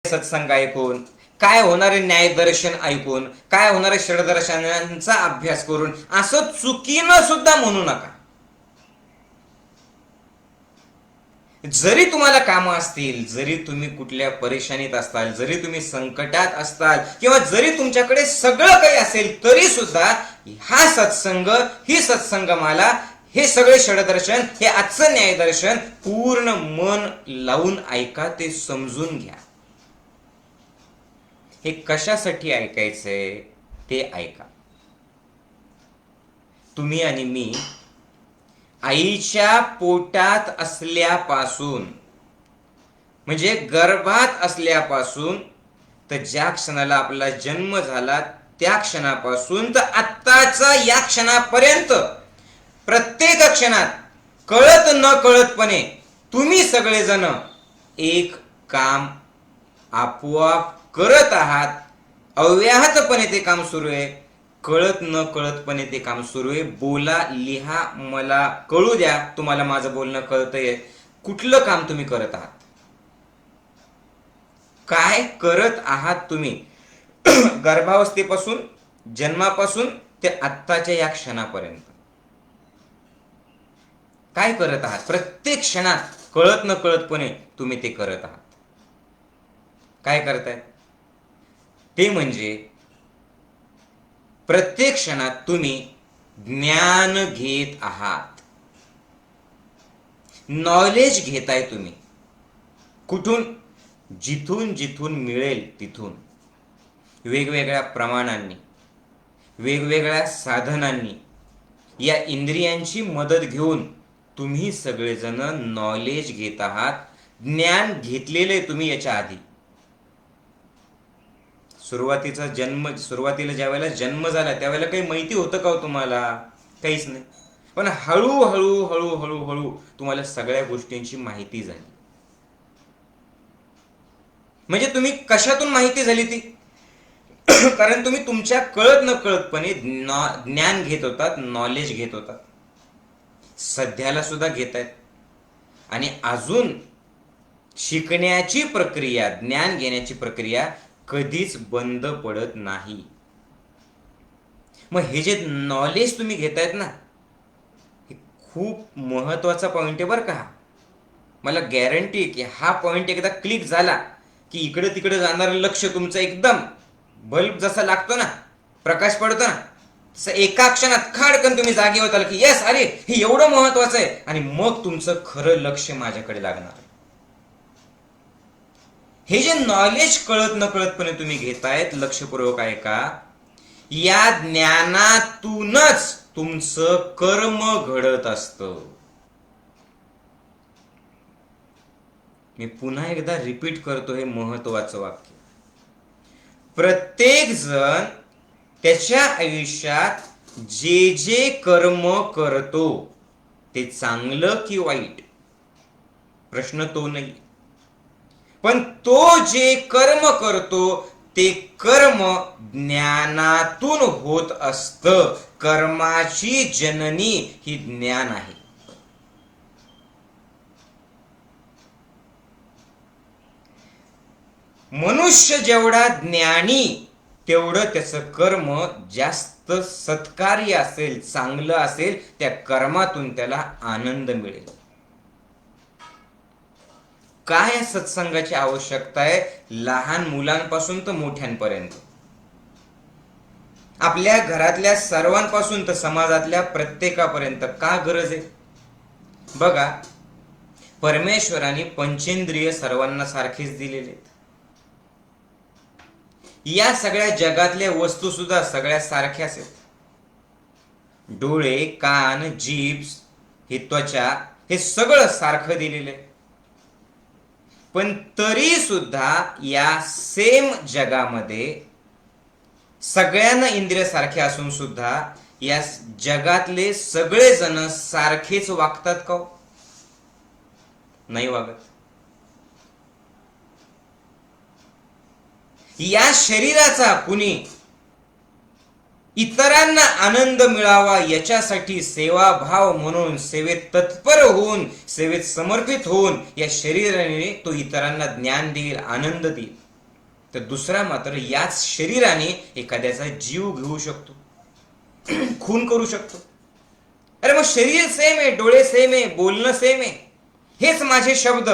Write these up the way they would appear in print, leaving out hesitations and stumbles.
सत्संग ऐकून, काय होणारे न्यायदर्शन ऐकून, काय होणारे षडदर्शनांचा अभ्यास करून असं चुकीनं सुद्धा म्हणू नका. जरी तुम्हाला कामं असतील, जरी तुम्ही कुठल्या परेशानीत असताल, जरी तुम्ही संकटात असताल, किंवा जरी तुमच्याकडे सगळं काही असेल, तरी सुद्धा हा सत्संग, ही सत्संगमाला, हे सगळे षडदर्शन, हे आजचं न्यायदर्शन पूर्ण मन लावून ऐका, ते समजून घ्या. हे कशासाठी ऐकायचंय ते ऐका. तुम्ही आणि मी आईच्या पोटात असल्यापासून, म्हणजे गर्भात असल्यापासून, तर ज्या क्षणाला आपला जन्म झाला त्या क्षणापासून तर आत्ताचा या क्षणापर्यंत प्रत्येक क्षणात कळत न कळतपणे तुम्ही सगळेजण एक काम आपोआप करत आहात. अव्याहतपणे ते काम सुरू आहे, कळत न कळतपणे ते काम सुरू आहे. बोला, लिहा, मला कळू द्या तुम्हाला माझं बोलणं कळतंय. कुठलं काम तुम्ही करत आहात, काय करत आहात तुम्ही गर्भावस्थेपासून, जन्मापासून ते आत्ताच्या या क्षणापर्यंत काय करत आहात. प्रत्येक क्षणात कळत न कळतपणे तुम्ही ते करत आहात. काय करताय ते म्हणजे प्रत्येक क्षणात तुम्ही ज्ञान घेत आहात, नॉलेज घेताय तुम्ही. कुठून? जिथून जिथून मिळेल तिथून, वेगवेगळ्या प्रमाणांनी, वेगवेगळ्या साधनांनी, या इंद्रियांची मदत घेऊन तुम्ही सगळेजण नॉलेज घेत आहात. ज्ञान घेतलेले तुम्ही याच्या आधी. सुरुवातीला ज्या वेळेला जन्म झाला त्यावेळेला काही माहिती होतं का तुम्हाला? काहीच नाही. पण हळूहळू हळूहळू हळू तुम्हाला सगळ्या गोष्टींची माहिती झाली. म्हणजे तुम्ही कशातून माहिती झाली ती? कारण तुम्ही तुमच्या कळत न कळतपणे ज्ञान घेत होतात, नॉलेज घेत होतात. सध्याला सुद्धा घेत आहेत आणि अजून शिकण्याची प्रक्रिया, ज्ञान घेण्याची प्रक्रिया कधीच बंद पडत नाही. मग हे जे नॉलेज तुम्ही घेतायत ना, हे खूप महत्वाचा पॉइंट आहे बरं का. मला गॅरंटी आहे की हा पॉइंट एकदा क्लिक झाला की इकडे तिकडे जाणारं लक्ष तुमचं एकदम, बल्ब जसा लागतो ना, प्रकाश पडतो ना, तसं एका क्षणात खाडकन तुम्ही जागे होताल की यस, अरे हे एवढं महत्वाचं आहे. आणि मग तुमचं खरं लक्ष माझ्याकडे लागणार. हे जे नॉलेज कळत न कळतपणे तुम्ही घेतायत, लक्षपूर्वक ऐका, या ज्ञानातूनच तुमचं कर्म घडत असतं. मी पुन्हा एकदा रिपीट करतो हे महत्वाचं वाक्य. प्रत्येक जण त्याच्या आयुष्यात जे जे कर्म करतो ते चांगलं की वाईट, प्रश्न तो नाही. पण तो जे कर्म करतो ते कर्म ज्ञानातून होत असतं. कर्माची जननी ही ज्ञान आहे. मनुष्य जेवढा ज्ञानी तेवढं त्याचं कर्म जास्त सत्कार्य असेल, चांगलं असेल. त्या कर्मातून त्याला आनंद मिळेल. काय सत्संगाची आवश्यकता आहे? लहान मुलांपासून तर मोठ्यांपर्यंत, आपल्या घरातल्या सर्वांपासून तर समाजातल्या प्रत्येकापर्यंत का गरज आहे? बघा, परमेश्वराने पंचेंद्रिय सर्वांना सारखेच दिलेले आहेत. या सगळ्या जगातल्या वस्तू सुद्धा सगळ्या सारख्याच आहेत. डोळे, कान, जीभ, ही त्वचा, हे सगळं सारखं दिलेलं आहे. पण तरी सुद्धा या सेम जगामध्ये सगळ्यांना इंद्रिय सारखे असून सुद्धा या जगातले सगळेजण सारखेच वागतात का? नाही वागत. या शरीराचा कुणी इतरांना आनंद मिळावा याच्यासाठी सेवाभाव म्हणून सेवेत तत्पर होऊन, सेवेत समर्पित होऊन या शरीराने तो इतरांना ज्ञान देईल, आनंद देईल. तर दुसरा मात्र याच शरीराने एखाद्याचा जीव घेऊ शकतो, खून करू शकतो. अरे मग शरीर सेम आहे, डोळे सेम आहे, बोलणं सेम आहे, हेच माझे शब्द.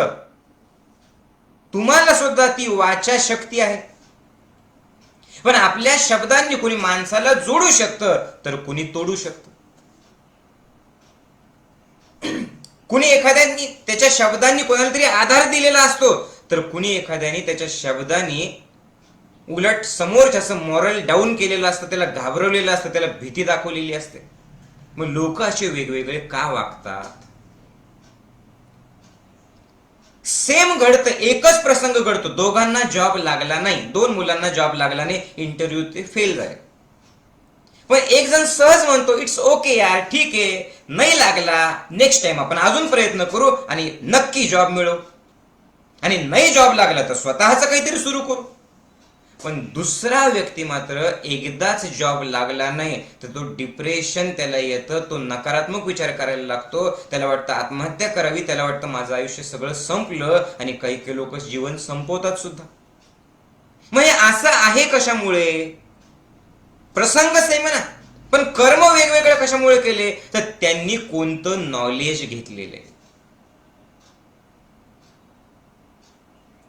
तुम्हाला सुद्धा ती वाचा शक्ती आहे, पण आपल्या शब्दांनी कुणी माणसाला जोडू शकतं तर कुणी तोडू शकतं. कुणी एखाद्यानी त्याच्या शब्दांनी कोणाला तरी आधार दिलेला असतो, तर कुणी एखाद्याने त्याच्या शब्दांनी उलट समोरच्याचं मॉरल डाऊन केलेलं असतं, त्याला घाबरवलेलं असतं, त्याला भीती दाखवलेली असते. मग लोक असे वेगवेगळे का वागतात? सेम घडतं, एकच प्रसंग घडतो, दोघांना जॉब लागला नाही, 2 मुलांना जॉब लागला नाही, इंटरव्ह्यू ते फेल झाले. पण एक जण सहज म्हणतो इट्स ओके यार, ठीक आहे, नाही लागला, नेक्स्ट टाइम आपण अजून प्रयत्न करू आणि नक्की जॉब मिळवू. आणि नाही जॉब लागला तर स्वतःच काहीतरी सुरू करू. पण दुसरा व्यक्ती मात्र एकदाच जॉब लागला नाही तर तो डिप्रेशन त्याला येतं, तो नकारात्मक विचार करायला लागतो, त्याला वाटतं आत्महत्या करावी, त्याला वाटतं माझं आयुष्य सगळं संपलं, आणि काही काही लोक जीवन संपवतात सुद्धा. मग हे असं आहे कशामुळे? प्रसंग सेम ना, पण कर्म वेगवेगळे कशामुळे केले? तर त्यांनी कोणतं नॉलेज घेतलेलं आहे.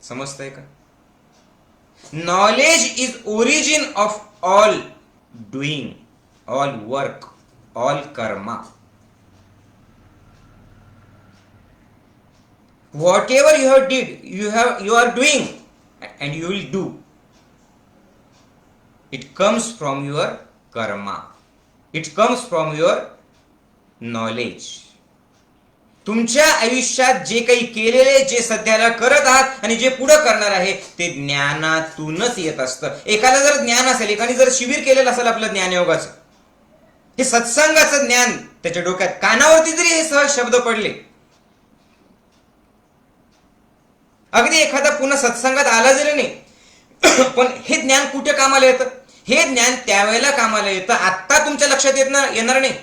समजतंय का? Knowledge is origin of all doing, all work, all karma. Whatever you have did, you are doing, and you will do. It comes from your karma. It comes from your knowledge. तुमच्या आयुष्यात जे काही केलेले, जे सध्याला करत आहात आणि जे पुढे करणार आहे, ते ज्ञानातूनच येत असतं. एकाला जर ज्ञान असेल, एकाने जर शिबिर केलेलं असेल आपलं ज्ञानयोगाचं, हे सत्संगाचं ज्ञान त्याच्या डोक्यात, कानावरती जरी हे सहज शब्द पडले, अगदी एखादा पुन्हा सत्संगात आला जरी नाही, पण हे ज्ञान कुठे कामाला येतं? हे ज्ञान त्यावेळेला कामाला येतं, आत्ता तुमच्या लक्षात येणार नाही.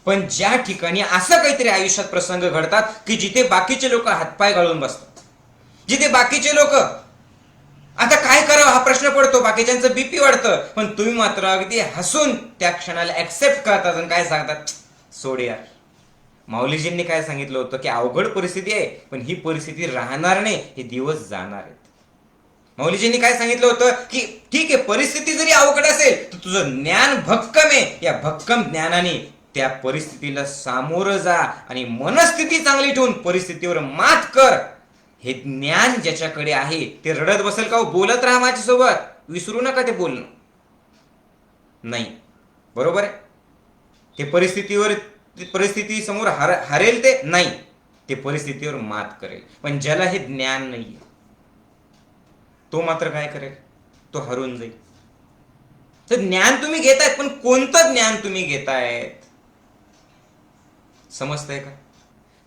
पण ज्या ठिकाणी असं काहीतरी आयुष्यात प्रसंग घडतात की जिथे बाकीचे लोक हातपाय घालून बसतात, जिथे बाकीचे लोक आता काय करावं हा प्रश्न पडतो, बाकीच्यांचं बीपी वाढतं, पण तुम्ही मात्र अगदी हसून त्या क्षणाला ऍक्सेप्ट करतात आणि काय सांगतात, सोड यार. माऊलीजींनी काय सांगितलं होतं की अवघड परिस्थिती आहे, पण ही परिस्थिती राहणार नाही, हे दिवस जाणार आहेत. माऊलीजींनी काय सांगितलं होतं की ठीक आहे, परिस्थिती जरी अवघड असेल तर तुझं ज्ञान भक्कम आहे, या भक्कम ज्ञानाने त्या परिस्थितीला सामोरं जा आणि मनस्थिती चांगली ठेवून परिस्थितीवर मात कर. हे ज्ञान ज्याच्याकडे आहे ते रडत बसेल का? बोलत राहा माझ्यासोबत, विसरू नका ते बोलणं. नाही, बरोबर आहे, ते परिस्थिती समोर हरेल, ते नाही, ते परिस्थितीवर मात करेल. पण ज्याला हे ज्ञान नाहीये तो मात्र काय करेल? तो हरून जाईल. तर ज्ञान तुम्ही घेतायत, पण कोणतं ज्ञान तुम्ही घेतायत? समजतंय का?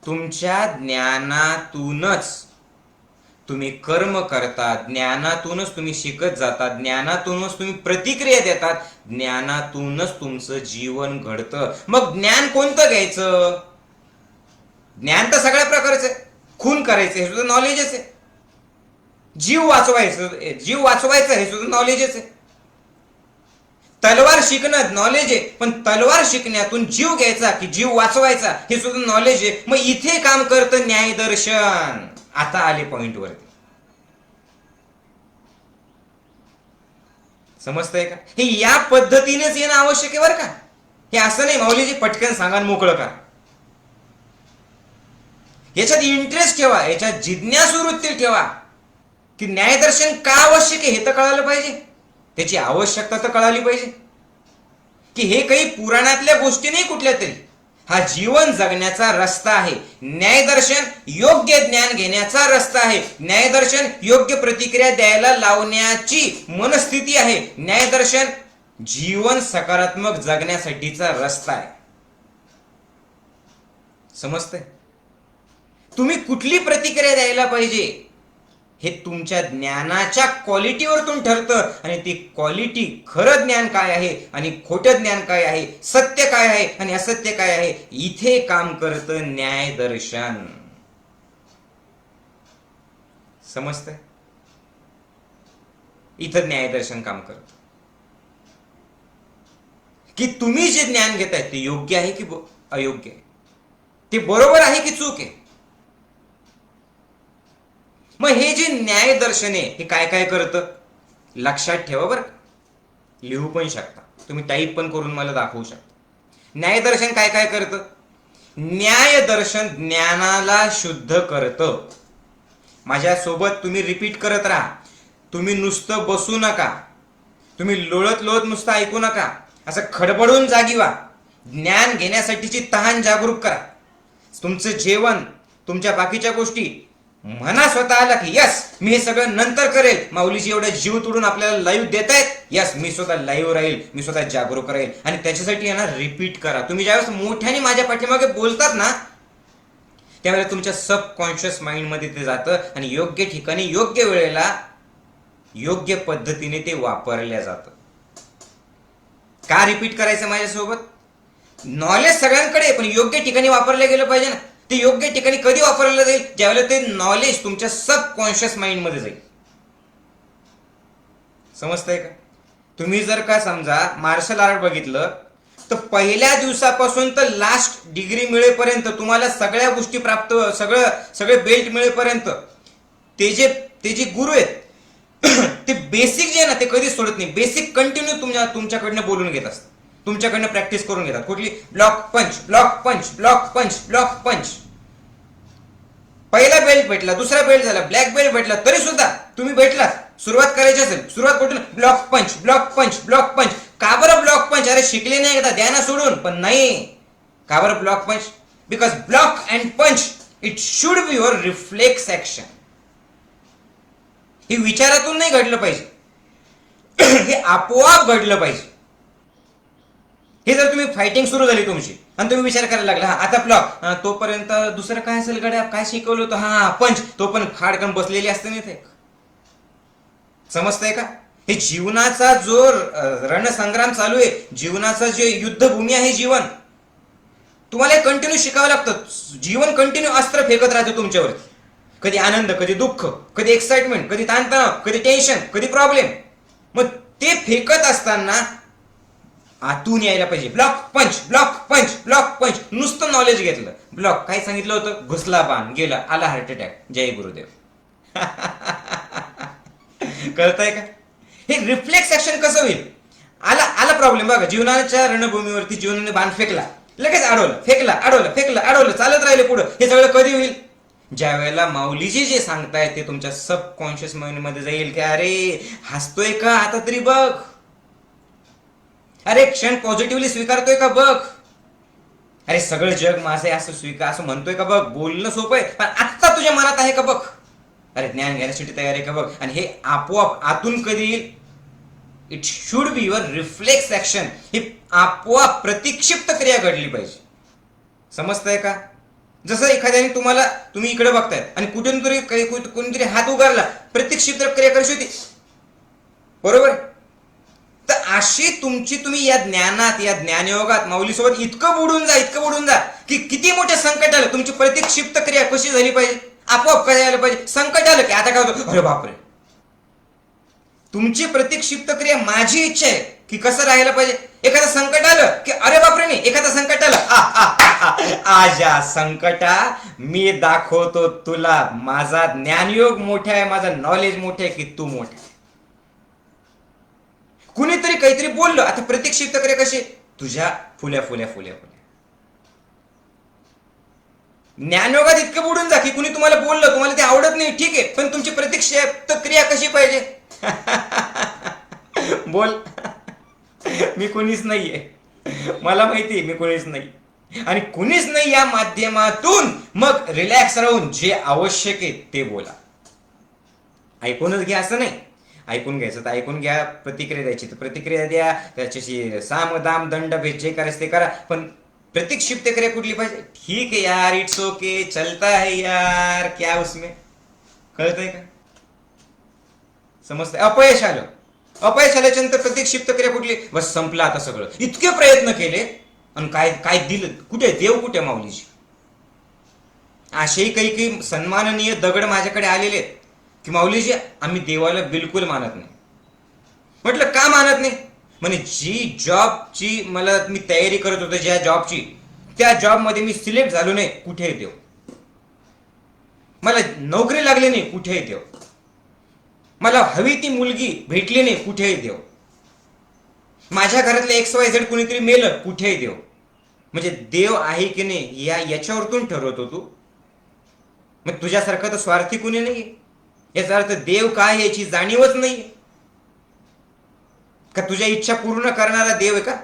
तुमच्या ज्ञानातूनच तुम्ही कर्म करता, ज्ञानातूनच तुम्ही शिकत जाता, ज्ञानातूनच तुम्ही प्रतिक्रिया देतात, ज्ञानातूनच तुमचं जीवन घडतं. मग ज्ञान कोणतं घ्यायचं? ज्ञान तर सगळ्या प्रकारचं आहे. खून करायचं हे सुद्धा नॉलेजच आहे, जीव वाचवायचं हे सुद्धा नॉलेजच आहे. तलवार शिकणं नॉलेज आहे, पण तलवार शिकण्यातून जीव घ्यायचा की जीव वाचवायचा हे सुद्धा नॉलेज आहे. मग इथे काम करतं न्यायदर्शन. आता आले पॉइंट वरती. समजतंय का? हे या पद्धतीनेच येणं आवश्यक आहे बरं का. हे असं नाही माऊलीजी पटकन सांगा मोकळं का. याच्यात इंटरेस्ट ठेवा, याच्यात जिज्ञासू वृत्ती ठेवा की न्यायदर्शन का आवश्यक आहे हे तर कळालं पाहिजे, त्याची आवश्यकता तर कळाली पाहिजे की हे काही पुराणातल्या गोष्टी नाही कुठल्या तरी, हा जीवन जगण्याचा रस्ता आहे. न्यायदर्शन योग्य ज्ञान घेण्याचा रस्ता आहे. न्यायदर्शन योग्य प्रतिक्रिया द्यायला लावण्याची मनस्थिती आहे. न्यायदर्शन जीवन सकारात्मक जगण्यासाठीचा रस्ता आहे. समजतंय? तुम्ही कुठली प्रतिक्रिया द्यायला पाहिजे हे तुमच्या ज्ञानाच्या क्वालिटीवरतून ठरतं. आणि ती क्वालिटी, खरं ज्ञान काय आहे आणि खोटं ज्ञान काय आहे, सत्य काय आहे आणि असत्य काय आहे, इथे काम करतं न्यायदर्शन. समजतंय? इथं न्यायदर्शन काम करतं की तुम्ही जे ज्ञान घेताय ते योग्य आहे की अयोग्य आहे, ते बरोबर आहे की चूक आहे. मग हे जे न्यायदर्शन आहे हे काय काय करतं लक्षात ठेवा बरं. लिहू पण शकता तुम्ही, टाईप पण करून मला दाखवू शकता. न्यायदर्शन काय काय करतं. न्यायदर्शन ज्ञानाला शुद्ध करतं. माझ्यासोबत तुम्ही रिपीट करत राहा. तुम्ही नुसतं बसू नका, तुम्ही लोळत लोळत नुसतं ऐकू नका, असं खडबडून जागी व्हा. ज्ञान घेण्यासाठीची तहान जागरूक करा. तुमचं जेवण, तुमच्या बाकीच्या गोष्टी म्हणा स्वतःला की यस मी हे सगळं नंतर करेल. माऊलीजी एवढा जीव तोडून आपल्याला लाईव्ह देत आहेत, यस मी स्वतः लाईव्ह राहील, मी स्वतः जागरूक राहील. आणि त्याच्यासाठी येणार रिपीट करा. तुम्ही ज्यावेळेस मोठ्याने माझ्या पाठीमागे बोलतात ना त्यावेळेला तुमच्या सबकॉन्शियस माइंड मध्ये ते जातं आणि योग्य ठिकाणी योग्य वेळेला योग्य पद्धतीने ते वापरल्या जातं. का रिपीट करायचं माझ्यासोबत. नॉलेज सगळ्यांकडे पण योग्य ठिकाणी वापरलं गेलं पाहिजे ना. ते योग्य ठिकाणी कधी वापरलं जाईल ज्यावेळेला ते नॉलेज तुमच्या सबकॉन्शियस माइंड मध्ये जाईल. समजतंय का. तुम्ही जर का समजा मार्शल आर्ट बघितलं तर पहिल्या दिवसापासून तर लास्ट डिग्री मिळेपर्यंत तुम्हाला सगळ्या गोष्टी प्राप्त, सगळे बेल्ट मिळेपर्यंत ते जे गुरु आहेत ते बेसिक जे आहे ना ते कधीच सोडत नाही. बेसिक कंटिन्यू तुमच्याकडनं बोलून घेत असतात, तुमच्याकडनं प्रॅक्टिस करून घेतात. कुठली ब्लॉक पंच, ब्लॉक पंच, ब्लॉक पंच, ब्लॉक पंच. पहिला बेल्ट भेटला, दुसरा बेल्ट झाला, ब्लॅक बेल्ट भेटला, तरी सुद्धा तुम्ही भेटलात. सुरुवात करायची असेल, सुरुवात कुठून ब्लॉक पंच, ब्लॉक पंच, ब्लॉक पंच. का बरं ब्लॉक पंच. अरे शिकले नाही एकदा द्या ना सोडून. पण नाही, का बरं block punch. Because block and punch it should be your reflex action. हे विचारातून नाही घडलं पाहिजे, हे आपोआप घडलं पाहिजे. हे जर तुम्ही फायटिंग सुरू झाली तुमची आणि तुम्ही विचार करायला लागला आता ब्लॉक, तोपर्यंत दुसरं काय असेल गड्या, काय शिकवलं होतं, हा पंच, तो पण खाडकन बसलेली असते ना ते. समजतंय का. हे जीवनाचा जो रणसंग्राम चालू आहे, जीवनाचं जे युद्धभूमी आहे जीवन, तुम्हाला कंटिन्यू शिकावं लागतं. जीवन कंटिन्यू अस्त्र फेकत राहतं तुमच्यावरती. कधी आनंद, कधी दुःख, कधी एक्साइटमेंट, कधी ताणतणाव, कधी टेन्शन, कधी प्रॉब्लेम. मग ते फेकत असताना आतून यायला पाहिजे ब्लॉक पंच, ब्लॉक पंच, ब्लॉक पंच. नुसतं नॉलेज घेतलं, ब्लॉक काय सांगितलं होतं, घुसला बाण, गेला, आला हार्ट अटॅक, जय गुरुदेव. कळतंय का. हे रिफ्लेक्स ऍक्शन कसं होईल. आला प्रॉब्लेम बघा, जीवनाच्या रणभूमीवरती जीवनाने बाण फेकला, लगेच अडवलं, फेकला, अडवलं, फेकलं, अडवलं, चालत राहिले पुढं. हे सगळं कधी होईल, ज्या वेळेला माऊलीजी जे सांगताय ते तुमच्या सबकॉन्शियस माइंड मध्ये जाईल की अरे हसतोय का आता तरी बघ, अरे क्षण पॉझिटिव्हली स्वीकारतोय का बघ, अरे सगळं जग माझे असं म्हणतोय का बघ. बोलणं सोपं आहे पण आत्ता तुझ्या मनात आहे का बघ. अरे ज्ञान घेण्यासाठी तयार आहे का बघ. आणि हे आपोआप आतून कधी येईल, it should be your reflex action. ही आपोआप प्रतिक्षिप्त क्रिया घडली पाहिजे. समजतंय का. जसं एखाद्याने तुम्ही इकडे बघताय आणि कुठून तरी कोणीतरी हात उगारला, प्रतिक्षिप्त क्रिया कशी होती, बरोबर. तर अशी तुम्ही या ज्ञानात, या ज्ञानयोगात माऊलीसोबत इतकं बुडून जा की किती मोठे संकट आलं तुमची प्रतिक्षिप्त क्रिया कशी झाली पाहिजे, आपोआप काय झालं पाहिजे. संकट आलं की आता काय होतं, अरे बापरे. तुमची प्रतिक्षिप्त क्रिया माझी इच्छा आहे की कसं राहायला पाहिजे. एखादं संकट आलं की अरे बापरे नाही, एखादं संकट आलं आजा संकटा मी दाखवतो तुला माझा ज्ञानयोग मोठा आहे, माझा नॉलेज मोठा आहे की तू मोठा आहे. कुणीतरी काहीतरी बोललं, आता प्रतिक्षिप्त क्रिया कशी, तुझ्या फुल्या फुल्या फुल्या फुल्या. ज्ञानयोगात इतकं बुडून जा की कुणी तुम्हाला बोललं, तुम्हाला ते आवडत नाही, ठीक आहे, पण तुमची प्रतिक्षिप्त क्रिया कशी पाहिजे. बोल. मी कुणीच नाहीये, मला माहिती मी कुणीच नाही आणि कुणीच नाही. या माध्यमातून मग रिलॅक्स राहून जे आवश्यक आहे ते बोला. ऐकूनच घ्या असं नाही, ऐकून घ्यायचं तर ऐकून घ्या, प्रतिक्रिया द्यायची तर प्रतिक्रिया द्या, त्याच्याशी साम दाम दंड भेद जे करायचं ते करा, पण प्रतिक्षिप्त क्रिया कुठली पाहिजे. ठीक आहे यार, इट्स ओके, चलता है यार, क्या उसमें. कळतंय का. समजतंय. अपयश आल्याच्या नंतर प्रतिक्षिप्त क्रिया कुठली, बस संपलं आता सगळं. इतके प्रयत्न केले आणि काय दिलं, कुठे देव, कुठे माऊलीजी. असेही काही सन्माननीय दगड माझ्याकडे आलेले की माऊलीजी आम्ही देवाला बिलकुल मानत नाही, म्हटलं का मानत नाही? म्हणजे जी जॉबची मला मी तयारी करत होतो, ज्या जॉबची, त्या जॉबमध्ये मी सिलेक्ट झालो नाही, कुठेही देव. मला नोकरी लागली नाही, कुठेही देव. मला हवी ती मुलगी भेटली नाही, कुठेही देव. माझ्या घरातले XYZ कुणीतरी मेलं, कुठेही देव. म्हणजे देव आहे की नाही याच्यावरतून ठरवतो तू. मग तुझ्यासारखं तर स्वार्थी कुणी नाही. याचा अर्थ देव काय याची जाणीवच नाही का? तुझ्या इच्छा पूर्ण करणारा देव आहे का?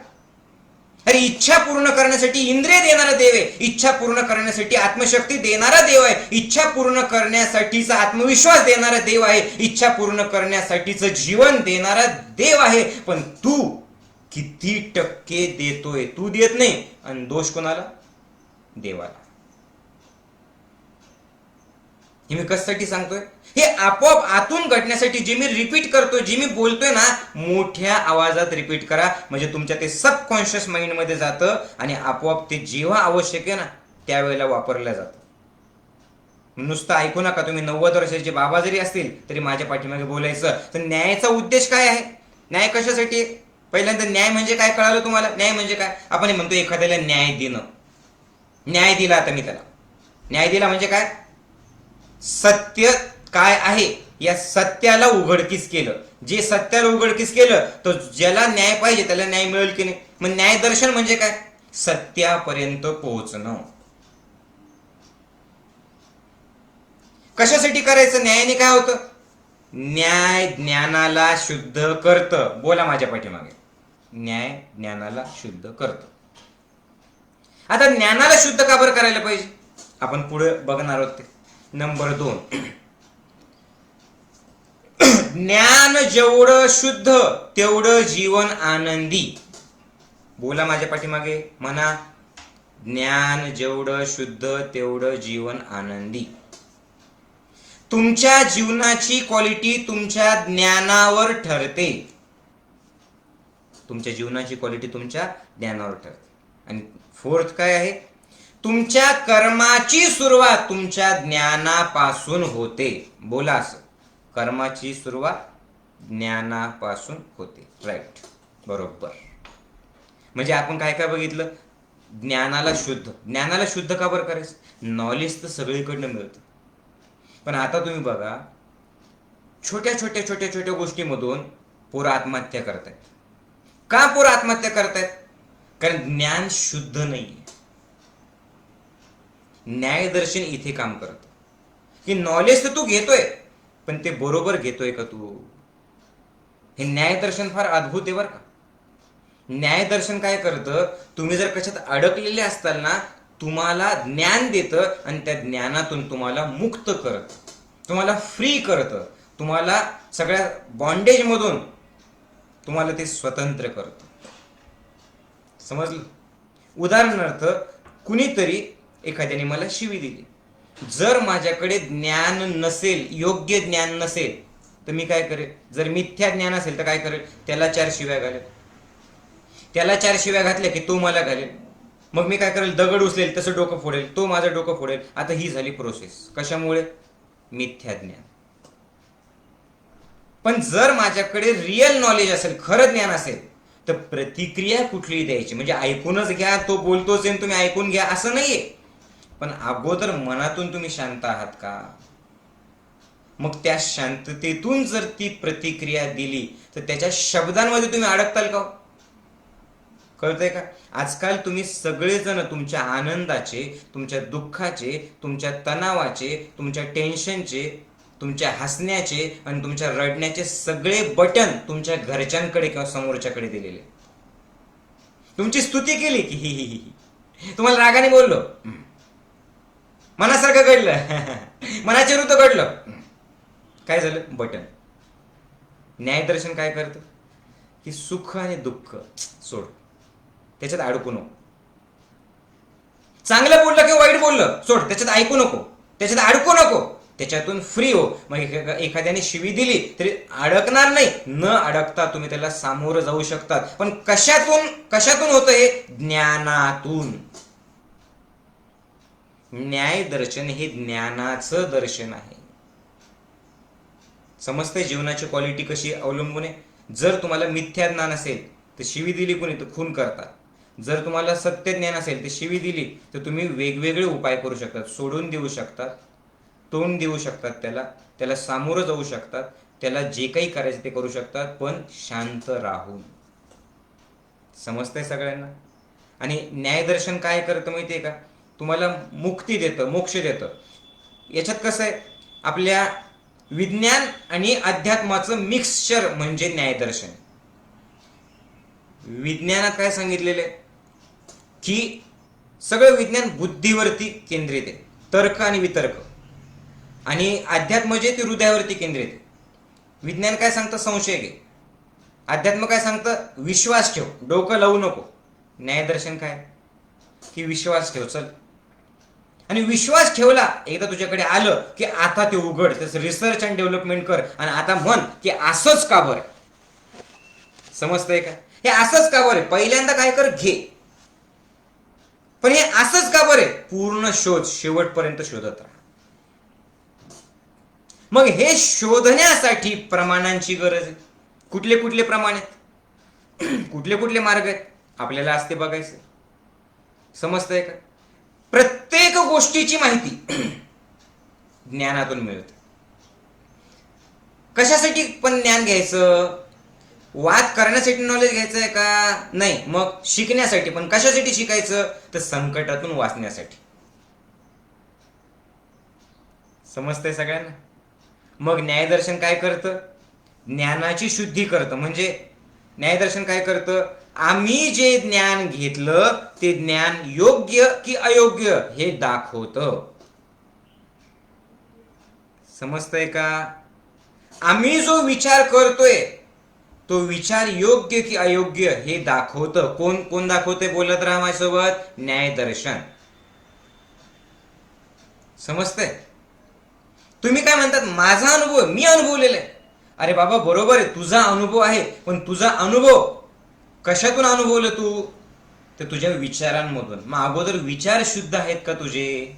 अरे इच्छा पूर्ण करण्यासाठी इंद्रिय देणारा देव आहे, इच्छा पूर्ण करण्यासाठी आत्मशक्ती देणारा देव आहे, इच्छा पूर्ण करण्यासाठीचा आत्मविश्वास देणारा देव आहे, इच्छा पूर्ण करण्यासाठीचं जीवन देणारा देव आहे. पण तू किती टक्के देतोय? तू देत नाही, आणि दोष कोणाला? देवाला. हे मी कशासाठी सांगतोय? हे आपोआप आतून घडण्यासाठी. जे मी रिपीट करतोय, जे मी बोलतोय ना, मोठ्या आवाजात रिपीट करा, म्हणजे तुमच्या ते सबकॉन्शियस माइंड मध्ये जातं आणि आपोआप ते जेव्हा आवश्यक आहे ना त्यावेळेला वापरलं जातं. नुसतं ऐकू नका. तुम्ही 90 वर्षाचे बाबा जरी असतील तरी माझ्या पाठीमागे बोलायचं. तर न्यायाचा उद्देश काय आहे? न्याय कशासाठी आहे? पहिल्यांदा न्याय म्हणजे काय कळालं तुम्हाला? न्याय म्हणजे काय? आपण म्हणतो एखाद्याला न्याय देणं. न्याय दिला, आता मी त्याला न्याय दिला म्हणजे काय? सत्य काय आहे या सत्याला उघडकीस केलं. जे सत्याला उघडकीस केलं तर ज्याला न्याय पाहिजे त्याला न्याय मिळेल की नाही? मग न्याय दर्शन म्हणजे काय? सत्यापर्यंत पोहोचणं. कशासाठी करायचं? न्यायाने काय होतं? न्याय ज्ञानाला शुद्ध करतं. बोला माझ्या पाठीमागे. न्याय ज्ञानाला शुद्ध करतं. आता ज्ञानाला शुद्ध का बरं करायला पाहिजे? आपण पुढे बघणार आहोत ते. नंबर 2, ज्ञान जेवढं शुद्ध तेवढं जीवन आनंदी. बोला माझ्या पाठीमागे, म्हणा, ज्ञान जेवढं शुद्ध तेवढं जीवन आनंदी. तुमच्या जीवनाची क्वालिटी तुमच्या ज्ञानावर ठरते. तुमच्या जीवनाची क्वालिटी तुमच्या ज्ञानावर ठरते. आणि 4th काय आहे? तुमच्या कर्माची सुरुवात तुमच्या ज्ञानापासून होते. बोला असं, कर्माची सुरुवात ज्ञानापासून होते. राईट, बरोबर. म्हणजे आपण काय काय बघितलं? ज्ञानाला शुद्ध. ज्ञानाला शुद्ध का बरं करायचं? नॉलेज तर सगळीकडनं मिळतं. पण आता तुम्ही बघा, छोट्या छोट्या छोट्या छोट्या गोष्टीमधून पोरं आत्महत्या करतायत. का पोरं आत्महत्या करतायत? कारण ज्ञान शुद्ध नाही. न्यायदर्शन इथे काम करत की नॉलेज तर तू घेतोय, पण ते बरोबर घेतोय का तू? हे न्यायदर्शन फार अद्भुत आहे बरं का. न्यायदर्शन काय करतं? तुम्ही जर कशात अडकलेले असताल ना, तुम्हाला ज्ञान देतं आणि त्या ज्ञानातून तुम्हाला मुक्त करतं, तुम्हाला फ्री करतं, तुम्हाला सगळ्या बॉन्डेज मधून तुम्हाला ते स्वतंत्र करतं. समजलं? उदाहरणार्थ, कुणीतरी एखाद्याने मला शिवी दिली. जर माझ्याकडे ज्ञान नसेल, योग्य ज्ञान नसेल, तर मी काय करेल? जर मिथ्या ज्ञान असेल तर काय करेल? त्याला 4 शिव्या घालेल. त्याला 4 शिव्या घातल्या की तो मला घालेल. मग मी काय करेल? दगड उचलेल, तसं डोकं फोडेल, तो माझं डोकं फोडेल. आता ही झाली प्रोसेस. कशामुळे? मिथ्या ज्ञान. पण जर माझ्याकडे रिअल नॉलेज असेल, खरं ज्ञान असेल, तर प्रतिक्रिया कुठलीही द्यायची. म्हणजे ऐकूनच घ्या, तो बोलतोच आहे तुम्ही ऐकून घ्या असं नाहीये. पण अगोदर मनातून तुम्ही शांत आहात का? मग त्या शांततेतून जर ती प्रतिक्रिया दिली तर त्याच्या शब्दांमध्ये तुम्ही अडकताल का? कळतंय का? आजकाल तुम्ही सगळेजण तुमच्या आनंदाचे, तुमच्या दुःखाचे, तुमच्या तणावाचे, तुमच्या टेन्शनचे, तुमच्या हसण्याचे आणि तुमच्या रडण्याचे सगळे बटन तुमच्या घरच्यांकडे किंवा समोरच्याकडे दिलेले. तुमची स्तुती केली की ही ही ही, तुम्हाला रागाने बोललो, मनासारखं घडलं, मनाचे ऋतू घडलं, काय झालं? बटन. न्यायदर्शन काय करतं? की सुख आणि दुःख सोड, त्याच्यात अडकू नको. चांगलं बोललं किंवा वाईट बोललं सोड, त्याच्यात ऐकू नको, त्याच्यात अडकू नको, त्याच्यातून फ्री हो. मग एखाद्याने शिवी दिली तरी अडकणार नाही. न अडकता तुम्ही त्याला सामोरं जाऊ शकतात. पण कशातून कशातून होतं हे? ज्ञानातून. न्याय दर्शन हे ज्ञानाचं दर्शन आहे. समजतंय जीवनाची क्वालिटी कशी अवलंबून आहे? जर तुम्हाला मिथ्या ज्ञान असेल तर शिवी दिली कोणी तर खून करतात. जर तुम्हाला सत्य ज्ञान असेल तर शिवी दिली तर तुम्ही वेगवेगळे उपाय करू शकतात, सोडून देऊ शकतात, तोंड देऊ शकतात, त्याला सामोरं जाऊ शकतात, त्याला जे काही करायचं ते करू शकतात, पण शांत राहून. समजतंय सगळ्यांना? आणि न्यायदर्शन काय करतं माहितीये का? तुम्हाला मुक्ती देतं, मोक्ष देतं. याच्यात कसं आहे, आपल्या विज्ञान आणि अध्यात्माचं मिक्सचर म्हणजे न्यायदर्शन. विज्ञानात काय सांगितलेलं आहे की सगळं विज्ञान बुद्धीवरती केंद्रित आहे, तर्क आणि वितर्क. आणि अध्यात्म जे ते हृदयावरती केंद्रित आहे. विज्ञान काय सांगतं? संशय घे. अध्यात्म काय सांगतं? विश्वास ठेव, डोकं लावू नको. न्यायदर्शन काय की विश्वास ठेव, चल. आणि विश्वास ठेवला, एकदा तुझ्याकडे आलं की आता ते उघड, त्याचं रिसर्च अँड डेव्हलपमेंट कर, आणि आता म्हण की असंच का बरं. समजतंय का? हे असंच का बरं. पहिल्यांदा काय कर, घे. पण हे असंच का बरं पूर्ण शोध, शेवटपर्यंत शोधत राहा. मग हे शोधण्यासाठी प्रमाणांची गरज आहे. कुठले कुठले प्रमाण आहेत, कुठले कुठले मार्ग आहेत, आपल्याला असते बघायचं. समजतंय का? प्रत्येक गोष्टीची माहिती ज्ञानातून मिळते. कशासाठी पण ज्ञान घ्यायचं? वाद करण्यासाठी नॉलेज घ्यायचं आहे का? नाही. मग शिकण्यासाठी. पण कशासाठी शिकायचं? तर संकटातून वाचण्यासाठी. समजतंय सगळ्यांना? मग न्यायदर्शन काय करतं? ज्ञानाची शुद्धी करतं. म्हणजे न्यायदर्शन काय करतं? आम्ही जे ज्ञान घेतलं ते ज्ञान योग्य की अयोग्य हे दाखवतं. समजतंय का? आम्ही जो विचार करतोय तो विचार योग्य की अयोग्य हे दाखवतं. कोण कोण दाखवतंय? बोलत राहा माझ्यासोबत. न्यायदर्शन. समजतंय? तुम्ही काय म्हणतात? माझा अनुभव, मी अनुभवलेला आहे. अरे बाबा बरोबर आहे, तुझा अनुभव आहे, पण तुझा अनुभव कशातून अनुभवलं तू? तर तुझ्या विचारांमधून. मग अगोदर विचार शुद्ध आहेत का तुझे?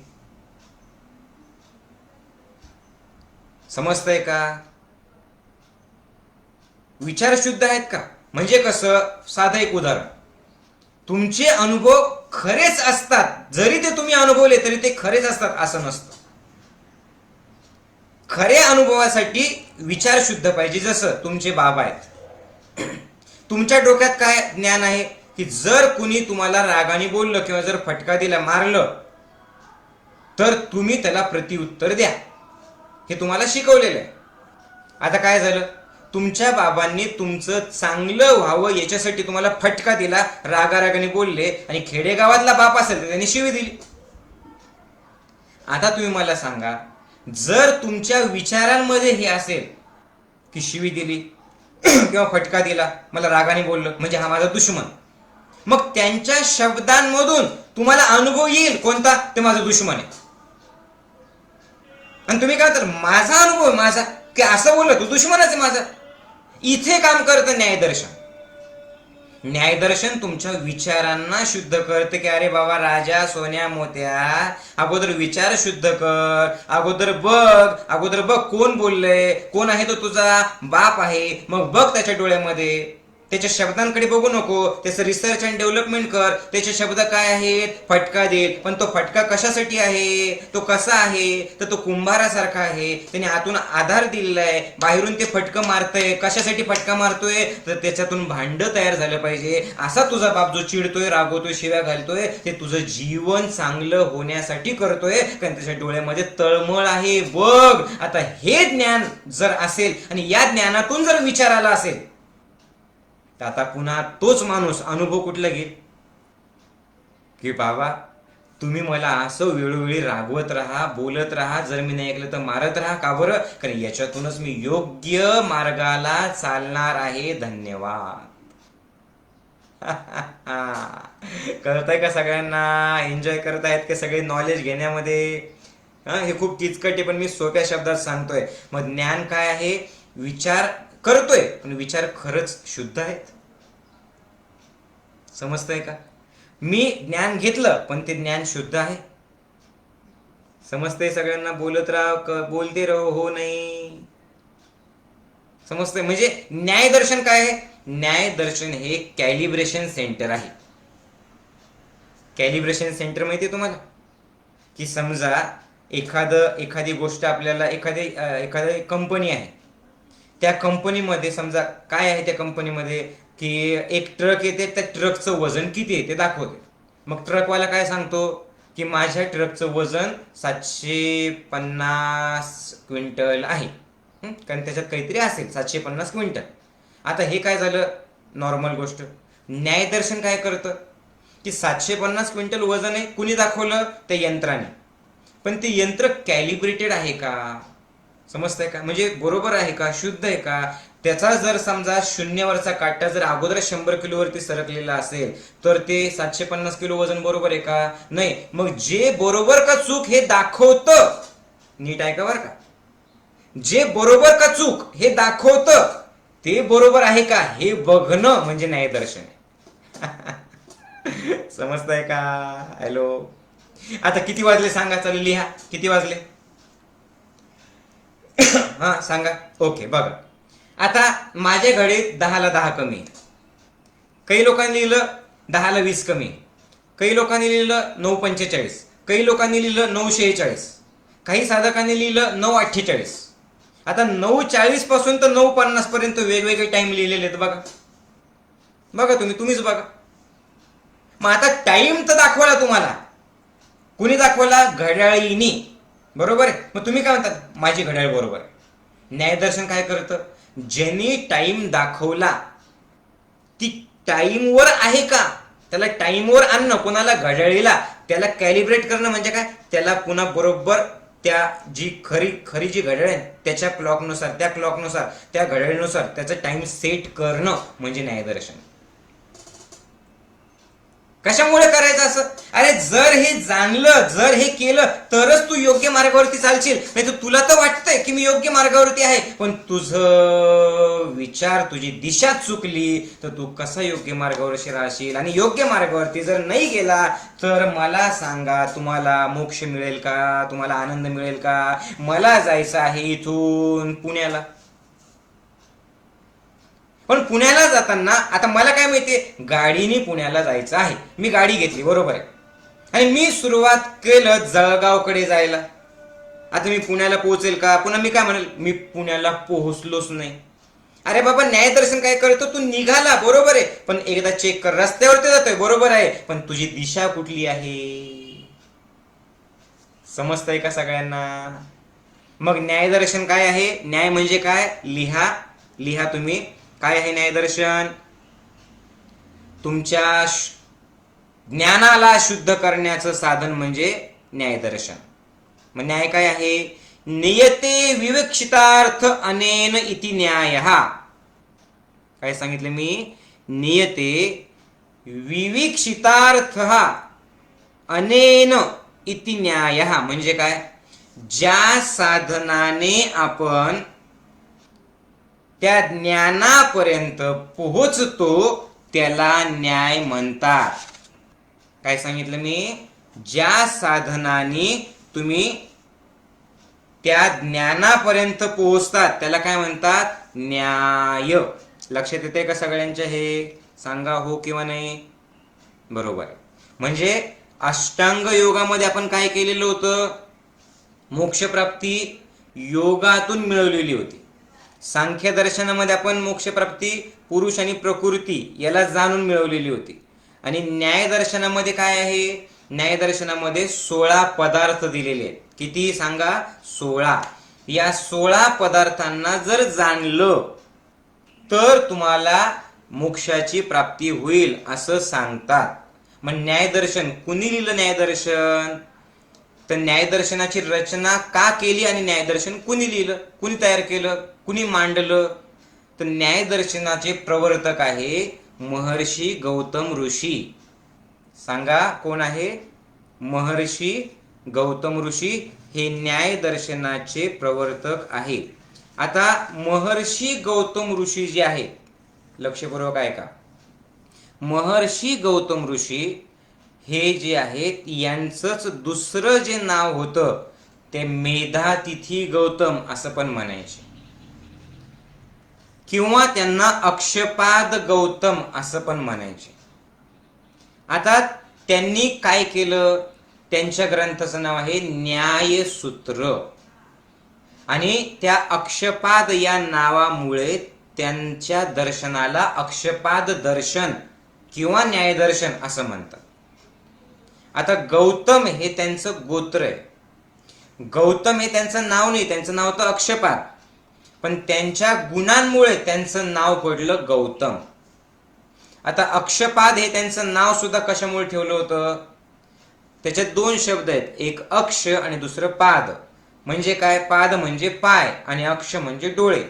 समजतंय का? विचार शुद्ध आहेत का? म्हणजे कसं? साधं एक उदाहरण. तुमचे अनुभव खरेच असतात, जरी ते तुम्ही अनुभवले तरी ते खरेच असतात असं नसतं. खऱ्या अनुभवासाठी विचार शुद्ध पाहिजे. जसं तुमचे बाबा आहेत, तुमच्या डोक्यात काय ज्ञान आहे की जर कुणी तुम्हाला रागाने बोललं किंवा जर फटका दिला, मारलं, तर तुम्ही त्याला प्रतिउत्तर द्या. हे तुम्हाला शिकवलेलं आहे. आता काय झालं? तुमच्या बाबांनी तुमचं चांगलं व्हावं याच्यासाठी तुम्हाला फटका दिला, रागारागाने बोलले, आणि खेडेगावातला बाप असेल तर त्यांनी शिवी दिली. आता तुम्ही मला सांगा, जर तुमच्या विचारांमध्ये हे असेल की शिवी दिली किंवा फटका दिला, मला रागाने बोललं म्हणजे हा माझा दुश्मन, मग त्यांच्या शब्दांमधून तुम्हाला अनुभव येईल कोणता? ते माझा दुश्मन आहे. आणि तुम्ही काय तर माझा अनुभव माझा की असं बोललं तू दुश्मनच आहे माझा. इथे काम करतं न्यायदर्शन. न्यायदर्शन तुमच्या विचारांना शुद्ध करते की अरे बाबा राजा सोन्या मोत्या, अगोदर विचार शुद्ध कर, अगोदर बघ कोण बोललंय, कोण आहे तो तुझा बाप आहे, मग बघ त्याच्या डोळ्यामध्ये, त्याच्या शब्दांकडे बघू नको, त्याचं रिसर्च अँड डेव्हलपमेंट कर. त्याचे शब्द काय आहेत? फटका देत. पण तो फटका कशासाठी आहे? तो कसा आहे? तर तो कुंभारासारखा आहे, त्याने आतून आधार दिलेला आहे, बाहेरून ते फटकं मारतंय. कशासाठी फटका मारतोय? तर त्याच्यातून भांड तयार झालं पाहिजे. असा तुझा बाप जो चिडतोय, रागवतोय, शिव्या घालतोय, ते तुझं जीवन चांगलं होण्यासाठी करतोय, कारण त्याच्या डोळ्यामध्ये तळमळ आहे. बघ, आता हे ज्ञान जर असेल आणि या ज्ञानातून जर विचार आला असेल, तर आता पुन्हा तोच माणूस अनुभव कुठला घेईल की बाबा तुम्ही मला असं वेळोवेळी रागवत राहा, बोलत राहा, जर मी नाही ऐकलं तर मारत राहा. का बरं? कारण याच्यातूनच मी योग्य मार्गाला चालणार आहे. धन्यवाद. कळतंय का सगळ्यांना? एन्जॉय करत आहेत का सगळे नॉलेज घेण्यामध्ये? हे खूप किचकट आहे, पण मी सोप्या शब्दात सांगतोय. मग ज्ञान काय आहे? विचार करतोय, पण विचार खरंच शुद्ध आहेत. समजतंय का? मी ज्ञान घेतलं, पण ते ज्ञान शुद्ध आहे. समजतंय सगळ्यांना? बोलत राहा, बोलते रहो, हो नाही? समजतंय? म्हणजे न्यायदर्शन काय आहे? न्यायदर्शन हे कॅलिब्रेशन सेंटर आहे. कॅलिब्रेशन सेंटर माहिती आहे तुम्हाला? की समजा एखादी गोष्ट आपल्याला एखादी कंपनी आहे, त्या कंपनीमध्ये समजा काय आहे, त्या कंपनीमध्ये की एक ट्रक येते, त्या ट्रकचं वजन किती आहे ते दाखवते. मग ट्रकवाला काय सांगतो की माझ्या ट्रकचं वजन 750 क्विंटल आहे. कारण त्याच्यात काहीतरी असेल 750 क्विंटल. आता हे काय झालं, नॉर्मल गोष्ट. न्यायदर्शन काय करतं की 750 क्विंटल वजन आहे, कुणी दाखवलं? त्या यंत्राने. पण ते यंत्र कॅलिब्रेटेड आहे का? समजतंय का? म्हणजे बरोबर आहे का, शुद्ध आहे का? त्याचा जर समजा शून्यावरचा काटा जर अगोदर 100 किलोवरती सरकलेला असेल तर ते 750 किलो वजन बरोबर आहे का? नाही. मग जे बरोबर का चूक हे दाखवतं, नीट ऐका बरं का, जे बरोबर का चूक हे दाखवतं ते बरोबर आहे का हे बघणं म्हणजे न्यायदर्शन आहे. समजतंय का? हॅलो. आता किती वाजले सांगा, चला लिहा, किती वाजले? हा सांगा. ओके, बघा. आता माझ्या घडीत 10ला 10 कमी. काही लोकांनी लिहिलं 10ला 20 कमी. काही लोकांनी लिहिलं 9:45. काही लोकांनी लिहिलं 9:46. काही साधकांनी लिहिलं 9:48. आता 9:40 पासून तर 9:50 पर्यंत वेगवेगळे टाइम लिहिलेले आहेत. बघा बघा, तुम्हीच बघा. मग आता टाइम तर दाखवला तुम्हाला, कुणी दाखवला? घड्याळीनी. बरोबर आहे. मग तुम्ही काय म्हणतात? माझी घड्याळ बरोबर आहे. न्यायदर्शन काय करतं? ज्यांनी टाइम दाखवला ती टाइमवर आहे का, त्याला टाइमवर आणणं, कोणाला? घड्याळीला. त्याला कॅलिब्रेट करणं म्हणजे काय? त्याला पुन्हा बरोबर त्या जी खरी जी घड्याळ आहे त्याच्या क्लॉकनुसार, त्या क्लॉकनुसार, त्या घड्याळीनुसार त्याचं टाइम सेट करणं म्हणजे न्यायदर्शन. कशामुळे करायचं असं? अरे जर हे जाणलं, जर हे केलं तरच तू योग्य मार्गावरती चालशील. नाही तर तुला तर वाटतंय की मी योग्य मार्गावरती आहे, पण तुझं विचार, तुझी दिशा चुकली तर तू कसा योग्य मार्गावरती राहशील? आणि योग्य मार्गावरती जर नाही गेला तर मला सांगा, तुम्हाला मोक्ष मिळेल का? तुम्हाला आनंद मिळेल का? मला जायचं आहे इथून पुण्याला, पण पुण्याला जाताना आता मला काय माहितीये, गाडीने पुण्याला जायचं आहे. मी गाडी घेतली, बरोबर आहे, आणि मी सुरुवात केलं जळगावकडे जायला. आता मी पुण्याला पोहोचेल का? पुन्हा मी काय म्हणेल, मी पुण्याला पोहोचलोच नाही. अरे बाबा, न्यायदर्शन काय करतो? तू निघाला, बरोबर आहे, पण एकदा चेक कर, रस्त्यावरती जातोय, बरोबर आहे, पण तुझी दिशा कुठली आहे? समजतंय का सगळ्यांना? मग न्यायदर्शन काय आहे? न्याय म्हणजे काय? लिहा तुम्ही. काय आहे न्यायदर्शन? तुमच्या ज्ञानाला शुद्ध करण्याचं साधन म्हणजे न्यायदर्शन. मग न्याय काय आहे? नियते विवक्षितार्थ अनेन इति न्यायः. काय सांगितलं मी? नियते विवक्षितार्थः अनेन इति न्यायः म्हणजे काय? ज्या साधनाने आपण त्या ज्ञानापर्यंत पोहोचतो त्याला न्याय म्हणतात. काय सांगितलं मी? ज्या साधनाने तुम्ही त्या ज्ञानापर्यंत पोहोचतात त्याला काय म्हणतात? न्याय. लक्षात येते का सगळ्यांच्या? हे सांगा हो किंवा नाही. बरोबर. म्हणजे अष्टांग योगामध्ये आपण काय केलेलं होतं? मोक्षप्राप्ती योगातून मिळवलेली होती. सांख्य दर्शनामध्ये आपण मोक्षप्राप्ती पुरुष आणि प्रकृती याला जाणून मिळवलेली होती. आणि न्याय दर्शनामध्ये काय आहे? न्याय दर्शनामध्ये 16 पदार्थ दिलेले आहेत. किती सांगा? 16. या 16 पदार्थांना जर जाणलं तर तुम्हाला मोक्षाची प्राप्ती होईल असं सांगतात. मग न्यायदर्शन कुणी लिहिलं? न्यायदर्शन तर न्यायदर्शनाची रचना का केली आणि न्यायदर्शन कुणी लिहिलं, कुणी तयार केलं, कुणी मांडलं? तर न्यायदर्शनाचे प्रवर्तक आहे महर्षी गौतम ऋषी. सांगा कोण आहे? महर्षी गौतम ऋषी हे न्यायदर्शनाचे प्रवर्तक आहे. आता महर्षी गौतम ऋषी जे आहेत, लक्षपूर्वक ऐका, महर्षी गौतम ऋषी हे जे आहेत यांचंच दुसरं जे नाव होतं ते मेधातिथी गौतम असं पण म्हणायचे. किंवा त्यांना अक्षपाद गौतम असं पण म्हणायचे. आता त्यांनी काय केलं, त्यांच्या ग्रंथाचं नाव आहे न्यायसूत्र, आणि त्या अक्षपाद या नावामुळे त्यांच्या दर्शनाला अक्षपाद दर्शन किंवा न्यायदर्शन असं म्हणतात. आता गौतम हे त्यांचं गोत्र आहे. गौतम हे त्यांचं नाव नाही, त्यांचं नाव तर अक्षपाद, पण त्यांच्या गुणांमुळे त्यांचं नाव पडलं गौतम. आता अक्षपाद हे त्यांचं नाव सुद्धा कशामुळे ठेवलं होतं, त्याच्यात दोन शब्द आहेत, एक अक्ष आणि दुसरं पाद. म्हणजे काय, पाद म्हणजे पाय आणि अक्ष म्हणजे डोळे.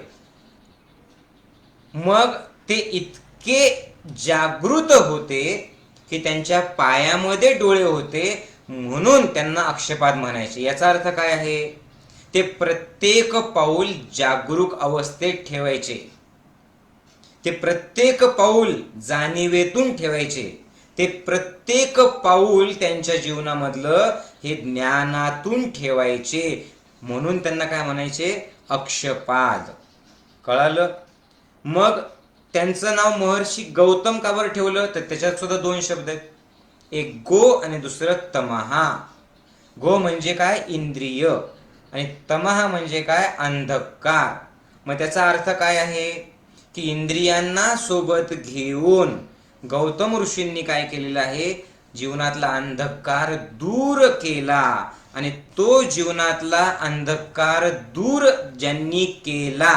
मग ते इतके जागृत होते की त्यांच्या पायामध्ये डोळे होते, म्हणून त्यांना अक्षपाद म्हणायचे. याचा अर्थ काय आहे, ते प्रत्येक पाऊल जागरूक अवस्थेत ठेवायचे, ते प्रत्येक पाऊल जाणीवेतून ठेवायचे, ते प्रत्येक पाऊल त्यांच्या जीवनामधलं हे ज्ञानातून ठेवायचे, म्हणून त्यांना काय म्हणायचे, अक्षपाद. कळालं. मग त्यांचं नाव महर्षी गौतम का बरं ठेवलं, तर त्याच्यात सुद्धा दोन शब्द आहेत, एक गो आणि दुसरं तमहा. गो म्हणजे काय, इंद्रिय, आणि तमहा म्हणजे काय, अंधकार. मग त्याचा अर्थ काय आहे की इंद्रियांना सोबत घेऊन गौतम ऋषींनी काय केलेलं आहे, जीवनातला अंधकार दूर केला, आणि तो जीवनातला अंधकार दूर ज्यांनी केला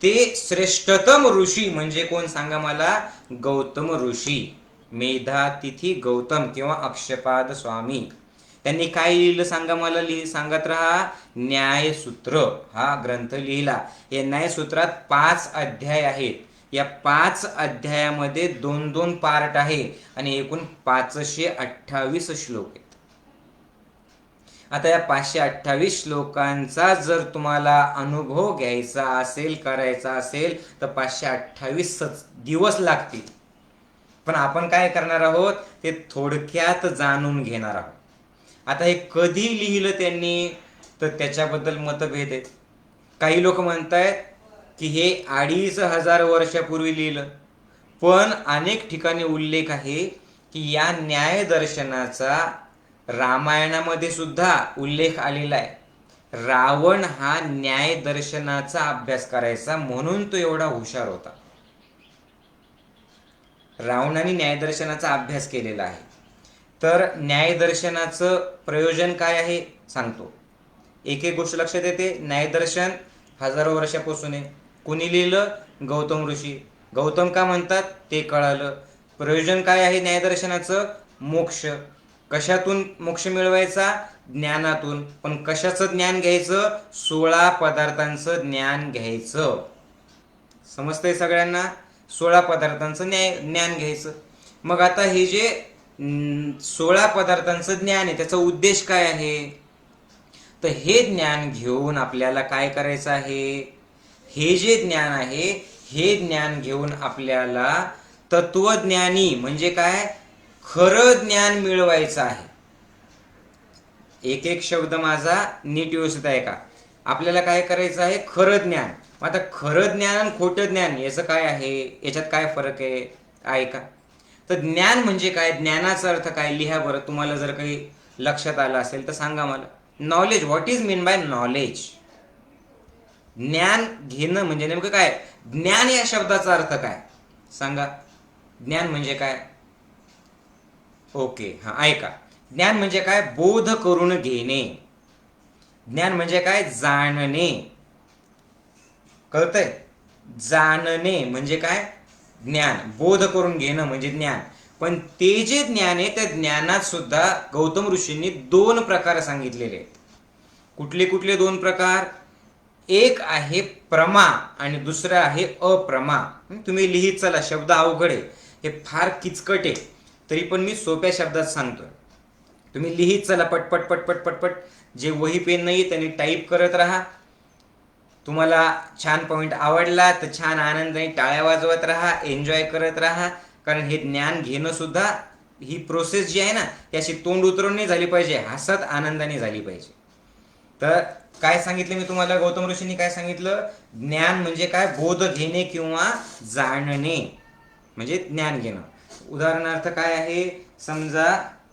ते श्रेष्ठतम ऋषी म्हणजे कोण सांगा मला, गौतम ऋषी, मेधातिथी गौतम किंवा अक्षपाद स्वामी. त्यांनी काय लिहिलं सांगा मला, सांगत राहा, न्यायसूत्र हा ग्रंथ लिहिला. या न्यायसूत्रात 5 अध्याय आहेत. या 5 अध्यायामध्ये 2-2 पार्ट आहे आणि एकूण 528 श्लोक आहेत. आता या 528 श्लोकांचा जर तुम्हाला अनुभव घ्यायचा असेल, करायचा असेल, तर 528 दिवस लागतील. पण आपण काय करणार आहोत, ते थोडक्यात जाणून घेणार आहोत. आता हे कधी लिहिलं त्यांनी, तर त्याच्याबद्दल मतभेद आहेत. काही लोक म्हणतायत की हे 2500 वर्षापूर्वी लिहिलं, पण अनेक ठिकाणी उल्लेख आहे की या न्यायदर्शनाचा रामायणामध्ये सुद्धा उल्लेख आलेला आहे. रावण हा न्यायदर्शनाचा अभ्यास करायचा, म्हणून तो एवढा हुशार होता. रावणाने न्यायदर्शनाचा अभ्यास केलेला आहे. तर न्यायदर्शनाचं प्रयोजन काय आहे सांगतो. एक एक गोष्ट लक्षात येते. न्यायदर्शन 1000 वर्षापासून आहे. कोणी लिहिलं, गौतम ऋषी. गौतम का म्हणतात ते कळालं. प्रयोजन काय आहे न्यायदर्शनाचं, मोक्ष. कशातून मोक्ष मिळवायचा, ज्ञानातून. पण कशाचं ज्ञान घ्यायचं, 16 पदार्थांचं ज्ञान घ्यायचं. समजतंय सगळ्यांना, 16 पदार्थांचं ज्ञान घ्यायचं. मग आता हे जे 16 पदार्थांचं ज्ञान आहे, त्याचा उद्देश काय आहे, तर हे ज्ञान घेऊन आपल्याला काय करायचं आहे, हे जे ज्ञान आहे हे ज्ञान घेऊन आपल्याला तत्वज्ञानी म्हणजे काय, खरं ज्ञान मिळवायचं आहे. एक एक शब्द माझा नीट व्यवस्थित आहे का. आपल्याला काय करायचं आहे, खरं ज्ञान. आता खरं ज्ञान आणि खोटं ज्ञान याचं काय आहे, याच्यात काय फरक आहे का. तर ज्ञान म्हणजे काय, ज्ञानाचा अर्थ काय, लिहा बरं. तुम्हाला जर काही लक्षात आलं असेल तर सांगा मला. Knowledge, what is mean by knowledge. ज्ञान घेणं म्हणजे नेमकं काय, ज्ञान या शब्दाचा अर्थ काय सांगा. ज्ञान म्हणजे काय, ओके हा ऐका. ज्ञान म्हणजे काय, बोध करून घेणे. ज्ञान म्हणजे काय, जाणणे. कळतंय, जाणणे म्हणजे काय ज्ञान, बोध करून घेणं म्हणजे ज्ञान. पण ते जे ज्ञान आहे त्या ज्ञानात सुद्धा गौतम ऋषींनी 2 प्रकार सांगितलेले आहेत. कुठले कुठले 2 प्रकार, एक आहे प्रमा आणि दुसरं आहे अप्रमा. तुम्ही लिहित चला, शब्द अवघड आहे, हे फार किचकट आहे, तरी पण मी सोप्या शब्दात सांगतोय. तुम्ही लिहित चला पटपट पटपट पटपट. जे वही पेन नाही त्यांनी टाईप करत राहा. तुम्हाला छान पॉईंट आवडला तर छान आनंदाने टाळ्या वाजवत राहा, एन्जॉय करत राहा. कारण हे ज्ञान घेणं सुद्धा, ही प्रोसेस जी आहे ना, त्याची तोंड उतरून नाही झाली पाहिजे, हसत आनंदाने झाली पाहिजे. तर काय सांगितलं मी तुम्हाला, गौतम ऋषींनी काय सांगितलं, ज्ञान म्हणजे काय, बोध घेणे किंवा जाणणे म्हणजे ज्ञान घेणं. उदाहरणार्थ काय आहे, समजा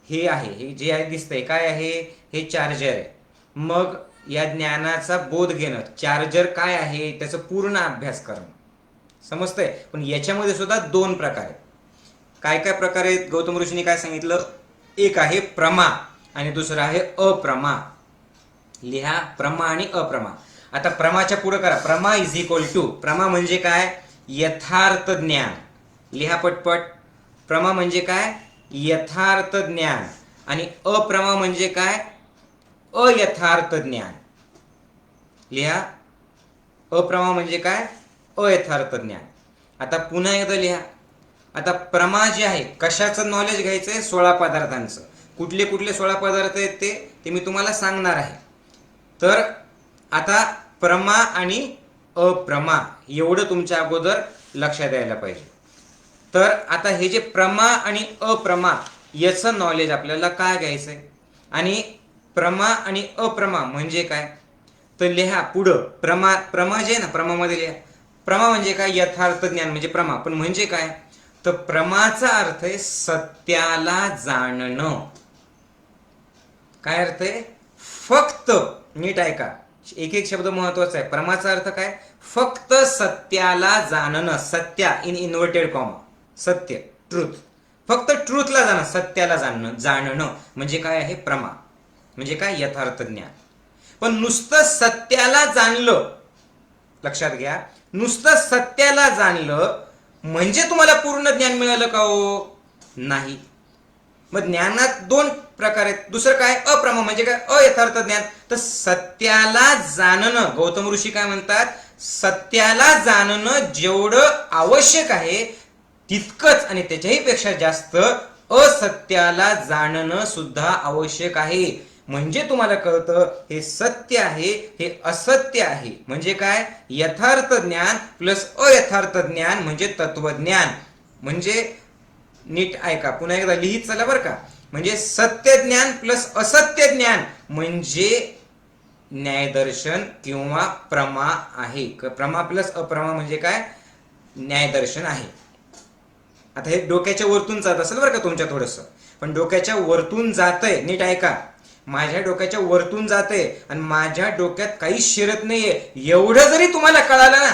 हे आहे, हे जे आहे दिसतंय काय आहे, हे चार्जर आहे. मग या ज्ञानाचा बोध घेणं, चार्जर काय आहे त्याचा पूर्ण अभ्यास करणं, समजतंय. पण याच्यामध्ये सुद्धा दोन प्रकार आहेत. काय काय प्रकार आहेत गौतम ऋषींनी काय सांगितलं, एक आहे प्रमा आणि दुसरं आहे अप्रमा. लिहा प्रमा आणि अप्रमा. आता प्रमाच्या पुढे करा, प्रमा इज इक्वल टू, प्रमा म्हणजे काय, यथार्थ ज्ञान. लिहा पटपट. प्रमा म्हणजे काय, यथार्थ ज्ञान. आणि अप्रमा म्हणजे काय, अयथार्थ ज्ञान. लिहा, अप्रमा म्हणजे काय, अयथार्थ ज्ञान. आता पुन्हा एकदा लिहा. आता प्रमा जे आहे, कशाचं नॉलेज घ्यायचंय, 16 पदार्थांचं. कुठले कुठले 16 पदार्थ आहेत ते मी तुम्हाला सांगणार आहे. तर आता प्रमा आणि अप्रमा एवढं तुमच्या अगोदर लक्षात यायला पाहिजे. तर आता हे जे प्रमा आणि अप्रमा याचं नॉलेज आपल्याला काय घ्यायचंय, आणि प्रमा आणि अप्रमा म्हणजे काय, तर लिहा पुढं. प्रमा जे ना, प्रमामध्ये लिहा. प्रमा म्हणजे काय, यथार्थ ज्ञान म्हणजे प्रमा. पण म्हणजे काय, तर प्रमाचा अर्थ आहे सत्याला जाणणं. काय अर्थ आहे, फक्त नीट ऐका, एक एक शब्द महत्वाचा आहे. प्रमाचा अर्थ काय, फक्त सत्याला जाणणं. सत्या इन इन्व्हर्टेड कॉमा, सत्य, ट्रूथ. फक्त ट्रूथला जाणं, सत्याला जाणणं म्हणजे काय आहे, प्रमा म्हणजे काय, यथार्थ ज्ञान. पण नुसतं सत्याला जाणलं, लक्षात घ्या, नुसतं सत्याला जाणलं म्हणजे तुम्हाला पूर्ण ज्ञान मिळालं का हो, नाही. मग ज्ञानात दोन प्रकार आहेत. दुसरं काय, अप्रमा म्हणजे काय, अयथार्थ ज्ञान. तर सत्याला जाणणं, गौतम ऋषी काय म्हणतात, सत्याला जाणणं जेवढं आवश्यक आहे तितकंच आणि त्याच्याही पेक्षा जास्त असत्याला जाणणं सुद्धा आवश्यक आहे. म्हणजे तुम्हाला कळतं हे सत्य आहे, हे असत्य आहे. म्हणजे काय, यथार्थ ज्ञान प्लस अयथार्थ ज्ञान म्हणजे तत्वज्ञान. म्हणजे नीट ऐका, पुन्हा एकदा लिहित चला बरं का. म्हणजे सत्य ज्ञान प्लस असत्य ज्ञान म्हणजे न्यायदर्शन किंवा प्रमा आहे. प्रमा प्लस अप्रमा म्हणजे काय, न्यायदर्शन आहे. आता हे डोक्याच्या वरतून जात असेल बरं का तुमच्या थोडंसं, पण डोक्याच्या वरतून जातंय, नीट ऐका. माझ्या डोक्याच्या वरतून जाते आणि माझ्या डोक्यात काहीच शिरत नाहीये, एवढं जरी तुम्हाला कळालं ना,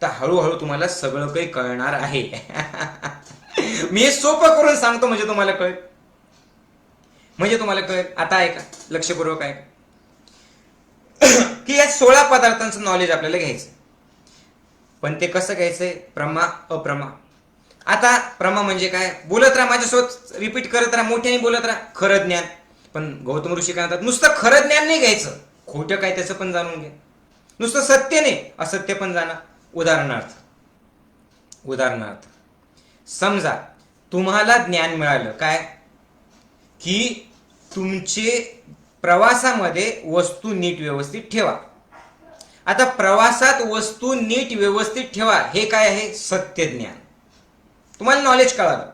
तर हळूहळू तुम्हाला सगळं काही कळणार आहे. मी हे सोपं करून सांगतो म्हणजे तुम्हाला कळेल, म्हणजे तुम्हाला कळेल. आता ऐका, लक्षपूर्वक ऐका, की या 16 पदार्थांचं नॉलेज आपल्याला घ्यायचं. पण ते कसं घ्यायचंय, प्रमा अप्रमा. आता प्रमा म्हणजे काय, बोलत राहा माझ्यासोबत, रिपीट करत राहा, मोठ्याने बोलत राहा, खरं ज्ञान. पण गौतम ऋषी काय म्हणतात, नुसतं खरं ज्ञान नाही घ्यायचं, खोटं काय त्याचं पण जाणून घ्या. नुसतं सत्य नाही, असत्य पण जाणा. उदाहरणार्थ समजा तुम्हाला ज्ञान मिळालं काय, की तुमचे प्रवासामध्ये वस्तू नीट व्यवस्थित ठेवा. आता प्रवासात वस्तू नीट व्यवस्थित ठेवा हे काय आहे, सत्य ज्ञान. तुम्हाला नॉलेज कळालं.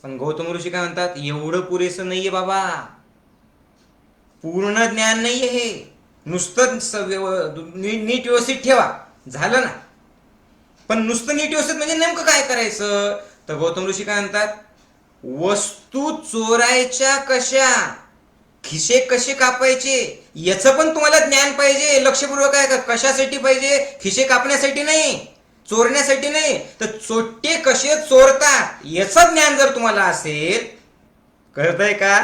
पण गौतम ऋषी काय म्हणतात, एवढं पुरेसं नाहीये बाबा, पूर्ण ज्ञान नाहीये हे. नुसतं नीट व्यवस्थित ठेवा झालं ना. पण नुसतं नीट व्यवस्थित म्हणजे नेमकं काय करायचं, तर गौतम ऋषी काय म्हणतात, वस्तू चोरायच्या कशा, खिसे कसे कापायचे याचं पण तुम्हाला ज्ञान पाहिजे. लक्षपूर्वक आहे का, कशासाठी पाहिजे, खिसे कापण्यासाठी नाही, चोरण्यासाठी नाही, तर चोट्टे कसे चोरतात याचं ज्ञान जर तुम्हाला असेल, कळतंय का,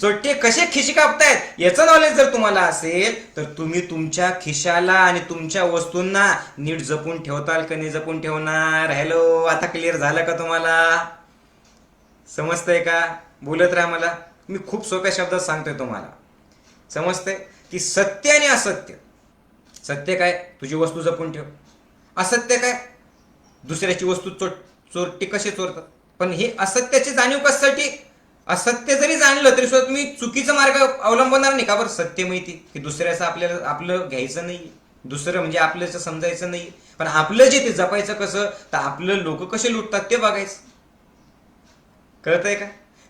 चोट्टे कसे खिसे कापतायत याचं नॉलेज जर तुम्हाला असेल, तर तुम्ही तुमच्या खिशाला आणि तुमच्या वस्तूंना नीट जपून ठेवताल का नाही जपून ठेवणार. हॅलो, आता क्लिअर झालं का तुम्हाला, समजतंय का, बोलत राहा मला. मी खूप सोप्या शब्दात सांगतोय तुम्हाला, समजतंय की सत्य आणि असत्य. सत्य काय, तुझी वस्तू जपून ठेव. असत्य काय, दुसऱ्याची वस्तू चोरटे कसे चोरतात. पण हे असत्याची जाणीव कशासाठी, असत्य जरी जाणलं तरी सुद्धा तुम्ही चुकीचा मार्ग अवलंबणार नाही का बरं. सत्य माहिती की दुसऱ्याचं आपल्याला आपलं घ्यायचं नाही, दुसरं म्हणजे आपल्याचं समजायचं नाही, पण आपलं जे ते जपायचं कसं, तर आपलं लोक कसे लुटतात ते बघायचं. कळतंय का.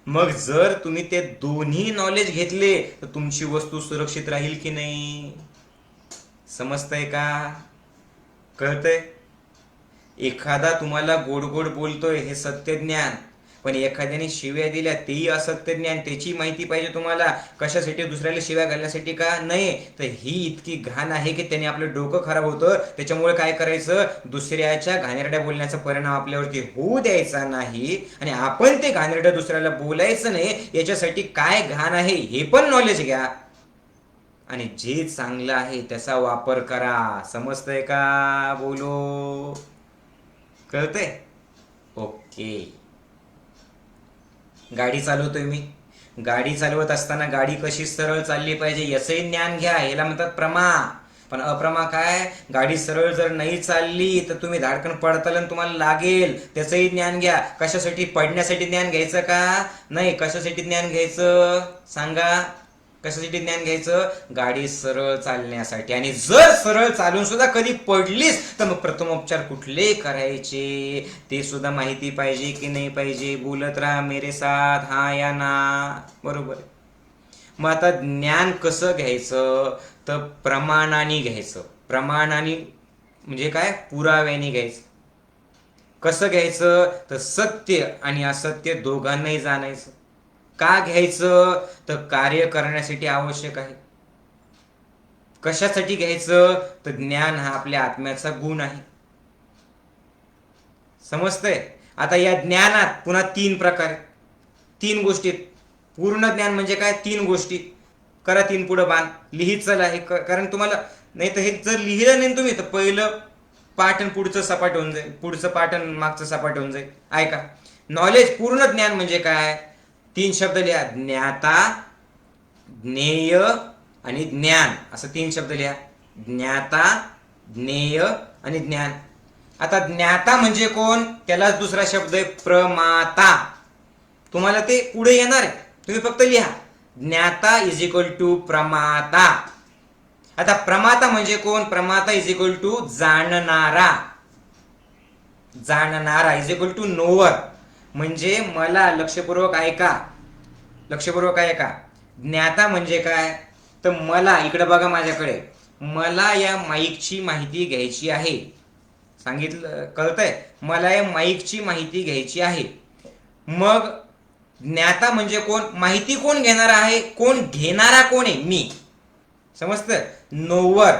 मग जर तुम्ही ते दोन्ही नॉलेज घेतले तर तुमची वस्तू सुरक्षित राहील की नाही? समजतंय का? कळतंय? एखादा तुम्हाला गोड गोड बोलतोय हे सत्य ज्ञान, पण एखाद्याने शिव्या दिल्या तेही असत्य ज्ञान, त्याची माहिती पाहिजे तुम्हाला. कशासाठी? दुसऱ्याला शिव्या घालण्यासाठी का? नाही. तर ही इतकी घाण आहे की त्याने आपलं डोकं खराब होतं. त्याच्यामुळे काय करायचं? दुसऱ्याच्या घाणेरड्या बोलण्याचा परिणाम आपल्यावरती होऊ द्यायचा नाही, आणि आपण ते घाणेरडं दुसऱ्याला बोलायचं नाही. याच्यासाठी काय घाण आहे हे पण नॉलेज घ्या, आणि जे चांगलं आहे त्याचा वापर करा. समजतंय का? बोलो. कळतंय? ओके. गाडी चालवतोय मी. गाडी चालवत असताना गाडी कशी सरळ चालली पाहिजे याचंही ज्ञान घ्या. याला म्हणतात प्रमा. पण अप्रमा काय? गाडी सरळ जर नाही चालली तर तुम्ही धाडकन पडताल आणि तुम्हाला लागेल, त्याचंही ज्ञान घ्या. कशासाठी? पडण्यासाठी ज्ञान घ्यायचं का? नाही. कशासाठी ज्ञान घ्यायचं सांगा? कशासाठी ज्ञान घ्यायचं? गाडी सरळ चालण्यासाठी. आणि जर सरळ चालून सुद्धा कधी पडलीस तर मग प्रथमोपचार कुठले करायचे ते सुद्धा माहिती पाहिजे की नाही पाहिजे? बोलत राहा मेरे साथ, हा या ना. बरोबर. मग आता ज्ञान कसं घ्यायचं? तर प्रमाणाने घ्यायचं. प्रमाणाने म्हणजे काय? पुराव्याने घ्यायचं. कसं घ्यायचं? तर सत्य आणि असत्य दोघांनाही जाणायचं. का घ्यायचं? तर कार्य करण्यासाठी आवश्यक आहे. कशासाठी घ्यायचं? तर ज्ञान हा आपल्या आत्म्याचा गुण आहे. समजतंय? आता या ज्ञानात पुन्हा 3 प्रकार, 3 गोष्टी. पूर्ण ज्ञान म्हणजे काय? 3 गोष्टी. करा 3 पुढं बाण, लिहित चला हे, कारण तुम्हाला नाही तर हे जर लिहिलं नाही तुम्ही तर पहिलं पाठ आणि पुढचं सपाट होऊन जाईल, पुढचं पाठ आणि मागचं सपाट होऊन जाईल. ऐका. नॉलेज, पूर्ण ज्ञान म्हणजे काय? 3 शब्द लिहा. ज्ञाता, ज्ञेय आणि ज्ञान, असं 3 शब्द लिहा. ज्ञाता, ज्ञेय आणि ज्ञान. आता ज्ञाता म्हणजे कोण? त्यालाच दुसरा शब्द आहे प्रमाता. तुम्हाला ते पुढे येणार आहे, तुम्ही फक्त लिहा. ज्ञाता इज इक्वल टू प्रमाता. आता प्रमाता म्हणजे कोण? प्रमाता इज इक्वल टू जाणणारा. जाणणारा इज इक्वल टू नोवर. म्हणजे मला, लक्षपूर्वक ऐका, लक्षपूर्वक ऐका. ज्ञाता म्हणजे काय? तर मला, इकडे बघा माझ्याकडे, मला या माईकची माहिती घ्यायची आहे. सांगितलं? कळतंय? मला या माईकची माहिती घ्यायची आहे. मग ज्ञाता म्हणजे कोण? माहिती कोण घेणार आहे? कोण घेणारा कोण आहे? मी. समजतं? नोवर.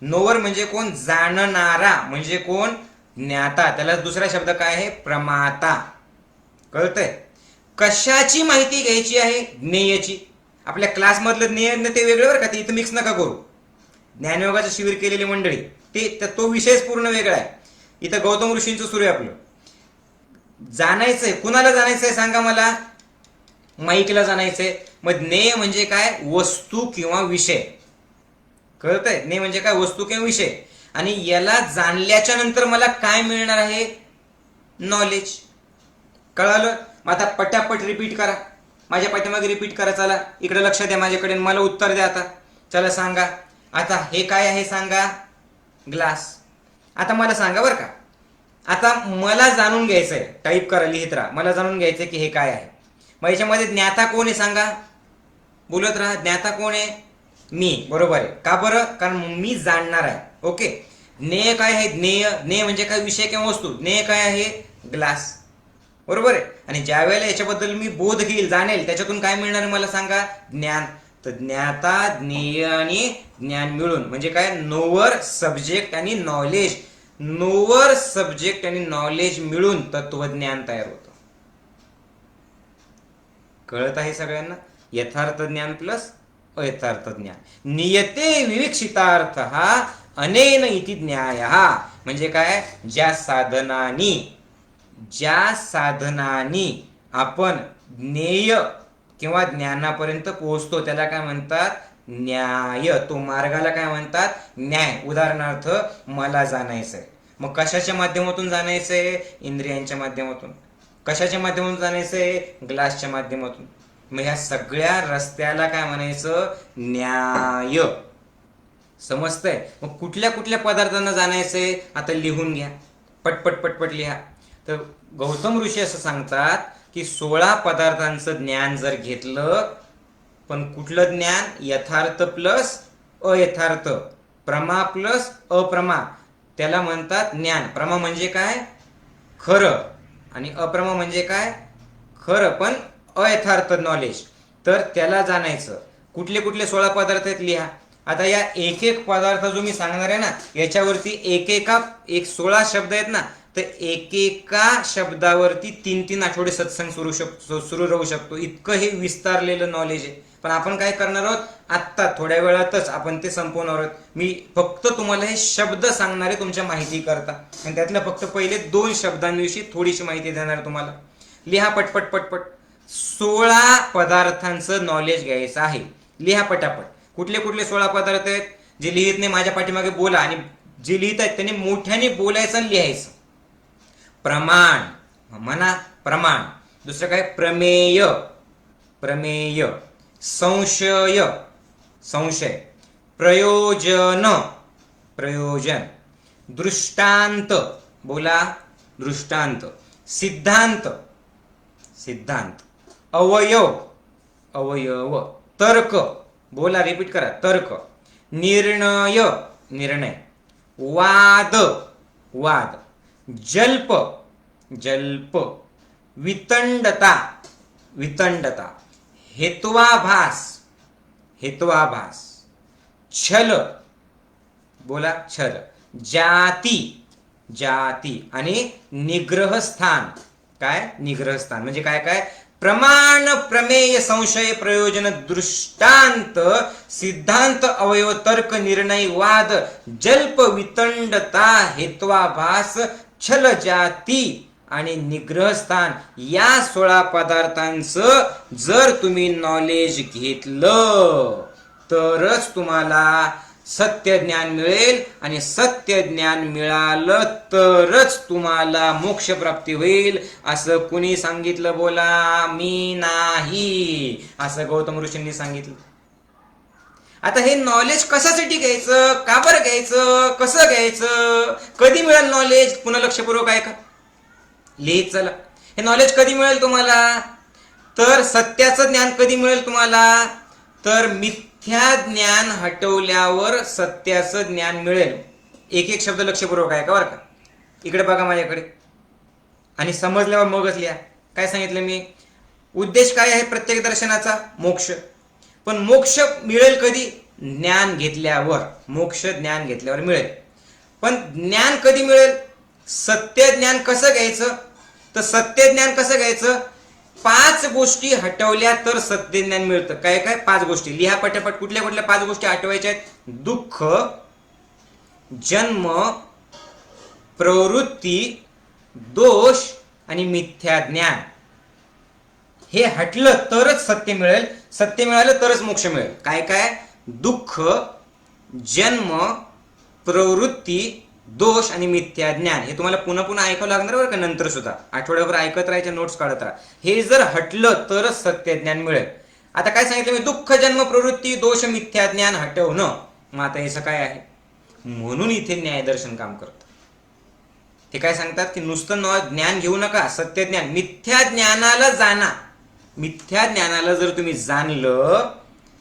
नोवर म्हणजे कोण? जाणणारा. म्हणजे कोण? ज्ञाता. त्याला दुसरा शब्द काय आहे? प्रमाता. कळतंय? कशाची माहिती घ्यायची आहे? ज्ञेयाची. आपल्या क्लासमधलं ज्ञेय ते वेगळं बरं का, ते इथं मिक्स नका करू. ज्ञानयोगाचं शिबिर केलेली मंडळी, ते तो विषयच पूर्ण वेगळा आहे. इथं गौतम ऋषींचं सुरू आहे आपलं. जाणायचंय. कुणाला जाणायचंय सांगा मला? माईकला जाणायचंय. मग ज्ञेय म्हणजे काय? वस्तू किंवा विषय. कळतंय? ज्ञेय म्हणजे काय? वस्तू किंवा विषय. आणि याला जाणल्याच्या नंतर मला काय मिळणार आहे? नॉलेज. कळालं? मग आता पटापट रिपीट करा. माझ्या पाठीमागे रिपीट करा. चला इकडे लक्ष द्या माझ्याकडे, मला उत्तर द्या. आता चला सांगा. आता हे काय आहे सांगा? ग्लास. आता मला सांगा बरं का, आता मला जाणून घ्यायचंय. टाईप करा, लिहित राहा. मला जाणून घ्यायचंय की हे काय आहे. मग याच्यामध्ये ज्ञाता कोण आहे सांगा? बोलत राहा. ज्ञाता कोण आहे? मी. बरोबर आहे. का बरं? कारण मी जाणणार आहे. ओके. ज्ञेय काय आहे? ज्ञेय. ज्ञेय म्हणजे काय? विषय किंवा वस्तू. ज्ञेय काय आहे? ग्लास. बरोबर आहे. आणि ज्या वेळेला याच्याबद्दल मी बोध घेईल, जाणेल, त्याच्यातून काय मिळणार मला सांगा? ज्ञान. तर ज्ञाता, ज्ञेय आणि ज्ञान मिळून म्हणजे काय? नोवर, सब्जेक्ट आणि नॉलेज. नोवर, सब्जेक्ट आणि नॉलेज मिळून तत्वज्ञान तयार होतं. कळत आहे सगळ्यांना? यथार्थ ज्ञान प्लस अयथार्थ ज्ञान. नियते विविक्षितार्थ हा अनेन इति न्याय. म्हणजे काय? ज्या साधनानी आपण ज्ञेय किंवा ज्ञानापर्यंत पोहोचतो त्याला काय म्हणतात? न्याय. तो मार्गाला काय म्हणतात? न्याय. उदाहरणार्थ मला जाणायचंय. मग कशाच्या माध्यमातून जाणायचंय? इंद्रियांच्या माध्यमातून. कशाच्या माध्यमातून जाणायचंय? ग्लासच्या माध्यमातून. मग ह्या सगळ्या रस्त्याला काय म्हणायचं? न्याय. समजतंय? मग कुठल्या कुठल्या पदार्थांना जाणायचंय? आता लिहून घ्या. पटपट पटपट लिहा. तर गौतम ऋषी असं सांगतात, की 16 पदार्थांचं ज्ञान जर घेतलं, पण कुठलं ज्ञान? यथार्थ प्लस अयथार्थ, प्रमा प्लस अप्रमा, त्याला म्हणतात ज्ञान. प्रमा म्हणजे काय? खरं. आणि अप्रमा म्हणजे काय? खरं पण अयथार्थ नॉलेज. तर त्याला जाणायचं. कुठले कुठले 16 पदार्थ आहेत लिहा. आता या एक एक पदार्थ जो मी सांगणार आहे ना, याच्यावरती एक 16 शब्द आहेत ना, तर एकेका शब्दावरती 3-3 आठवडे सत्संग सुरू राहू शकतो. इतकं हे विस्तारलेलं नॉलेज आहे. पण आपण काय करणार आहोत? आत्ता थोड्या वेळातच आपण ते संपवणार आहोत. मी फक्त तुम्हाला हे शब्द सांगणार आहे तुमच्या माहिती करता, आणि त्यातल्या फक्त पहिले 2 शब्दांविषयी थोडीशी माहिती देणार तुम्हाला. लिहा पटपट पटपट. 16 पदार्थांचं नॉलेज घ्यायचं आहे. लिहा पटापट. कुठले कुठले 16 पदार्थ आहेत? जे लिहित नाही माझ्या पाठीमागे बोला, आणि जे लिहित आहेत त्यांनी मोठ्याने बोलायचं आणि लिहायचं. प्रमाण, म्हणा प्रमाण. दुसरं काय? प्रमेय, प्रमेय. संशय, संशय. प्रयोजन, प्रयोजन. दृष्टांत, बोला दृष्टांत. सिद्धांत, सिद्धांत. अवयव, अवयव. तर्क, बोला रिपीट करा, तर्क. निर्णय, निर्णय. वाद, वाद. जल्प, जल्प. वितंडता, वितंडता. हेत्वाभास, हेत्वाभास. छल, बोला छल. जाती, जाती. आणि निग्रहस्थान. काय? निग्रहस्थान म्हणजे काय? काय? प्रमाण, प्रमेय, संशय, प्रयोजन, दृष्टांत, सिद्धांत, अवयव, तर्क, निर्णय, वाद, जल्प, वितंडता, हेत्वाभास, छल, जाती आणि निग्रहस्थान. या 16 पदार्थांचं जर तुम्ही नॉलेज घेतलं तरच तुम्हाला सत्य ज्ञान मिळेल, आणि सत्य ज्ञान मिळालं तरच तुम्हाला मोक्ष प्राप्ती होईल. असं कुणी सांगितलं? बोला. मी नाही. असं गौतम ऋषींनी सांगितलं. आता हे नॉलेज कशासाठी घ्यायचं? का बरं घ्यायचं? कसं घ्यायचं? कधी मिळेल नॉलेज? पुन्हा लक्षपूर्वक ऐका, लिहित चला. हे नॉलेज कधी मिळेल तुम्हाला? तर सत्याचं ज्ञान कधी मिळेल तुम्हाला? तर मिथ्या ज्ञान हटवल्यावर सत्याचं ज्ञान मिळेल. एक एक शब्द लक्षपूर्वक ऐका बरं का. इकडे बघा माझ्याकडे, आणि समजल्यावर मगच लिहा. काय सांगितलं मी? उद्देश काय आहे प्रत्येक दर्शनाचा? मोक्ष. पण मोक्ष मिळेल कधी? ज्ञान घेतल्यावर. मोक्ष ज्ञान घेतल्यावर मिळेल. पण ज्ञान कधी मिळेल? सत्य ज्ञान कसं घ्यायचं? तर सत्य ज्ञान कसं घ्यायचं? 5 गोष्टी हटवल्या तर सत्य ज्ञान मिळतं. काय काय? 5 गोष्टी लिहा पटापट. कुठल्या कुठल्या 5 गोष्टी हटवायच्या आहेत? दुःख, जन्म, प्रवृत्ती, दोष आणि मिथ्या ज्ञान. हे हटलं तरच सत्य मिळेल. सत्य मिळालं तरच मोक्ष मिळेल. काय काय? दुःख, जन्म, प्रवृत्ती, दोष आणि मिथ्या ज्ञान. हे तुम्हाला पुन्हा पुन्हा ऐकावं लागणार बरं का, नंतर सुद्धा. आठवड्याभर ऐकत राहायचे, नोट्स काढत राहा. हे जर हटलं तरच सत्य ज्ञान मिळेल. आता काय सांगितलं मी? दुःख, जन्म, प्रवृत्ती, दोष, मिथ्या ज्ञान हटवणं. मग आता याचं काय आहे? म्हणून इथे न्यायदर्शन काम करतं. ते काय सांगतात की नुसतं ज्ञान घेऊ नका, सत्य ज्ञान. मिथ्या ज्ञानाला जाणा. मिथ्या ज्ञानाला जर तुम्ही जाणलं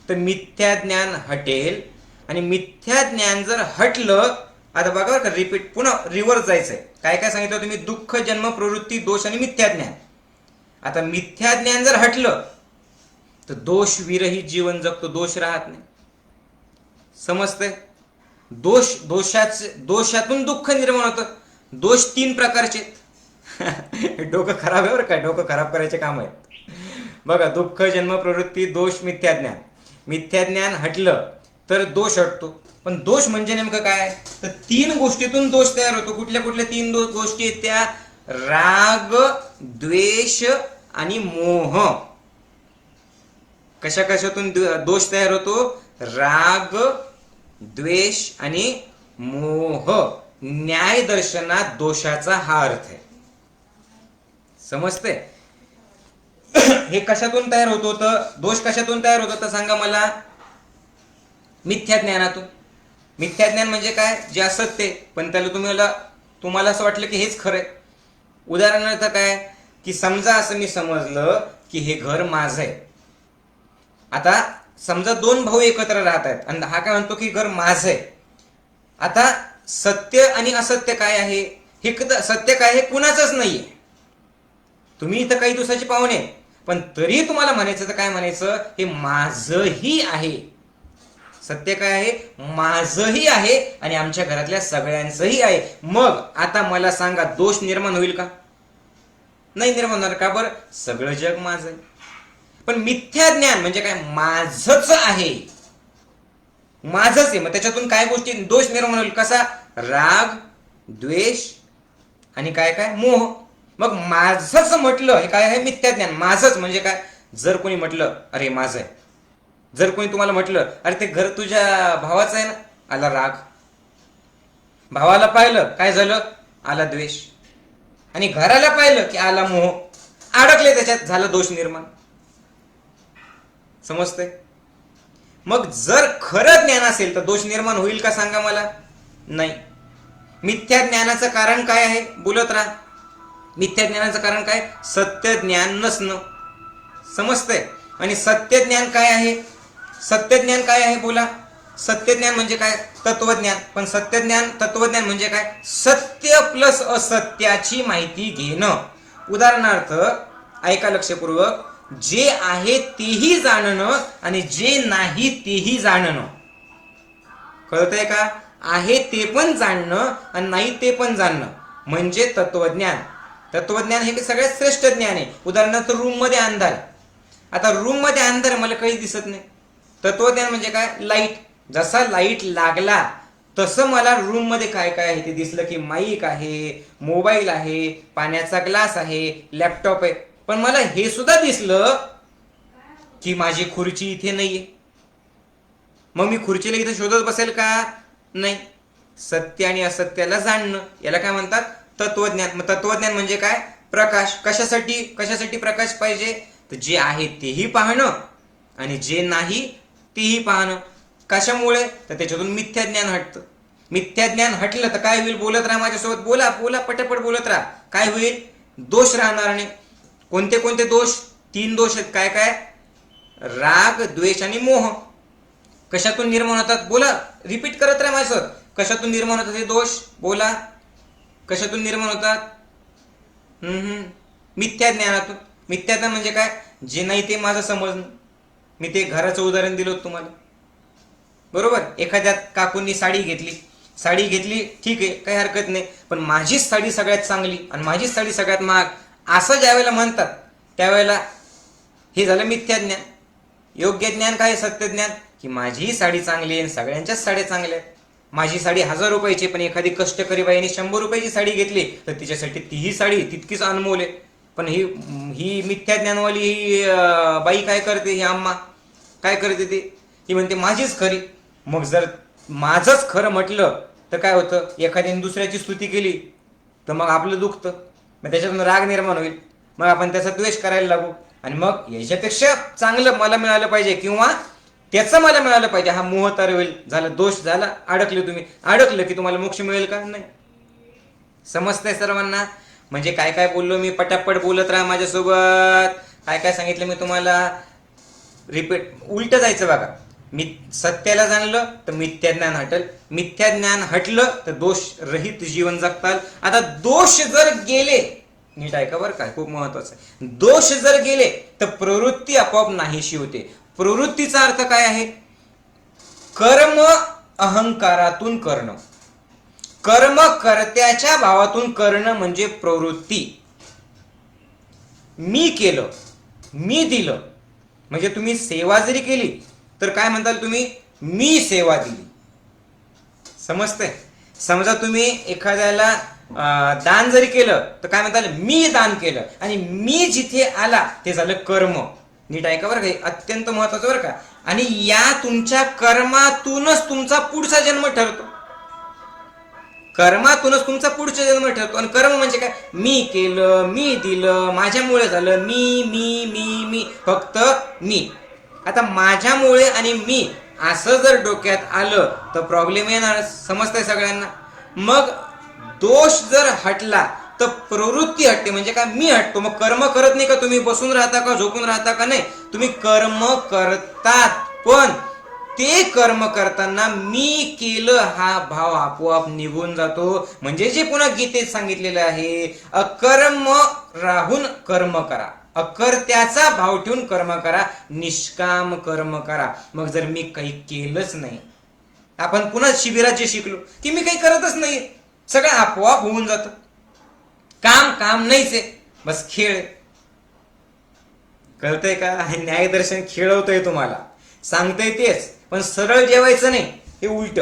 तर मिथ्या ज्ञान हटेल, आणि मिथ्या ज्ञान जर हटलं, आता बघा बरं का, रिपीट, पुन्हा रिव्हर्स जायचंय. काय काय सांगितलं तुम्ही? दुःख, जन्म, प्रवृत्ती, दोष आणि मिथ्या ज्ञान. आता मिथ्या ज्ञान जर हटलं तर दोष विरहित जीवन जगतो. दोष राहत नाही. समजतंय? दोषातून दुःख निर्माण होतं. दोष 3 प्रकारचे. डोकं खराब आहे बरं का, डोकं खराब करायचे काम आहेत. बघा, दुःख, जन्म, प्रवृत्ती, दोष, मिथ्या ज्ञान. मिथ्या ज्ञान हटलं तर दोष हटतो. पण दोष म्हणजे नेमकं काय? तर 3 गोष्टीतून दोष तयार होतो. कुठल्या कुठल्या 3 गोष्टी आहेत त्या? राग, द्वेष आणि मोह. कशा कशातून दोष तयार होतो? राग, द्वेष आणि मोह. न्याय दर्शनात दोषाचा हा अर्थ आहे. समजते? हे कशातून तयार होतो? तर दोष कशातून तयार होतो तर सांगा मला? मिथ्या ज्ञानातून. मिथ्या ज्ञान म्हणजे काय? जे असत ते, पण त्याला तुम्हाला असं वाटलं की हेच खरंय. उदाहरणार्थ काय? की समजा असं मी समजलं की हे घर माझं आहे. आता समजा दोन भाऊ एकत्र राहत आहेत आणि हा काय म्हणतो की घर माझं आहे. आता सत्य आणि असत्य काय आहे, हे सत्य काय हे कुणाचंच नाहीये. तुम्ही इथं काही दिवसाचे पाहुणे, पण तरी तुम्हाला म्हणायचं तर काय म्हणायचं, हे माझंही आहे. सत्य काय आहे, माझंही आहे आणि आमच्या घरातल्या सगळ्यांचंही आहे. मग आता मला सांगा, दोष निर्माण होईल का? नाही निर्माण होणार. का बरं? सगळं जग माझं आहे. पण मिथ्या ज्ञान म्हणजे काय, माझंच आहे, माझंच आहे. मग त्याच्यातून काय गोष्टी दोष निर्माण होईल, कसा? राग, द्वेष आणि काय काय मोह. मग माझंच म्हटलं हे काय आहे, मिथ्या ज्ञान. माझंच म्हणजे काय, जर कोणी म्हटलं अरे माझं आहे, जर कोणी तुम्हाला म्हटलं अरे ते घर तुझ्या भावाचं आहे ना, आला राग. भावाला पाहिलं काय झालं, आला द्वेष. आणि घराला पाहिलं की आला मोह. अडकले त्याच्यात, झाला दोष निर्माण. समजतंय? मग जर खरं ज्ञान असेल तर दोष निर्माण होईल का सांगा मला? नाही. मिथ्या ज्ञानाचं कारण काय आहे, बोलत राहा. मिथ्या ज्ञानाचं कारण काय, सत्य ज्ञान नसणं. समजतंय? आणि सत्य ज्ञान काय आहे, सत्य ज्ञान काय आहे बोला. सत्य ज्ञान म्हणजे काय, तत्वज्ञान. पण सत्य ज्ञान, तत्वज्ञान म्हणजे काय, सत्य प्लस असत्याची माहिती घेणं. उदाहरणार्थ ऐका लक्षपूर्वक, जे आहे तेही जाणणं आणि जे नाही तेही जाणणं. कळतंय का? आहे ते पण जाणणं आणि नाही ते पण जाणणं म्हणजे तत्वज्ञान. तत्वज्ञान हे सगळ्यात श्रेष्ठ ज्ञान आहे. उदाहरणार्थ रूम मध्ये अंधार, आता रूम मध्ये अंधार, मला काही दिसत नाही. तत्वज्ञान म्हणजे काय, लाईट. जसा लाईट लागला तसं मला रूम मध्ये काय काय आहे ते दिसलं, की माईक आहे, मोबाईल आहे, पाण्याचा ग्लास आहे, लॅपटॉप आहे. पण मला हे सुद्धा दिसलं की माझी खुर्ची इथे नाहीये. मग मी खुर्चीला इथे शोधत बसेल का? नाही. सत्य आणि असत्याला जाणणं, याला काय म्हणतात, तत्वज्ञान. मग तत्वज्ञान म्हणजे काय, प्रकाश. कशासाठी, कशासाठी प्रकाश पाहिजे, तर जे आहे तेही पाहणं आणि जे नाही तेही पाहणं. कशामुळे, तर त्याच्यातून मिथ्या ज्ञान हटतं. मिथ्या ज्ञान हटलं तर काय होईल, बोलत राहा माझ्यासोबत, बोला बोला, पटापट बोलत राहा. काय होईल, दोष राहणार नाही. कोणते कोणते दोष, 3 दोष आहेत. काय काय, राग, द्वेष आणि मोह. कशातून निर्माण होतात, बोला, रिपीट करत राहा माझ्यासोबत. कशातून निर्माण होतात हे दोष, बोला. कशातून निर्माण होतात, मिथ्या ज्ञानातून. मिथ्या ज्ञान म्हणजे काय, जे नाही ते माझं समजणं. मी ते घराचं उदाहरण दिलं होतं तुम्हाला, बरोबर. एखाद्या काकूंनी साडी घेतली, ठीक आहे, काही हरकत नाही. पण माझीच साडी सगळ्यात चांगली आणि माझीच साडी सगळ्यात महाग, असं ज्यावेळेला म्हणतात त्यावेळेला हे झालं मिथ्या ज्ञान. योग्य ज्ञान काय, सत्य ज्ञान, की माझीही साडी चांगली आहे, सगळ्यांच्याच साड्या चांगल्या आहेत. माझी साडी 1000 रुपयाची, पण एखादी कष्टकरी बाईने 100 रुपयाची साडी घेतली तर तिच्यासाठी तीही साडी तितकीच अनमोल आहे. पण ही मिथ्या ज्ञानवाली ही बाई काय करते, ही अम्मा काय करते, ती म्हणते माझीच खरी. मग जर माझंच खरं म्हटलं तर काय होतं, एखाद्याने दुसऱ्याची स्तुती केली तर मग आपलं दुखतं, मग त्याच्यातून राग निर्माण होईल, मग आपण त्याचा द्वेष करायला लागू. आणि मग याच्यापेक्षा चांगलं मला मिळालं पाहिजे किंवा त्याचं मला मिळालं पाहिजे, हा मोह तर होईल. झालं, दोष झाला, अडकले तुम्ही. अडकलं की तुम्हाला मोक्ष मिळेल का? नाही. समजतंय सर्वांना? म्हणजे काय काय बोललो मी, पटापट बोलत राहा माझ्यासोबत. काय काय सांगितलं मी तुम्हाला, रिपीट. उलट जायचं बघा. सत्याला जाणलं तर मिथ्या ज्ञान हटल, मिथ्या ज्ञान हटलं तर दोष रहित जीवन जगताल. आता दोष जर गेले, नीट ऐका बरं, काय खूप महत्वाचं आहे. दोष जर गेले तर प्रवृत्ती आपोआप नाहीशी होते. प्रवृत्तीचा अर्थ काय आहे, कर्म अहंकारातून करणं. कर्म कर्त्याच्या भावातून करणं म्हणजे प्रवृत्ती. मी केलं, मी दिलं. म्हणजे तुम्ही सेवा जरी केली तर काय म्हणताल तुम्ही, मी सेवा दिली. समजतंय? समजा तुम्ही एखाद्याला दान जरी केलं तर काय म्हणताल, मी दान केलं. आणि मी जिथे आला ते झालं कर्म. नीट ऐका बरं का, अत्यंत महत्वाचं बरं का. आणि या तुमच्या कर्मातूनच तुमचा पुढचा जन्म ठरतो. कर्मातूनच तुमचा पुढचा जन्म ठरतो. आणि कर्म म्हणजे काय, मी केलं, मी दिलं, माझ्यामुळे झालं, मी मी मी मी, फक्त मी. आता माझ्यामुळे आणि मी असं जर डोक्यात आलं तर प्रॉब्लेम येणार. समजतंय सगळ्यांना? मग दोष जर हटला तर प्रवृत्ती हटते. म्हणजे काय? मी हटतो. मग कर्म करत नाही का? तुम्ही बसून राहता का? झोपून राहता का? नाही, तुम्ही कर्म करतात, पण ते कर्म करताना मी केलं हा भाव आपोआप निघून जातो. म्हणजे जे पुन्हा गीतेत सांगितलेलं आहे, अकर्म राहून कर्म करा, अकर्त्याचा भाव ठेवून कर्म करा, निष्काम कर्म करा. मग जर मी काही केलंच नाही, आपण पुन्हा शिबिरात जे शिकलो की मी काही करतच नाहीये, सगळं आपोआप होऊन जातं. काम नाहीच आहे, बस खेळ. कळतंय का? न्यायदर्शन खेळवतंय तुम्हाला, सांगतंय तेच, पण सरळ जेवायचं नाही, हे उलट.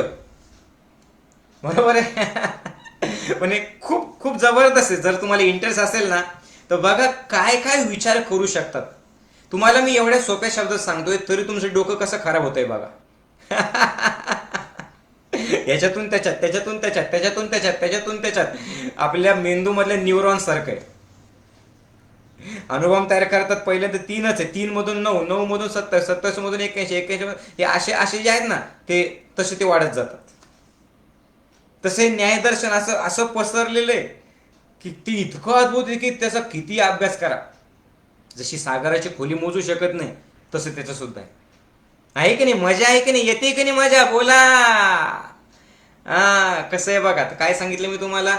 बरोबर आहे? पण हे खूप खूप जबरदस्त आहे. जर तुम्हाला इंटरेस्ट असेल ना, तर बघा काय काय विचार करू शकतात. तुम्हाला मी एवढ्या सोप्या शब्दात सांगतोय, तरी तुमचं डोकं कसं खराब होतंय बघा. याच्यातून त्याच्यात, त्याच्यातून त्याच्यात, त्याच्यातून त्याच्यात, त्याच्यातून त्याच्यात, आपल्या मेंदू मधल्या न्यूरॉन सारखं आहे. अनुबॉम्ब तयार करतात पहिल्यांदा 3च आहे, 3 मधून 9, 9 मधून 70, 70 मधून 81, 81 हे असे असे जे आहेत ना, ते तसे ते वाढत जातात. तसे न्यायदर्शन असं असं पसरलेलं आहे की ते इतकं अद्भुत आहे की त्याचा किती अभ्यास करा. जशी सागराची खोली मोजू शकत नाही, तसं त्याचं सुद्धा आहे की नाही? मजा आहे की नाही? येते की नाही मजा? बोला. कसं आहे बघा. काय सांगितलं मी तुम्हाला?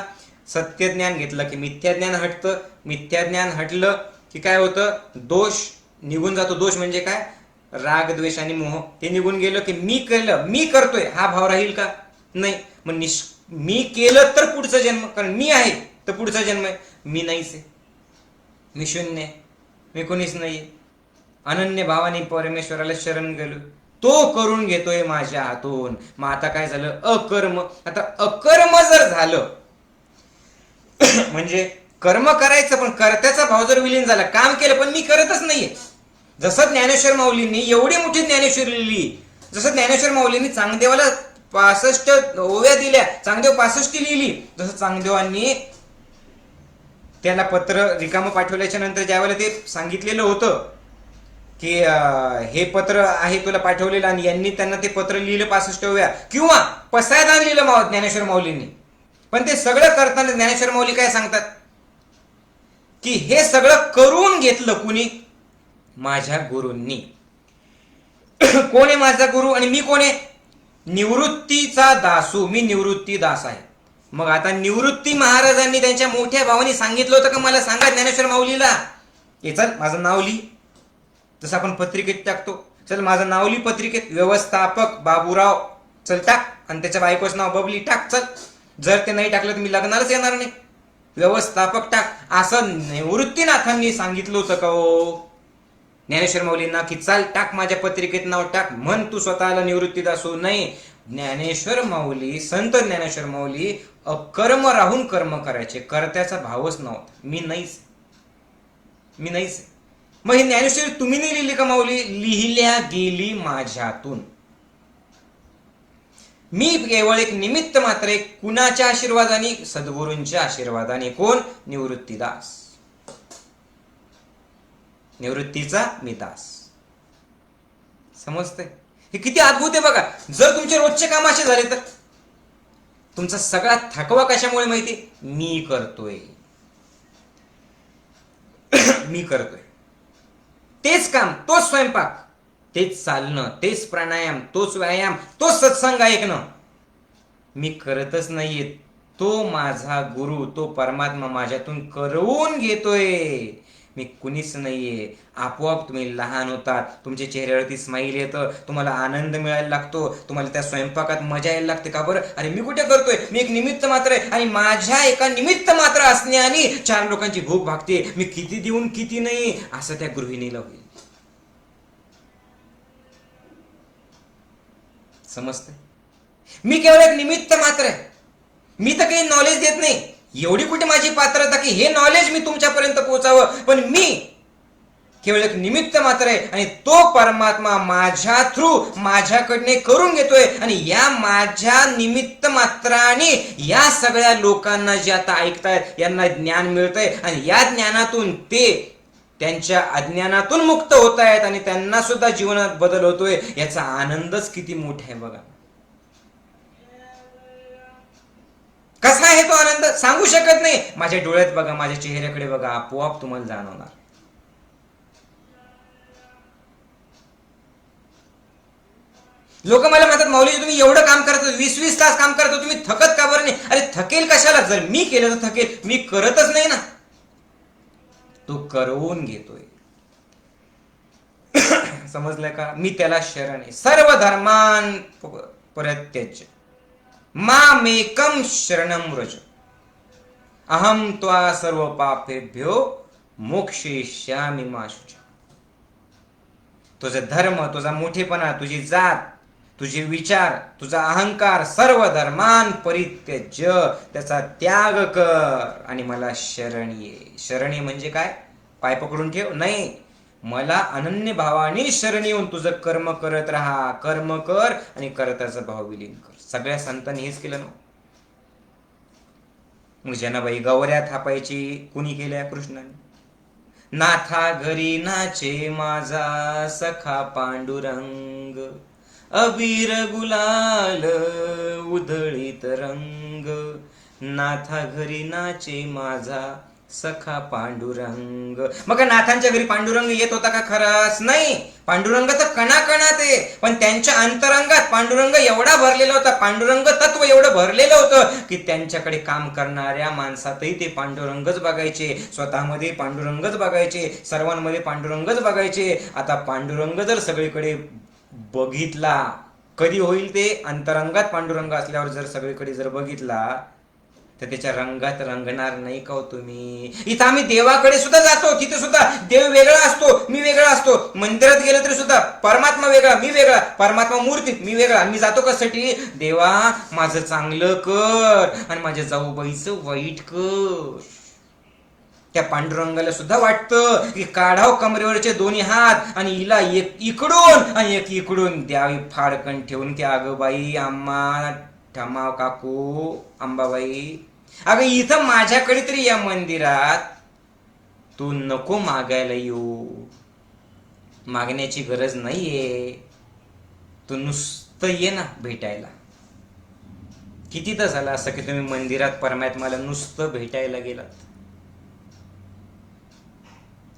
सत्य ज्ञान घेतलं की मिथ्या ज्ञान हटतं, मिथ्या ज्ञान हटलं की काय होतं? दोष निघून जातो. दोष म्हणजे काय? राग, द्वेष आणि मोह. ते निघून गेलं की मी केलं, मी करतोय हा भाव राहील का? नाही. मग मी केलं तर पुढचा जन्म, कारण मी आहे तर पुढचा जन्म आहे. मी नाहीच आहे, मी शून्य आहे, मी कोणीच नाहीये. अनन्य भावाने परमेश्वराला शरण गेलो, तो करून घेतोय माझ्या हातून. मग आता काय झालं? अकर्म. आता अकर्म जर झालं म्हणजे कर्म करायचं, पण कर्त्याचा भाव जर विलीन झाला, काम केलं पण मी करतच नाहीये. जसं ज्ञानेश्वर माऊलींनी एवढी मोठी ज्ञानेश्वरी लिहिली, जसं ज्ञानेश्वर माऊलींनी चांगदेवाला 65 ओव्या दिल्या, चांगदेव 65 लिहिली, जसं चांगदेवांनी त्याला पत्र रिकामं पाठवल्याच्या नंतर ज्यावेळेला ते सांगितलेलं होतं की हे पत्र आहे तुला पाठवलेलं, आणि यांनी त्यांना ते पत्र लिहिलं 65 ओव्या, किंवा पसायदान लिहिलं ज्ञानेश्वर माऊलींनी. पण ते सगळं करताना ज्ञानेश्वर माऊली काय सांगतात की हे सगळं करून घेतलं कुणी? माझ्या गुरूंनी. कोण आहे माझा गुरु आणि मी कोण आहे? निवृत्तीचा दासू, मी निवृत्ती दास आहे. मग आता निवृत्ती महाराजांनी त्यांच्या मोठ्या भावानी सांगितलं होतं का मला सांगा ज्ञानेश्वर माऊलीला, हे चल माझं नाव लिही, जसं आपण पत्रिकेत टाकतो, चल माझं नाव लिही पत्रिकेत, व्यवस्थापक बाबूराव, चल टाक, आणि त्याच्या बायकोचं नाव बबली टाक, चल. जर ते नाही टाकलं तर मी लग्नालाच येणार नाही, व्यवस्थापक टाक, असं निवृत्तीनाथांनी सांगितलं होतं का हो ज्ञानेश्वर माऊलींना की चाल टाक माझ्या पत्रिकेत नाव टाक, म्हण तू स्वतःला निवृत्तीदास हो? नाही. ज्ञानेश्वर माऊली, संत ज्ञानेश्वर माऊली अकर्म राहून कर्म करायचे, कर्त्याचा भावच नव्हता. मी नाहीच, मी नाहीच. मग ही ज्ञानेश्वरी तुम्ही नाही लिहिली का माऊली? लिहिल्या गेली माझ्यातून. मी केवळ एक निमित्त मात्र, एक कुणाच्या आशीर्वादाने? सद्गुरूंच्या आशीर्वादाने. कोण? निवृत्तीदास, निवृत्तीचा मी दास. समजतंय? हे किती अद्भुत आहे बघा. जर तुमचे रोजचे काम असे झाले तर तुमचा सगळा थकवा कशामुळे माहिती? मी करतोय, मी करतोय तेच काम, तोच स्वयंपाक, तेच चालणं, तेच प्राणायाम, तोच व्यायाम, तोच सत्संग ऐकणं, मी करतच नाहीये. तो माझा गुरु, तो परमात्मा माझ्यातून करवून घेतोय. मी कुणीच नाहीये. आपोआप तुम्ही लहान होतात, तुमच्या चेहऱ्यावरती स्माईल येतं, तुम्हाला आनंद मिळायला लागतो, तुम्हाला त्या स्वयंपाकात मजा यायला लागते. का बरं? अरे मी कुठे करतोय, मी एक निमित्त मात्र आहे, आणि माझ्या एका निमित्त मात्र असण्याने 4 लोकांची भूक भागते. मी किती देऊन किती नाही, असं त्या गृहिणीला होईल. समजतंय? मी केवळ एक निमित्त मात्र आहे. मी तर काही नॉलेज देत नाही, एवढी कुठे माझी पात्रता की हे नॉलेज मी तुमच्यापर्यंत पोहोचावं, पण मी केवळ एक निमित्त मात्र आहे, आणि तो परमात्मा माझ्या थ्रू माझ्याकडने करून घेतोय. आणि या माझ्या निमित्त मात्राने या सगळ्या लोकांना जे आता ऐकतायत यांना ज्ञान मिळतंय, आणि या ज्ञानातून ते त्यांच्या अज्ञानातून मुक्त होत आहेत, आणि त्यांना सुद्धा जीवनात बदल होतोय. याचा आनंदच किती मोठा आहे बघा. कसा आहे तो आनंद? आनंद सांगू शकत नाही. माझ्या डोळ्यात बघा, माझ्या चेहऱ्याकडे बघा, आपोआप तुम्हाला जाणवणार. लोक मला म्हणतात, माऊली तुम्ही एवढं काम करता, 20-20 तास काम करता, तुम्ही थकत का बरं नाही? अरे थकेल कशाला? जर मी केलं तर थकेल, मी करतच नाही ना. तो करवून घेतोय. समजलं का? मी त्याला शरण आहे. सर्व धर्मान परित्यज्य मामेकम शरणम व्रज अहम त्वा सर्व पापेभ्यो मोक्षयिष्यामि मा शुचः. तुझा धर्म, तुझा मोठेपणा, तुझी जात, तुझे विचार, तुझा अहंकार, सर्व धर्मान परित्यज्य, त्याचा त्याग कर आणि मला शरण ये. शरण ये म्हणजे काय? पाय पकडून ठेव नाही. मला अनन्य भावाने शरण येऊन तुझं कर्म करत राहा. कर्म कर आणि कर्त्याचा भाव विलीन कर. सगळ्या संतांनी हेच केलं ना. मग जनाबाई गौऱ्या थापायची कुणी केल्या? कृष्णाने. नाथा घरी नाचे माझा सखा पांडुरंग, अबीर गुलाल उधळीत रंग. नाथा घरी नाचे माझा सखा पांडुरंग. मग नाथांच्या घरी पांडुरंग येत होता का? खरंच नाही. पांडुरंग तर कणाकणात आहे, पण त्यांच्या अंतरंगात पांडुरंग एवढा भरलेला होता, पांडुरंग तत्व एवढं भरलेलं होतं की त्यांच्याकडे काम करणाऱ्या माणसातही ते पांडुरंगच बघायचे, स्वतःमध्ये पांडुरंगच बघायचे, सर्वांमध्ये पांडुरंगच बघायचे. आता पांडुरंग जर सगळीकडे बघितला, कधी होईल ते? अंतरंगात पांडुरंग असल्यावर जर सगळीकडे जर बघितला तर त्याच्या रंगात रंगणार नाही का हो तुम्ही? इथं आम्ही देवाकडे सुद्धा जातो, तिथे सुद्धा देव वेगळा असतो, मी वेगळा असतो. मंदिरात गेलं तरी सुद्धा परमात्मा वेगळा, मी वेगळा. परमात्मा मूर्ती, मी वेगळा. मी जातो कशासाठी? देवा माझं चांगलं कर आणि माझ्या जाऊबाईचं वाईट कर. त्या पांडुरंगाला सुद्धा वाटतं की काढाव कमरेवरचे दोन्ही हात आणि हिला एक इकडून आणि एक इकडून द्यावी फाडकन ठेवून की अगं बाई, आम्हा ठमाव काकू, अंबाबाई, अगं इथं माझ्याकडे तरी या मंदिरात तू नको मागायला येऊ. मागण्याची गरज नाहीये. तू नुसतं ये ना भेटायला. कितीदा झालं असं की तुम्ही मंदिरात परमात्म्याला नुसतं भेटायला गेलात?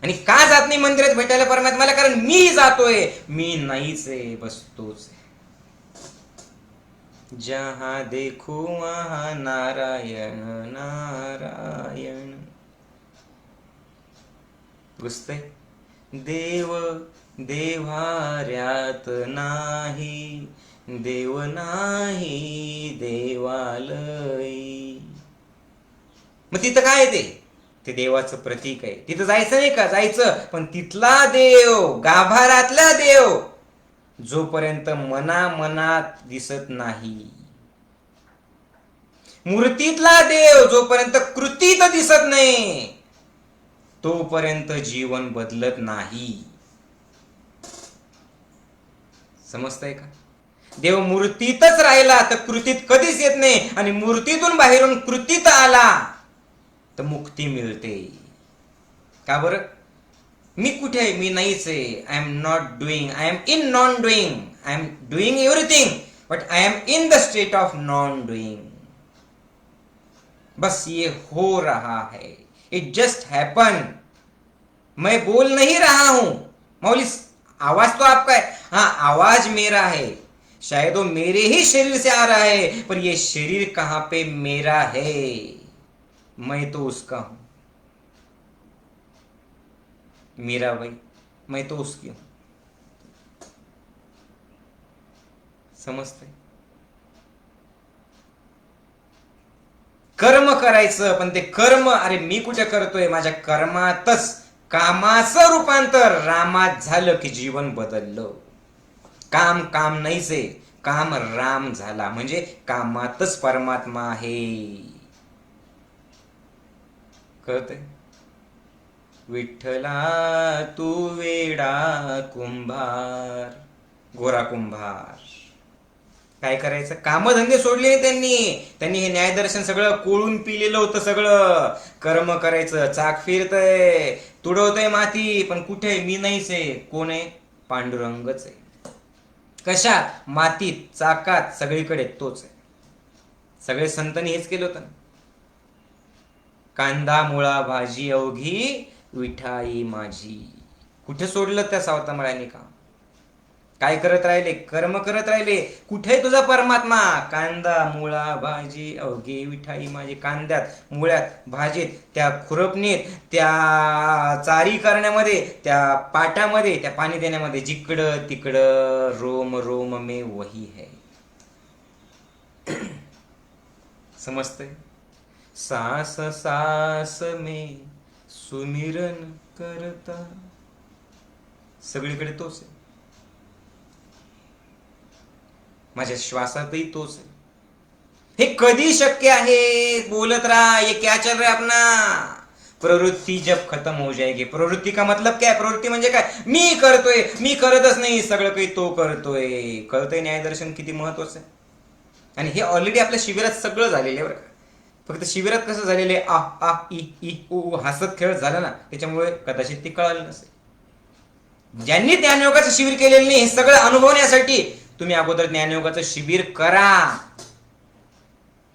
आणि का जात नाही मंदिरात भेटायला परमात्म्याला? कारण मी जातोय, मी नाहीच आहे, बसतोच. जहां देखो वहां नारायण नारायण. घुसतंय. देव देव्हाऱ्यात नाही, देव नाही देवालयी. मग तिथं काय ते देवाचं प्रतीक आहे. तिथं जायचं नाही का? जायचं. पण तिथला देव, गाभारातला देव जोपर्यंत मनात दिसत नाही, मूर्तीतला देव जोपर्यंत कृतीत दिसत नाही, तोपर्यंत जीवन बदलत नाही. समजतंय का? देव मूर्तीतच राहिला तर कृतीत कधीच येत नाही, आणि मूर्तीतून बाहेरून कृतीत आला तर मुक्ती मिळते. का बरं? मी कुठे आहे? मी नाहीच आहे. I am not doing, I am in non doing. I am doing everything but I am in the state of non doing. बस ये हो रहा है, इट जस्ट हैपन. मैं बोल नहीं रहा हूं. मौली आवाज तो आपका है, हाँ आवाज मेरा है, शायद वो मेरे ही शरीर से आ रहा है, पर ये शरीर कहां पे मेरा है? मैं तो उसका हूं. मीरा भाई, मैं तो उसकी हूं. समजतंय? कर्म करायचं, पण ते कर्म, अरे मी कुठे करतोय? माझ्या कर्मातच कामाचं रूपांतर रामात झालं की जीवन बदललं. काम काम नाहीच आहे, काम राम झाला म्हणजे कामातच परमात्मा आहे. कळतंय? विठ्ठला तू वेडा कुंभार, गोरा कुंभार. काय करायचं? कामधंदे सोडले त्यांनी हे न्यायदर्शन सगळं कोळून पिलेलं होतं. सगळं कर्म करायचं. चाक फिरतय, तुडवतय माती, पण कुठे? मी नाहीच आहे. कोण आहे? पांडुरंगच आहे. कशात? मातीत, चाकात, सगळीकडे तोच आहे. सगळे संतांनी हेच केलं होतं. कांदा मुळा भाजी अवघी विठाई माझी. कुठे सोडलं त्या सावतामाळ्यांनी काम? काय करत राहिले? कर्म करत राहिले. कुठे तुझा परमात्मा? कांदा मुळा भाजी अवघी विठाई माझी. कांद्यात, मुळ्यात, भाजीत, त्या खुरपणीत, त्या चारी करण्यामध्ये, त्या पाटामध्ये, त्या पाणी देण्यामध्ये, जिकडं तिकडं रोम रोम में वही है. समजतंय? सास सास में सुमिरन करता, सगळीकडे तोच आहे. माझ्या श्वासातही तोच आहे. हे कधी शक्य आहे? बोलत रहा, ये क्या चल रहा है अपना? प्रवृत्ति जब खत्म हो जाएगी. प्रवृत्ति का मतलब क्या? प्रवृत्ती म्हणजे काय? मी करतोय, मी करतच नाही, सगळं काही तो करतोय. कळतंय न्यायदर्शन किती महत्वाचं आहे? आणि हे ऑलरेडी आपल्या शिबिरात सगळं झालेलं आहे बरं का. फक्त शिबिरात कसं झालेलं आहे, आ आ ई उ हसत खेळत झालं ना, त्याच्यामुळे कदाचित ते कळालं नसेल. ज्यांनी ज्ञानयोगाचं शिबिर केलेलं नाही, हे सगळं अनुभवण्यासाठी तुम्ही अगोदर ज्ञानयोगाचं शिबिर करा.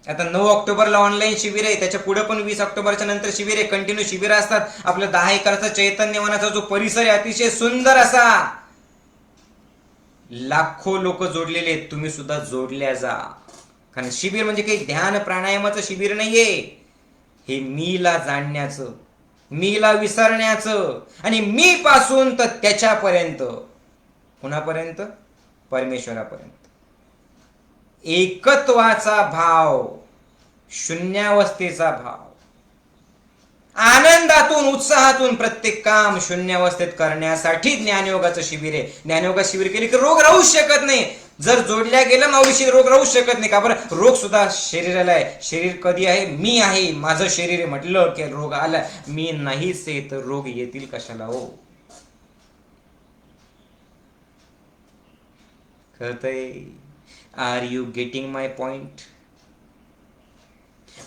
आता 9 ऑक्टोबरला ऑनलाईन शिबिर आहे, त्याच्या पुढे पण 20 ऑक्टोबरच्या नंतर शिबिर आहे. कंटिन्यू शिबिर असतात. आपलं 10 एकरचा चैतन्यवनाचा जो परिसर आहे अतिशय सुंदर असा, लाखो लोक जोडलेले आहेत. तुम्ही सुद्धा जोडल्या जा. कारण शिबिर म्हणजे काही ध्यान प्राणायामाचं शिबिर नाहीये. हे मीला जाणण्याचं, मीला विसरण्याचं, आणि मी पासून तर त्याच्यापर्यंत, कुणापर्यंत? परमेश्वरापर्यंत. एकत्वाचा भाव, शून्यावस्थेचा भाव, आनंदातून उत्साहातून प्रत्येक काम शून्यावस्थेत करण्यासाठी ज्ञानयोगाचं शिबिर आहे. ज्ञानयोगा शिबिर केली की रोग राहूच शकत नाही. जर जोडल्या गेलं माऊलीशी रोग राहूच शकत नाही. का बरं? रोग सुद्धा शरीराला आहे. शरीर कधी आहे? मी आहे, माझं शरीर आहे म्हटलं की रोग आला. मी नाहीच आहे तर रोग येतील कशाला हो? कळतंय? Are you getting my point?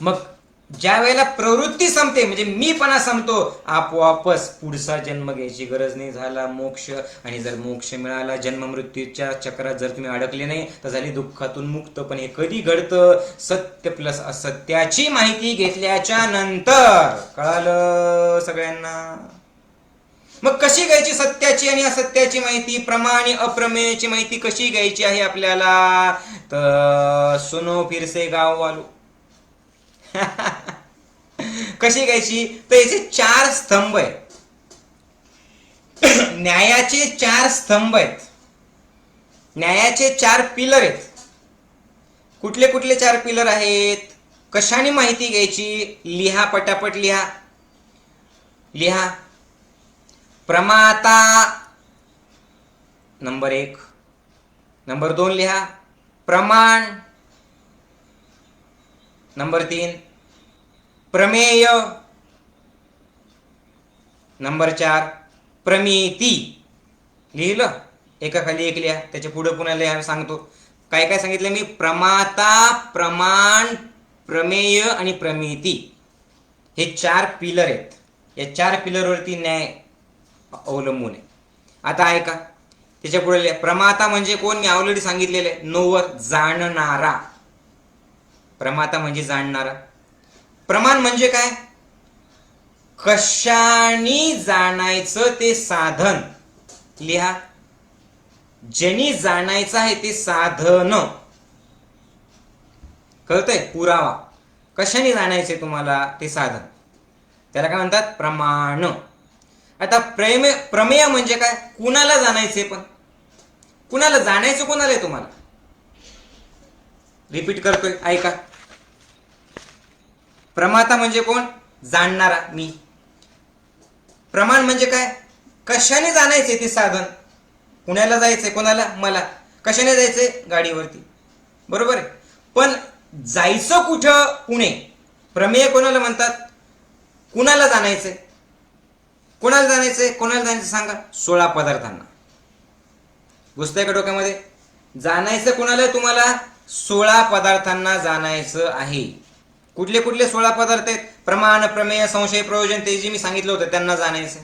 मग ज्या वेळेला प्रवृत्ती संपते, म्हणजे मीपणा संपतो, आपोआपच पुढचा जन्म घ्यायची गरज नाही, झाला मोक्ष. आणि जर मोक्ष मिळाला, जन्म मृत्यूच्या चक्रात जर तुम्ही अडकले नाही, तर झाली दुःखातून मुक्त. पण हे कधी घडतं? सत्य प्लस असत्याची माहिती घेतल्याच्या नंतर. कळालं सगळ्यांना? मग कशी घ्यायची सत्याची आणि असत्याची माहिती? प्रमा आणि अप्रमेयची माहिती कशी घ्यायची आहे आपल्याला? तर सुनो फिर से गाव वालो. कशी घ्यायची? तर याचे 4 स्तंभ आहेत. न्यायाचे 4 स्तंभ आहेत. न्यायाचे 4 पिलर आहेत. कुठले कुठले 4 पिलर आहेत? कशाने माहिती घ्यायची? लिहा, पटापट लिहा. लिहा. प्रमाता नंबर 1. नंबर 2 लिहा. प्रमाण. नंबर 3 प्रमेय. नंबर 4 प्रमिती. लिहिलं? एकाखाली एक लिहा. त्याच्या पुढे पुन्हा लिहा. सांगतो काय काय सांगितलं मी. प्रमाता, प्रमाण, प्रमेय आणि प्रमिती हे 4 पिलर आहेत. या 4 पिलरवरती न्याय अवलंबून आहे. आता ऐका, त्याच्या पुढे लिहा. प्रमाता म्हणजे कोण? मी ऑलरेडी सांगितलेलं आहे. नोवर, जाणणारा. प्रमाता म्हणजे जाणणारा. प्रमाण म्हणजे काय? कशानी जाणायचं ते साधन. लिहा. ज्यांनी जाणायचं आहे ते साधन. कळतंय? पुरावा. कशाने जाणायचे तुम्हाला ते साधन, त्याला काय म्हणतात? प्रमाण. आता प्रमेय म्हणजे काय? कुणाला जाणायचे? पण कुणाला जाणायचं? कोणाला आहे तुम्हाला? रिपीट करतोय, ऐका. प्रमाता म्हणजे कोण? जाणणारा, मी. प्रमाण म्हणजे काय? कशाने जाणायचे ते साधन. पुण्याला जायचंय, कोणाला? मला. कशाने जायचंय? गाडीवरती. बरोबर आहे. पण जायचं कुठं? पुणे. प्रमेय कोणाला म्हणतात? कुणाला जाणायचंय? कोणाला जाणायचंय? कोणाला जायचं सांगा? 16 पदार्थांना. घुसतंय का डोक्यामध्ये? जाणायचं कोणाला आहे तुम्हाला? 16 पदार्थांना जाणायचं आहे. कुठले कुठले 16 पदार्थ आहेत? प्रमाण, प्रमेय, संशय, प्रयोजन, ते जे मी सांगितलं होतं त्यांना जाणायचं.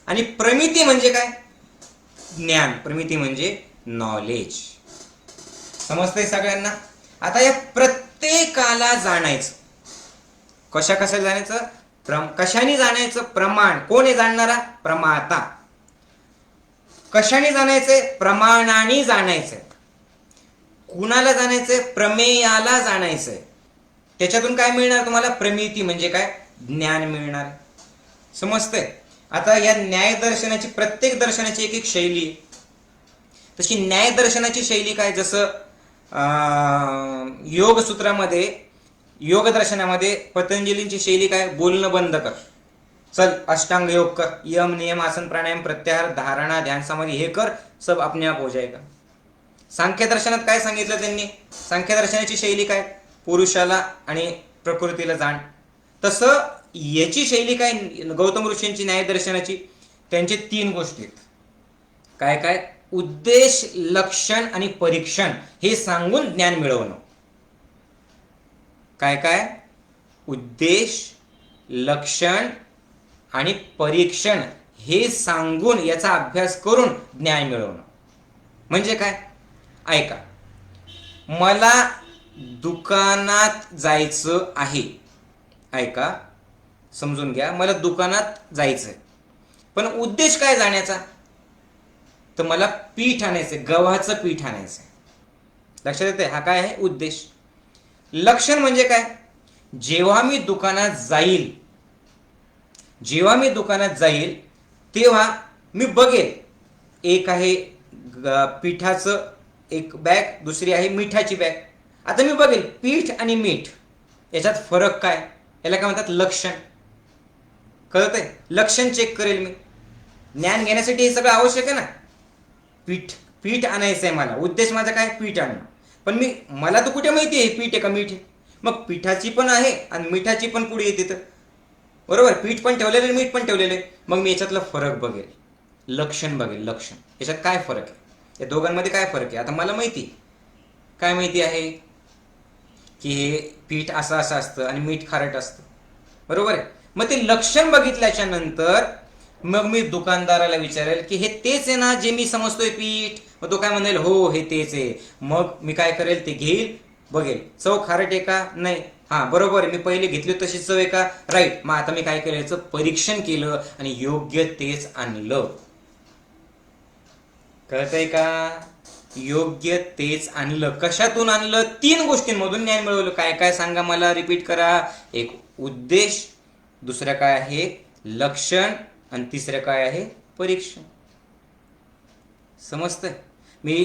आणि प्रमिती म्हणजे काय? ज्ञान. प्रमिती म्हणजे नॉलेज. समजतंय सगळ्यांना? आता या प्रत्येकाला जाणायचं. कशाने जाण्याचं? कशाने जाण्याचं प्रमाण. कोण आहे जाणणारा? प्रमाता. कशाने जाण्याचे? प्रमाणाने जाण्याचे. कुणाला जाण्याचे? प्रमेयाला जाणायचंय. त्याच्यातून काय मिळणार तुम्हाला? प्रमिती म्हणजे काय? ज्ञान मिळणार. समजतंय? आता या न्याय दर्शनाची, प्रत्येक दर्शनाची एक एक शैली. तशी न्याय दर्शनाची शैली काय? जसं योग सूत्रामध्ये, योग दर्शनामध्ये पतंजलींची शैली काय? बोलणं बंद कर, चल अष्टांग योग कर, यम नियम आसन प्राणायाम प्रत्याहार धारणा ध्यान समाधी हे कर, सब अपने आप हो जाएगा. सांख्य दर्शनात काय सांगितलं त्यांनी? सांख्य दर्शनाची शैली काय? पुरुषाला आणि प्रकृतीला जाण. तसं याची शैली काय? गौतम ऋषींची न्याय दर्शनाची, त्यांचे 3 गोष्टी आहेत. काय काय? उद्देश, लक्षण आणि परीक्षण हे सांगून ज्ञान मिळवणं. काय काय? उद्देश, लक्षण आणि परीक्षण हे सांगून याचा अभ्यास करून ज्ञान मिळवणं. म्हणजे काय? ऐका, मला दुकानात जायचं आहे. ऐका, समजून घ्या, मला दुकानात जायचंय. पण उद्देश काय जाण्याचा? तर मला पीठ आणायचंय, गव्हाचं पीठ आणायचंय. लक्षात येते? हा काय आहे? उद्देश. लक्षण म्हणजे काय? जेव्हा मी दुकानात जाईल तेव्हा मी बघेल, एक आहे पिठाचं एक बॅग, दुसरी आहे मिठाची बॅग. आता मी बघेल पीठ आणि मीठ याच्यात फरक काय, याला काय म्हणतात? लक्षण. कळतंय? लक्षण चेक करेल मी. ज्ञान घेण्यासाठी हे सगळं आवश्यक आहे ना. पीठ आणायचं आहे मला, उद्देश माझा काय? पीठ आणणं. पण मला तर कुठे माहिती आहे पीठ आहे का मीठ आहे? मग पिठाची पण आहे आणि मिठाची पण पुढे येते, तर बरोबर, पीठ पण ठेवलेलं आहे, मीठ पण ठेवलेलं आहे. मग मी याच्यातला फरक बघेल, लक्षण बघेल. लक्षण, याच्यात काय फरक आहे, या दोघांमध्ये काय फरक आहे? आता मला काय माहिती आहे की हे पीठ असं असतं आणि मीठ खारट असतं, बरोबर आहे. मग ते लक्षण बघितल्याच्या नंतर मग मी दुकानदाराला विचारेल की हे तेच आहे ना जे मी समजतोय पीठ? मग तो काय म्हणेल? हो, हे तेच आहे. मग मी काय करेल? ते घेईल, बघेल चव खारट आहे का? नाही. हा, बरोबर आहे, मी पहिले घेतली तशी चव आहे का? राईट. मग आता मी काय केलं? याचं परीक्षण केलं आणि योग्य तेच आणलं. कळतंय का? योग्य तेच आणलं. कशातून आणलं? 3 गोष्टींमधून ज्ञान मिळवलं. काय काय सांगा मला, रिपीट करा. एक उद्देश, दुसरं काय आहे? लक्षण, आणि तिसरं काय आहे? परीक्षण. समजतंय? मी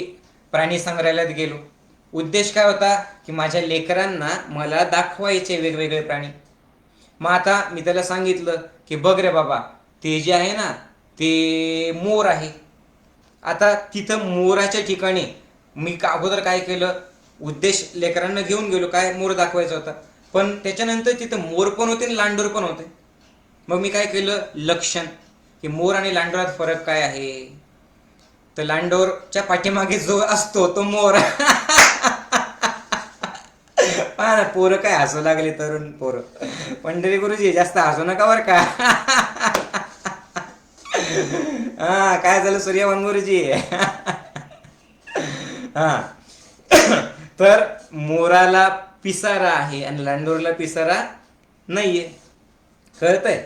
प्राणी संग्रहालयात गेलो. उद्देश काय होता? की माझ्या लेकरांना मला दाखवायचे वेगवेगळे प्राणी. मग आता मी त्याला सांगितलं की बघ रे बाबा, ते जे आहे ना ते मोर आहे. आता तिथं मोराच्या ठिकाणी मी अगोदर काय केलं? उद्देश लेकरांना घेऊन गेलो, काय? मोर दाखवायचा होता. पण त्याच्यानंतर तिथं मोर पण होते आणि लांडोर पण होते. मग मी काय केलं? लक्षण, की मोर आणि लांडोरात फरक काय आहे? तर लांडोरच्या पाठीमागे जो असतो तो मोर. पहा ना, पोरं काय हसू लागले, तरुण पोरं. पंढरी गुरुजी जास्त हसू नका बर का. हा, काय झालं सूर्यवान गुरुजी? हा, तर मोराला पिसारा आहे आणि लांडोरला पिसारा नाहीये. कळतंय?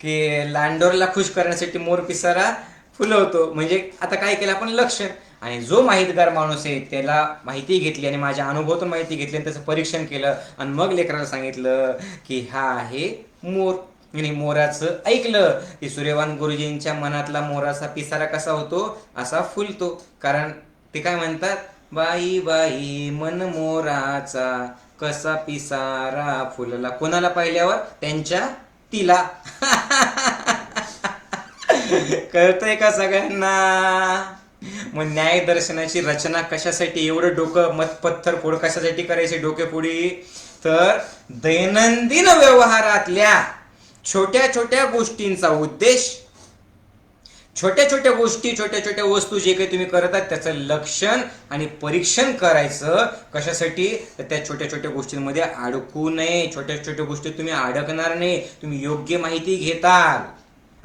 की लांडोरला खुश करण्यासाठी मोर पिसारा फुलवतो. म्हणजे आता काय केलं आपण? लक्षण. आणि जो माहितगार माणूस आहे त्याला माहिती घेतली आणि माझ्या अनुभवातून माहिती घेतली आणि त्याचं परीक्षण केलं आणि मग लेकराला सांगितलं की हा आहे मोर. आणि मोराचं ऐकलं की सूर्यवान गुरुजींच्या मनातला मोराचा पिसारा कसा होतो? असा फुलतो. कारण ते काय म्हणतात? बाई बाई मन मोराचा कसा पिसारा फुलला. कोणाला पाहिल्यावर? त्यांच्या तिला. कळतंय का सगळ्यांना? मग न्याय दर्शनाची रचना कशासाठी? एवढं डोकं पत्थर फोड कशासाठी करायचे डोकेफोडी? तर दैनंदिन व्यवहारातल्या छोट्या छोट्या गोष्टींचा उद्देश, छोट्या छोट्या गोष्टी, छोट्या छोट्या वस्तू जे काही तुम्ही करतात त्याचं लक्षण आणि परीक्षण करायचं. कशासाठी? तर त्या छोट्या छोट्या गोष्टींमध्ये अडकू नये. छोट्या छोट्या गोष्टी तुम्ही अडकणार नाही, तुम्ही योग्य माहिती घेताल.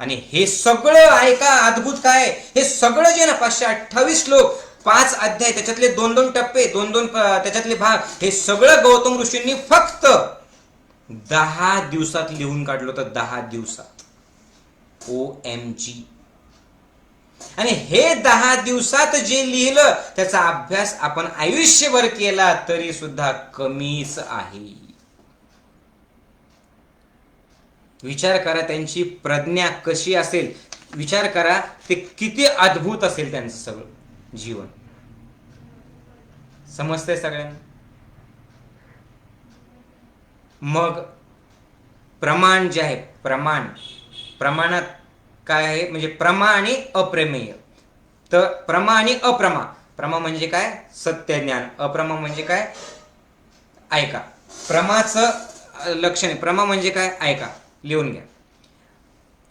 आणि हे सगळं ऐका, अद्भुत काय, हे सगळं जे ना 528 श्लोक, 5 अध्याय, त्याच्यातले 2-2 टप्पे, 2-2 त्याच्यातले भाग, हे सगळं गौतम ऋषींनी फक्त 10 दिवसात लिहून काढलं होतं, 10 दिवसात. OMG. आणि हे 10 दिवसात जे लिहिलं त्याचा अभ्यास आपण आयुष्यभर केला तरी सुद्धा कमीच आहे. विचार करा त्यांची प्रज्ञा कशी असेल, विचार करा ते किती अद्भुत असेल त्यांचं सगळं जीवन. समजतंय सगळ्यांना? मग प्रमाण जे आहे, प्रमाणात काय आहे, म्हणजे प्रमा आणि अप्रमेय. तर प्रमा आणि अप्रमा. प्रमा म्हणजे काय, सत्य ज्ञान. अप्रमा म्हणजे काय, ऐका. प्रमाचं लक्षण आहे, प्रमा म्हणजे काय, ऐका, लिहून घ्या.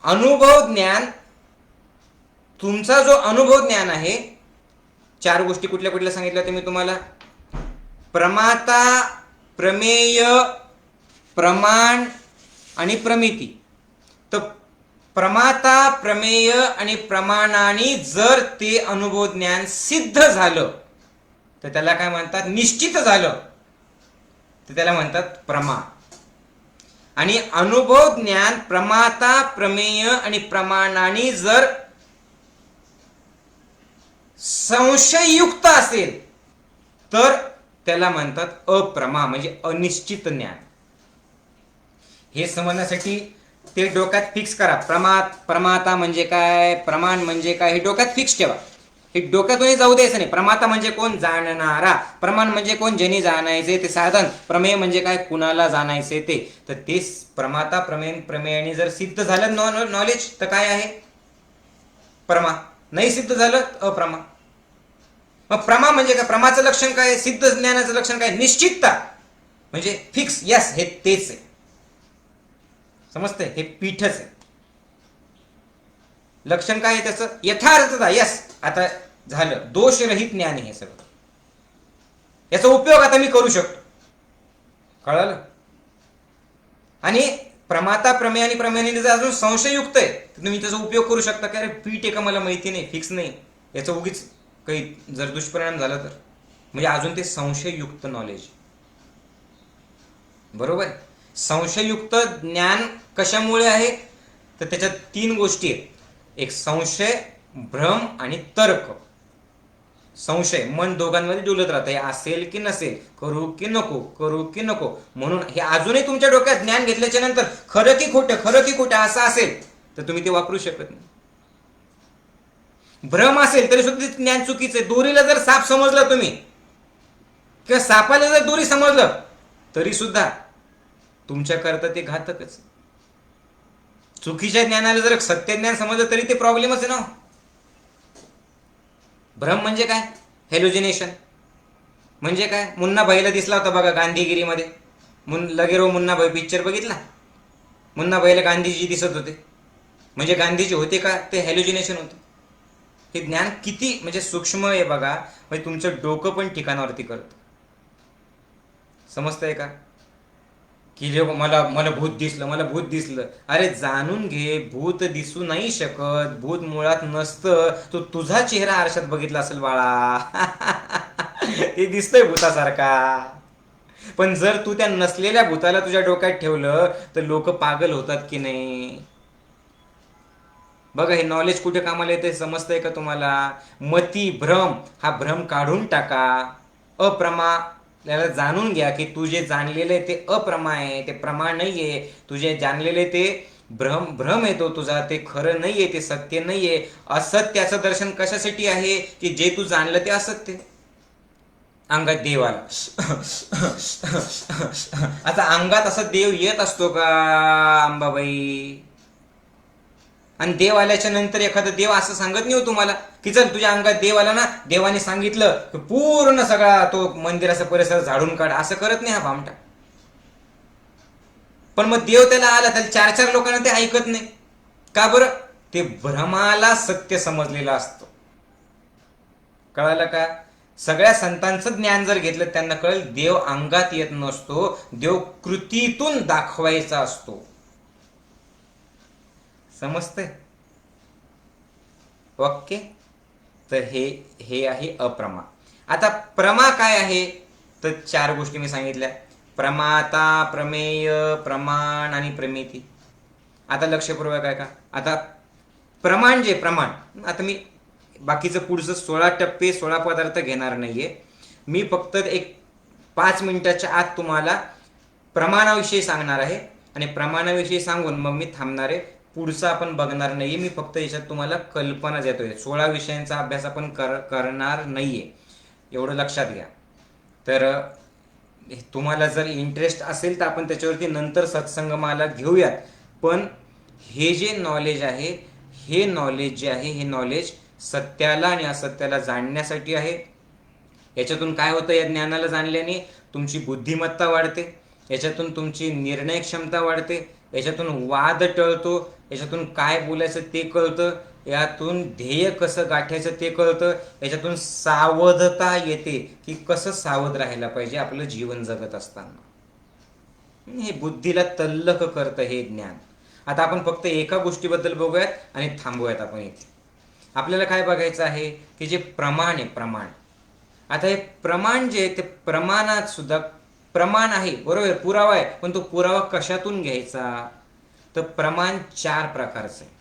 अनुभव ज्ञान, तुमचा जो अनुभव ज्ञान आहे, 4 गोष्टी कुठल्या कुठल्या सांगितल्या होत्या मी तुम्हाला. प्रमाता, प्रमेय, प्रमाण आणि प्रमिती. तर प्रमाता, प्रमेय आणि प्रमाणाने जर ते अनुभव ज्ञान सिद्ध झालं तर त्याला काय म्हणतात, निश्चित झालं तर त्याला म्हणतात प्रमा. आणि अनुभव ज्ञान प्रमाता, प्रमेय आणि प्रमाणाने जर संशययुक्त असेल तर त्याला म्हणतात अप्रमा, म्हणजे अनिश्चित ज्ञान. हे समजण्यासाठी ते डोक्यात फिक्स करा. प्रमाता म्हणजे काय, प्रमाण म्हणजे काय, हे डोक्यात फिक्स ठेवा. हे डोक्यातूनही जाऊ द्यायचं नाही. प्रमाता म्हणजे कोण, जाणणारा. प्रमाण म्हणजे कोण, ज्यांनी जाणायचे ते साधन. प्रमेय म्हणजे काय, कुणाला जाणायचे ते. तर ते प्रमाता, प्रमेयाने जर सिद्ध झालं नॉलेज तर काय आहे, प्रमा. नाही सिद्ध झालं अप्रमा. मग प्रमा म्हणजे काय, प्रमाचं लक्षण काय, सिद्ध ज्ञानाचं लक्षण काय, निश्चितता, म्हणजे फिक्स. यस, हे तेच आहे. समजतंय, हे पीठच आहे. लक्षण काय आहे त्याचं, यथार्थता. यस, आता झालं, दोषरहित ज्ञान हे सगळं. याचा उपयोग आता मी करू शकतो. कळलं? आणि प्रमाता, प्रमेय आणि प्रमेयाने जर अजून संशययुक्त आहे तर तुम्ही त्याचा उपयोग करू शकता. की अरे पीठ आहे का, मला माहिती नाही, फिक्स नाही, याचं उगीच काही जर दुष्परिणाम झाला तर, म्हणजे अजून ते संशययुक्त नॉलेज. बरोबर. संशययुक्त ज्ञान कशामुळे आहे, तर त्याच्यात 3 गोष्टी आहेत. एक संशय, भ्रम आणि तर्क. संशय, मन दोघांमध्ये डुलत राहतं, हे असेल की नसेल, करू की नको, करू की नको. म्हणून हे अजूनही तुमच्या डोक्यात ज्ञान घेतल्याच्या नंतर खरं की खोटं, खरं की खोटं असं असेल तर तुम्ही ते वापरू शकत नाही. भ्रम असेल तरी सुद्धा ते ज्ञान चुकीचं आहे. दोरीला जर साप समजलं तुम्ही, किंवा सापाला जर दोरी समजलं तरी सुद्धा तुमच्याकरता ते घातकच. चुकीच्या ज्ञानाला जर सत्य ज्ञान समजलं तरी ते प्रॉब्लेमच आहे ना. भ्रम म्हणजे काय, हेलोजिनेशन म्हणजे काय. मुन्नाभाईला दिसला होता बघा गांधीगिरीमध्ये, लगेरो मुन्नाभाई पिक्चर बघितला. मुन्नाभाईला गांधीजी दिसत होते, म्हणजे गांधीजी होते का, ते हेलोजिनेशन होतं. हे ज्ञान किती म्हणजे सूक्ष्म आहे बघा, म्हणजे तुमचं डोकं पण ठिकाणावरती करतं. समजतंय का, की मला भूत दिसलं, मला भूत दिसलं. अरे जाणून घे, भूत दिसू नाही शकत, भूत मुळात नसतं. तो तुझा चेहरा आरशात बघितला असेल बाळा, ते दिसतंय भूतासारखा. पण जर तू त्या नसलेल्या भूताला तुझ्या डोक्यात ठेवलं तर लोक पागल होतात की नाही. बघा, हे नॉलेज कुठे कामाला येते समजतंय का तुम्हाला. मती, भ्रम, हा भ्रम काढून टाका. अप्रमा, त्याला जाणून घ्या की तू जे जाणलेलं आहे ते अप्रमा आहे, ते प्रमा नाहीये. तुझे जाणलेले ते भ्रम येतो तुझा, ते खरं नाहीये, ते सत्य नाहीये. असत्याचं दर्शन कशासाठी आहे, की जे तू जाणलं ते असत्य. अंगात देव आला, आता अंगात असा देव येत असतो का अंबाबाई. आणि देव आल्याच्या नंतर एखादा देव असं सांगत नाही हो तुम्हाला की चल तुझ्या अंगात देव आला ना, देवाने सांगितलं पूर्ण सगळा तो मंदिराचा परिसर झाडून काढ, असं करत नाही हा भामटा. पण मग देव त्याला आला, त्याला 4 लोकांना ते ऐकत नाही का बरं, ते भ्रमाला सत्य समजलेलं असतं. कळालं का. सगळ्या संतांचं ज्ञान जर घेतलं त्यांना कळेल, देव अंगात येत नसतो, देव कृतीतून दाखवायचा असतो. समजते. ओके. तर हे आहे अप्रमा. आता प्रमा काय आहे, तर 4 गोष्टी मी सांगितल्या. प्रमाता, प्रमेय, प्रमाण आणि प्रमिती. आता लक्षपूर्वक आहे का? आता प्रमाण जे प्रमाण, आता मी बाकीचं पुढचं 16 टप्पे 16 पदार्थ घेणार नाहीये. मी फक्त एक 5 मिनिटाच्या आत तुम्हाला प्रमाणाविषयी सांगणार आहे आणि प्रमाणाविषयी सांगून मग मी थांबणार आहे. पुढचं आपण बघणार नाहीये. मी फक्त याच्यात तुम्हाला कल्पना देतोय. 16 विषयांचा अभ्यास आपण करणार नाहीये, एवढं लक्षात घ्या. तर तुम्हाला जर इंटरेस्ट असेल तर आपण त्याच्यावरती नंतर सत्संगमाला घेऊयात. पण हे जे नॉलेज आहे, हे नॉलेज जे आहे, हे नॉलेज सत्याला आणि असत्याला जाणण्यासाठी आहे. याच्यातून काय होतं? या ज्ञानाला जाणल्याने तुमची बुद्धिमत्ता वाढते, याच्यातून तुमची निर्णय क्षमता वाढते, याच्यातून वाद टळतो, याच्यातून काय बोलायचं ते कळतं, यातून ध्येय कसं गाठायचं ते कळतं, याच्यातून सावधता येते की कसं सावध राहायला पाहिजे आपलं जीवन जगत असताना. हे बुद्धीला तल्लख करतं हे ज्ञान. आता आपण फक्त एका गोष्टीबद्दल बघूयात आणि थांबूयात आपण इथे. आपल्याला काय बघायचं आहे की जे प्रमाण आहे, प्रमाण. आता हे प्रमाण जे ते प्रमाणात सुद्धा प्रमाण आहे, बरोबर, पुरावा आहे, पण तो पुरावा कशातून घ्यायचा? तर प्रमाण 4 प्रकारचं आहे.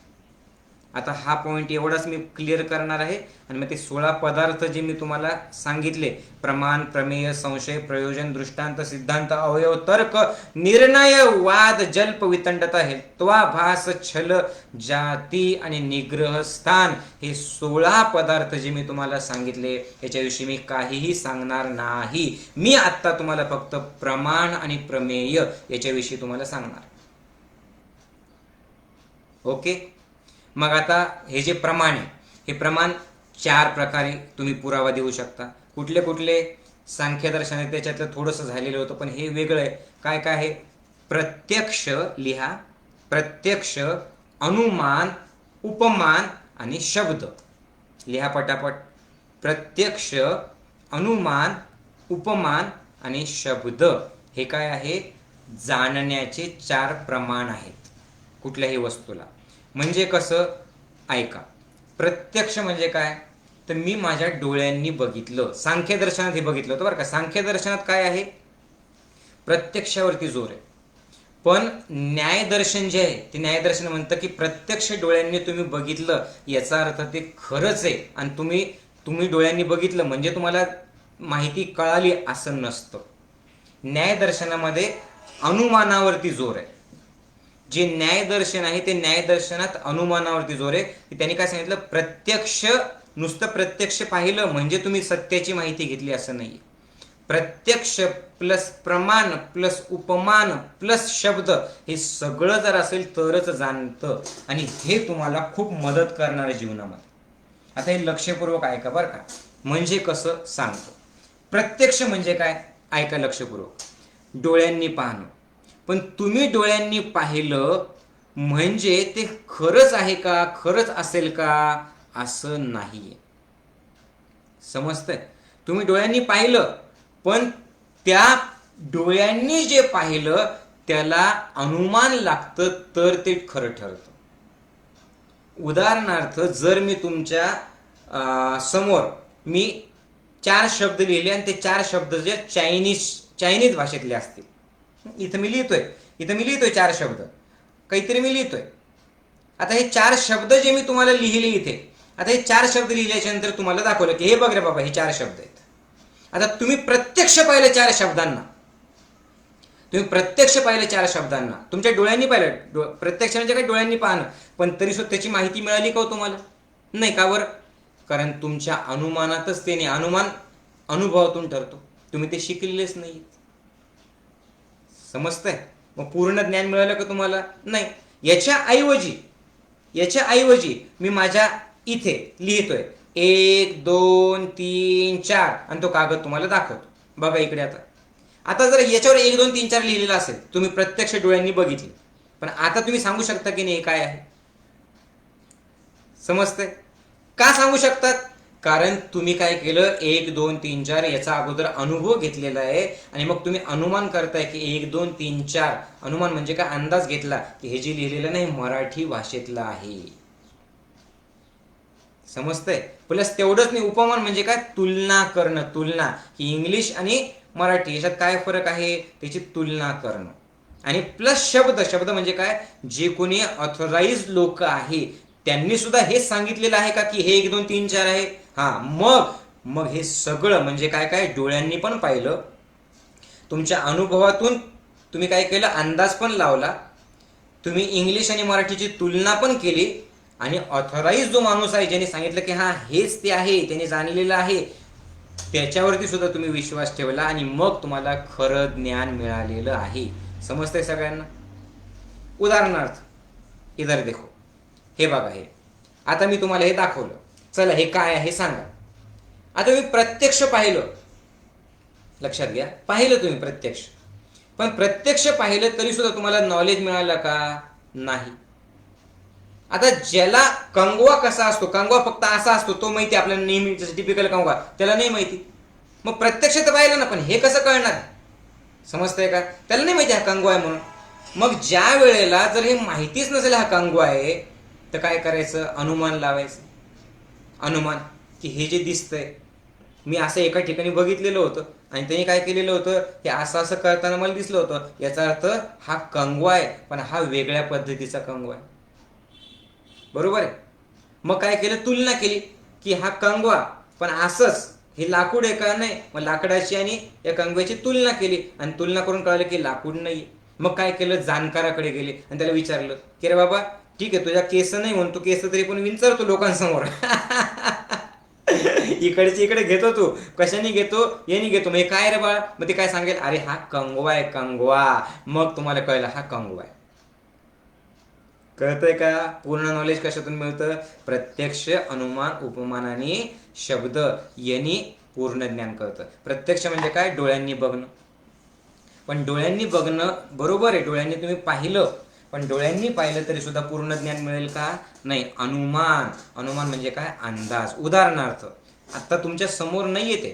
आता हा पॉईंट एवढाच मी क्लिअर करणार आहे आणि मग ते 16 पदार्थ जे मी तुम्हाला सांगितले, प्रमाण, प्रमेय, संशय, प्रयोजन, दृष्टांत, सिद्धांत, अवयव, तर्क, निर्णय, वाद, जल्प, वितंडता, हेत्वाभास, छल, जाती आणि निग्रह स्थान, हे 16 पदार्थ जे मी तुम्हाला सांगितले याच्याविषयी मी काहीही सांगणार नाही. मी आत्ता तुम्हाला फक्त प्रमाण आणि प्रमेय याच्याविषयी तुम्हाला सांगणार. ओके. मग आता हे जे प्रमाण आहे, हे प्रमाण 4 प्रकारे तुम्ही पुरावा देऊ शकता. कुठले कुठले? सांख्यदर्शन आहे, त्याच्यातलं थोडंसं झालेलं होतं, पण हे वेगळं आहे. काय काय आहे? प्रत्यक्ष लिहा. प्रत्यक्ष, अनुमान, उपमान आणि शब्द. लिहा पटापट. प्रत्यक्ष, अनुमान, उपमान आणि शब्द हे काय आहे? जाणण्याचे 4 प्रमाण आहेत कुठल्याही वस्तूला. म्हणजे कसं? ऐका. प्रत्यक्ष म्हणजे काय? तर मी माझ्या डोळ्यांनी बघितलं. सांख्यदर्शनात हे बघितलं होतं बरं का. सांख्यदर्शनात काय आहे? प्रत्यक्षावरती जोर आहे. पण न्यायदर्शन जे आहे ते न्यायदर्शन म्हणतं की प्रत्यक्ष डोळ्यांनी तुम्ही बघितलं याचा अर्थ ते खरंच आहे आणि तुम्ही डोळ्यांनी बघितलं म्हणजे तुम्हाला माहिती कळाली असं नसतं. न्यायदर्शनामध्ये अनुमानावरती जोर आहे. जे न्यायदर्शन आहे ते न्यायदर्शनात अनुमानावरती जोर आहे. त्यांनी काय सांगितलं? प्रत्यक्ष, नुसतं प्रत्यक्ष पाहिलं म्हणजे तुम्ही सत्याची माहिती घेतली असं नाही. प्रत्यक्ष प्लस प्रमाण प्लस उपमान प्लस शब्द हे सगळं जर असेल तरच जाणतं आणि हे तुम्हाला खूप मदत करणार आहे जीवनामध्ये. आता हे लक्षपूर्वक ऐका बरं का. म्हणजे कसं सांगतो. प्रत्यक्ष म्हणजे काय? ऐका लक्षपूर्वक. डोळ्यांनी पाहणं. पण तुम्ही डोळ्यांनी पाहिलं म्हणजे ते खरंच आहे का, खरंच असेल का असं नाहीये. समजतंय? तुम्ही डोळ्यांनी पाहिलं पण त्या डोळ्यांनी जे पाहिलं त्याला अनुमान लागतं तर ते खरं ठरतं. उदाहरणार्थ, जर मी तुमच्या समोर मी 4 शब्द लिहिले आणि ते 4 शब्द जे चायनीज भाषेतले असतील, इथं मी लिहितोय 4 शब्द, काहीतरी मी लिहितोय. आता हे 4 शब्द जे मी तुम्हाला लिहिले इथे, आता हे 4 शब्द लिहिल्याच्या नंतर तुम्हाला दाखवलं की हे बघ रे बाबा, हे 4 शब्द आहेत. आता तुम्ही प्रत्यक्ष पाहिलं 4 शब्दांना, तुमच्या डोळ्यांनी पाहिलं. प्रत्यक्ष म्हणजे काय? डोळ्यांनी पाहणं. पण तरी सुद्धा त्याची माहिती मिळाली का तुम्हाला? नाही. का बरं? कारण तुमच्या अनुमानातच ते नाही. अनुमान अनुभवातून ठरतो. तुम्ही ते शिकलेलेच नाही. समजतंय? मग पूर्ण ज्ञान मिळालं का तुम्हाला? नाही. याच्या ऐवजी मी माझ्या इथे लिहितोय 1 2 3 4 आणि तो कागद तुम्हाला दाखवतो. बघा इकडे. आता जर याच्यावर 1 2 3 4 लिहिलेला असेल, तुम्ही प्रत्यक्ष डोळ्यांनी बघितले, पण आता तुम्ही सांगू शकता की नाही हे काय आहे? समजतंय? का सांगू शकतात? कारण तुम्ही काय केलं, 1 2 3 4 याचा अगोदर अनुभव घेतलेला आहे आणि मग तुम्ही अनुमान करताय की 1 2 3 4. अनुमान म्हणजे काय? अंदाज घेतला की हे जे लिहिलेलं नाही मराठी भाषेतलं आहे. समजतंय? प्लस तेवढंच नाही, उपमान म्हणजे काय? तुलना करणं. तुलना ही इंग्लिश आणि मराठी याच्यात काय फरक आहे, त्याची तुलना करणं. आणि प्लस शब्द. शब्द म्हणजे काय, जे कोणी ऑथोराइज लोक आहे त्यांनी सुद्धा हेच सांगितलेलं आहे का की हे 1 2 3 4 आहे. हा, मग मग हे सगळं म्हणजे काय काय डोळ्यांनी पण पाहिलं, तुमच्या अनुभवातून तुम्ही काय केलं, अंदाज पण लावला, तुम्ही इंग्लिश आणि मराठीची तुलना पण केली, आणि ऑथोराइज जो माणूस आहे ज्याने सांगितलं की हा हेच ते आहे, त्याने जाणलेलं आहे, त्याच्यावरती सुद्धा तुम्ही विश्वास ठेवला, आणि मग तुम्हाला खरं ज्ञान मिळालेलं आहे. समजतंय सगळ्यांना? उदाहरणार्थ, इधर देखो, हे बघा, हे आता मी तुम्हाला हे दाखवलं, चला हे काय आहे सांगा. आता मी प्रत्यक्ष पाहिलं, लक्षात घ्या, पाहिलं तुम्ही प्रत्यक्ष, पण प्रत्यक्ष पाहिलं तरी सुद्धा तुम्हाला नॉलेज मिळालं का? नाही. आता ज्याला कंगवा कसा असतो, कंगवा फक्त असा असतो, तो माहिती आपल्याला नेहमी, जसं टिपिकल कंगवा, त्याला नाही माहिती. मग प्रत्यक्ष तर पाहिलं ना, पण हे कसं कळणार? समजतंय का? त्याला नाही माहिती हा कंगवा आहे म्हणून. मग ज्या वेळेला जर हे माहितीच नसेल हा कंगवा आहे, तर काय करायचं? अनुमान लावायचं. अनुमान, की हे जे दिसतंय, मी असं एका ठिकाणी बघितलेलं होतं आणि त्यांनी काय केलेलं होतं, हे असं असं करताना मला दिसलं होतं, याचा अर्थ हा कंगवा आहे, पण हा वेगळ्या पद्धतीचा कंगवा आहे. बरोबर आहे? मग काय केलं, तुलना केली, की हा कंगवा पण असंच, हे लाकूड आहे का? नाही. मग लाकडाची आणि या कंगव्याची तुलना केली, आणि तुलना करून कळलं की लाकूड नाही. मग काय केलं, जाणकाराकडे गेले आणि त्याला विचारलं की रे बाबा, ठीक आहे, तुझ्या केस नाही म्हणून तू केस तरी पण विचारतो लोकांसमोर. इकडचे इकडे घेतो, तू कशाने घेतो, याने घेतो, मग काय रे बाळा? मग ते काय सांगेल, अरे हा कंगवा आहे, कंगवा. मग तुम्हाला कळलं हा कंगवा आहे. कळतंय का? पूर्ण नॉलेज कशातून मिळतं? प्रत्यक्ष, अनुमान, उपमान आणि शब्द यांनी पूर्ण ज्ञान कळतं. प्रत्यक्ष म्हणजे काय, डोळ्यांनी बघणं. पण डोळ्यांनी बघणं बरोबर आहे, डोळ्यांनी तुम्ही पाहिलं, पण डोळ्यांनी पाहिलं तरी सुद्धा पूर्ण ज्ञान मिळेल का? नाही. अनुमान. अनुमान म्हणजे काय, अंदाज. उदाहरणार्थ, आता तुमच्या समोर नाही येते,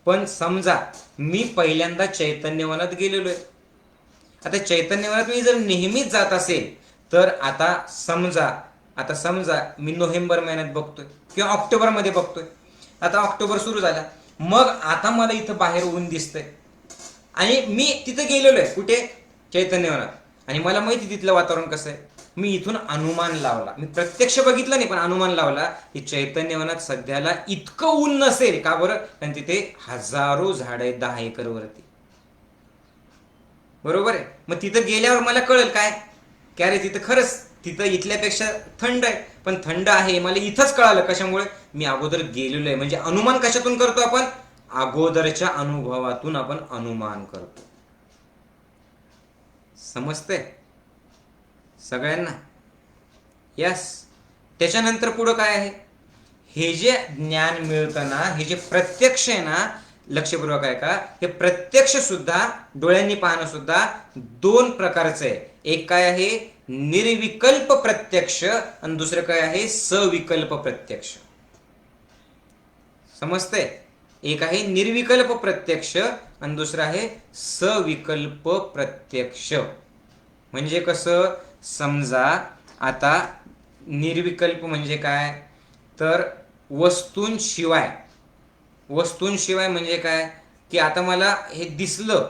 पण समजा मी पहिल्यांदा चैतन्यवनात गेलेलो आहे. आता चैतन्यवनात मी जर नेहमीच जात असेल, तर आता समजा मी नोव्हेंबर महिन्यात बघतोय किंवा ऑक्टोबरमध्ये बघतोय. आता ऑक्टोबर सुरू झाला, मग आता मला इथं बाहेर ऊन दिसतंय आणि मी तिथं गेलेलो आहे, कुठे, चैतन्यवनात, आणि मला माहिती तिथलं वातावरण कसं आहे. मी इथून अनुमान लावला, मी प्रत्यक्ष बघितलं नाही पण अनुमान लावला की चैतन्यवनात सध्याला इतकं ऊन नसेल. का बरं? कारण तिथे हजारो झाड आहेत 10 एकर वरती. बरोबर आहे? मग तिथं गेल्यावर मला कळेल काय, की अरे तिथं खरंच तिथं इथल्यापेक्षा थंड आहे, पण थंड आहे मला इथंच कळालं. कशामुळे? मी अगोदर गेलेलो आहे. म्हणजे अनुमान कशातून करतो आपण? अगोदरच्या अनुभवातून आपण अनुमान करतो. समजतंय सगळ्यांना? यस. त्याच्यानंतर पुढं काय आहे, हे जे ज्ञान मिळतं ना, हे जे प्रत्यक्ष आहे ना, लक्षपूर्वक आहे का, हे प्रत्यक्ष सुद्धा डोळ्यांनी पाहणं सुद्धा 2 प्रकारचं आहे. एक काय आहे, निर्विकल्प प्रत्यक्ष, आणि दुसरं काय आहे, सविकल्प प्रत्यक्ष. समजतंय? एक आहे निर्विकल्प प्रत्यक्ष आणि दुसरं आहे सविकल्प प्रत्यक्ष. म्हणजे कसं, समजा आता निर्विकल्प म्हणजे काय, तर वस्तूंशिवाय म्हणजे काय, की आता मला हे दिसलं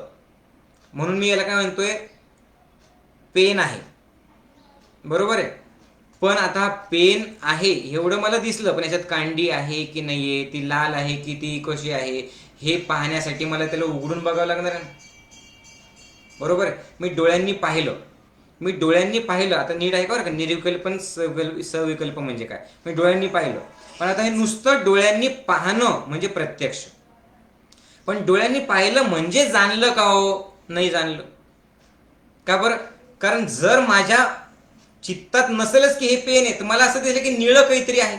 म्हणून मी याला काय म्हणतोय, पेन आहे. बरोबर आहे? पण आता पेन आहे एवढं मला दिसलं, पण याच्यात कांडी आहे की नाहीये, ती लाल आहे की ती कशी आहे, हे पाहण्यासाठी मला त्याला उघडून बघावं लागणार आहे. बरोबर आहे? मी डोळ्यांनी पाहिलं, आता नीट आहे का बरं का, निर्विकल्प सविकल्प म्हणजे काय. मी डोळ्यांनी पाहिलं, पण आता हे नुसतं डोळ्यांनी पाहणं म्हणजे प्रत्यक्ष. पण डोळ्यांनी पाहिलं म्हणजे जाणलं का हो? नाही जाणलं. का बरं? कारण जर माझ्या चित्तात नसेलच की हे पेन आहे, तर मला असं दिसलं की निळं काहीतरी आहे.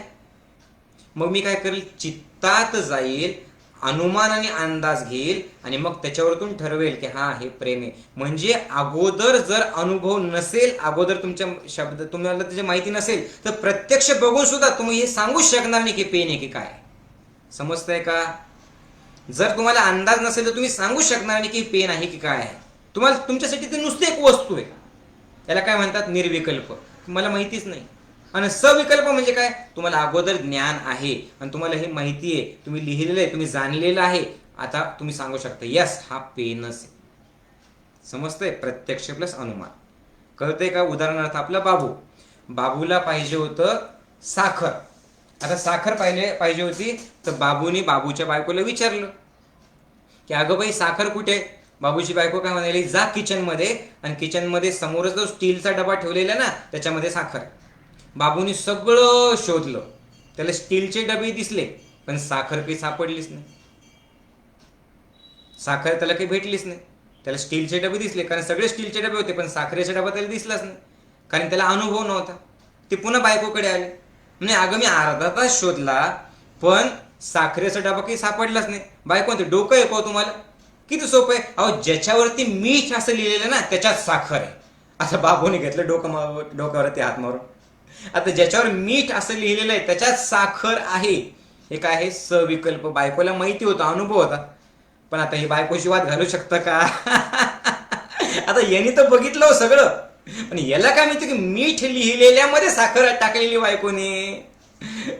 मग मी काय करेल, चित्तात जाईल, अनुमान आणि अंदाज घेईल, आणि मग त्याच्यावरतून ठरवेल की हा हे प्रेम आहे. म्हणजे अगोदर जर अनुभव नसेल, अगोदर तुमच्या शब्द तुम्हाला त्याची माहिती नसेल, तर प्रत्यक्ष बघून सुद्धा तुम्ही हे सांगू शकणार नाही की पेन आहे की काय. समजतंय का? जर तुम्हाला अंदाज नसेल तर तुम्ही सांगू शकणार नाही की पेन आहे की काय आहे. तुम्हाला तुमच्यासाठी ते नुसती एक वस्तू आहे. याला काय म्हणतात, निर्विकल्प. मला माहितीच नाही. आणि सविकल्प म्हणजे काय, तुम्हाला अगोदर ज्ञान आहे आणि तुम्हाला हे माहिती आहे, तुम्ही लिहिलेलं आहे, तुम्ही जाणलेलं आहे, आता तुम्ही सांगू शकता यस हा पेनच आहे. समजतंय? प्रत्यक्ष प्लस अनुमान. कळतंय का? उदाहरणार्थ आपला बाबूला पाहिजे होतं साखर. आता साखर पाहिजे होती, तर बाबूने बाबूच्या बायकोला विचारलं की अगं बाई साखर कुठे? बाबूची बायको काय म्हणाली, जा किचनमध्ये, आणि किचनमध्ये समोरच जो स्टीलचा डबा ठेवलेला ना त्याच्यामध्ये साखर. बाबूने सगळं शोधलं, त्याला स्टीलचे डबे दिसले पण साखर काही सापडलीच नाही. साखर त्याला काही भेटलीच नाही. त्याला स्टीलचे डबे दिसले, कारण सगळे स्टीलचे डबे होते, पण साखरेचा डबा त्याला दिसलाच नाही, कारण त्याला अनुभव नव्हता. ते पुन्हा बायकोकडे आले, म्हणजे अगं मी अर्धा तास शोधला पण साखरेचा डबा काही सापडलाच नाही. बायको म्हणते डोकं आहे का तुम्हाला? किती सोपं आहे, अहो ज्याच्यावरती मीठ असं लिहिलेलं ना त्याच्यात साखर आहे. आता बाबूने घेतलं डोक्यावरती हात मारून. आता ज्याच्यावर मीठ असं लिहिलेलं आहे त्याच्यात साखर आहे, हे काय आहे? सविकल्प. बायकोला माहिती होता, अनुभव होता, पण आता ही बायकोशी वाद घालू शकतं का? आता यांनी तर बघितलं सगळं, पण याला काय माहिती की मीठ लिहिलेल्यामध्ये साखर टाकलेली बायकोने.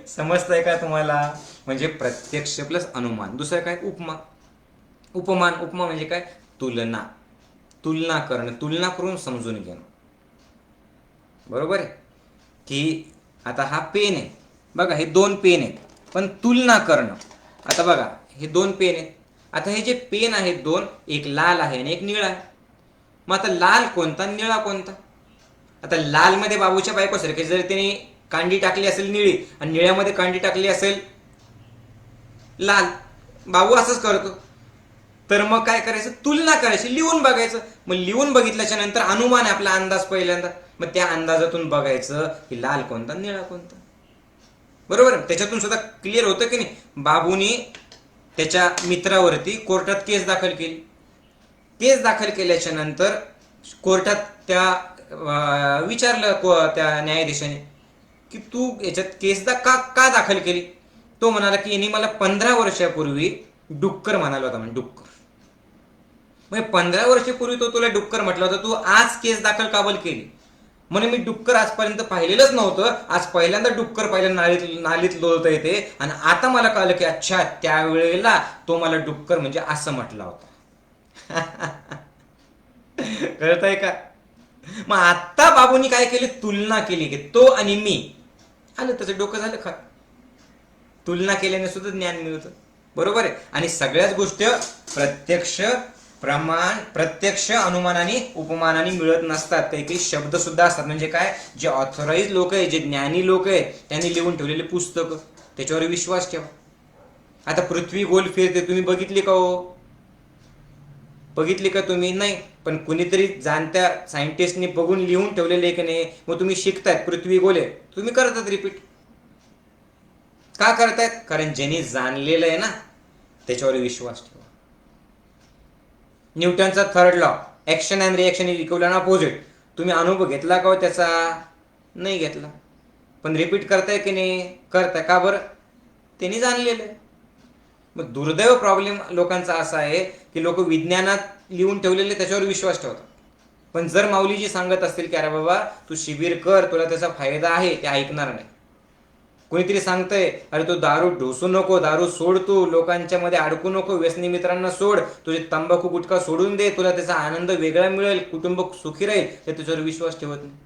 समजतंय का तुम्हाला? म्हणजे प्रत्यक्ष प्लस अनुमान. दुसरं काय? उपमान म्हणजे काय? तुलना करणं, तुलना करून समजून घेणं. बरोबर आहे की आता हा पेन आहे बघा, हे 2 पेन आहेत, पण तुलना करणं. आता बघा हे 2 पेन आहेत. आता हे जे पेन आहेत 2, एक लाल आहे आणि एक निळा आहे. मग आता लाल कोणता, निळा कोणता? आता लाल मध्ये बाबूच्या बायको सारखे जर त्याने कांडी टाकली असेल निळी, आणि निळ्यामध्ये कांडी टाकली असेल लाल, बाबू असंच करतो. तर मग काय करायचं? तुलना करायची, लिहून बघायचं. मग लिहून बघितल्याच्या नंतर अनुमान आहे आपला, अंदाज पहिल्यांदा. मग त्या अंदाजातून बघायचं की लाल कोणता, निळा कोणता. बरोबर? त्याच्यातून सुद्धा क्लिअर होतं की नाही. बाबूने त्याच्या मित्रावरती कोर्टात केस दाखल केली. केस दाखल केल्याच्या नंतर कोर्टात त्या विचारलं त्या न्यायाधीशाने की तू याच्यात केस का दाखल केली? तो म्हणाला की यांनी मला 15 वर्षापूर्वी डुक्कर म्हणाला होता. म्हणजे डुक्कर, म्हणजे 15 वर्षापूर्वी तो तुला डुक्कर म्हटला होता, तू आज केस दाखल काबल केली? म्हणे मी डुक्कर आजपर्यंत पाहिलेलंच नव्हतं, आज पहिल्यांदा डुक्कर पाहिलं, नालीत लोळता येते, आणि आता मला कळलं की अच्छा त्यावेळेला तो मला डुक्कर म्हणजे असं म्हटला होता. कळतंय का? मग आता बाबूनी काय केले? तुलना केली की तो आणि मी. आलं त्याचं डोकं झालं खा. तुलना केल्याने सुद्धा ज्ञान मिळतं. बरोबर आहे? आणि सगळ्याच गोष्टी प्रत्यक्ष अनुमानाने उपमानाने मिळत नसतात. काही काही शब्द सुद्धा असतात. म्हणजे काय? जे ऑथोराइज लोक आहे, जे ज्ञानी लोक आहे, त्यांनी लिहून ठेवलेले पुस्तक, त्याच्यावर विश्वास ठेवा. आता पृथ्वी गोल फिरते, तुम्ही बघितली का हो? बघितली का तुम्ही? नाही, पण कुणीतरी जाणत्या सायंटिस्टनी बघून लिहून ठेवलेले की नाही. मग तुम्ही शिकतायत पृथ्वी गोल आहे, तुम्ही करतात रिपीट. का करतायत? कारण ज्यांनी जाणलेलं आहे ना त्याच्यावर विश्वास ठेवा. न्यूटनचा 3rd law, action and reaction is equal and opposite. तुम्ही अनुभव घेतला का त्याचा? नाही घेतला, पण रिपीट करताय की नाही? करताय. का बरं? त्यांनी जाणलेलं आहे. मग दुर्दैव प्रॉब्लेम लोकांचा असा आहे की लोक विज्ञानात लिहून ठेवलेले त्याच्यावर विश्वास ठेवतात, पण जर माऊलीजी सांगत असतील की अरे बाबा तू शिबिर कर, तुला त्याचा फायदा आहे, ते ऐकणार नाही. कोणीतरी सांगतंय अरे तू दारू ढोसू नको, दारू सोड, तू लोकांच्या मध्ये अडकू नको, व्यसनी मित्रांना सोड, तुझे तंबाखू गुटखा सोडून दे, तुला त्याचा आनंद वेगळा मिळेल, कुटुंब सुखी राहील, ते त्याच्यावर विश्वास ठेवत नाही.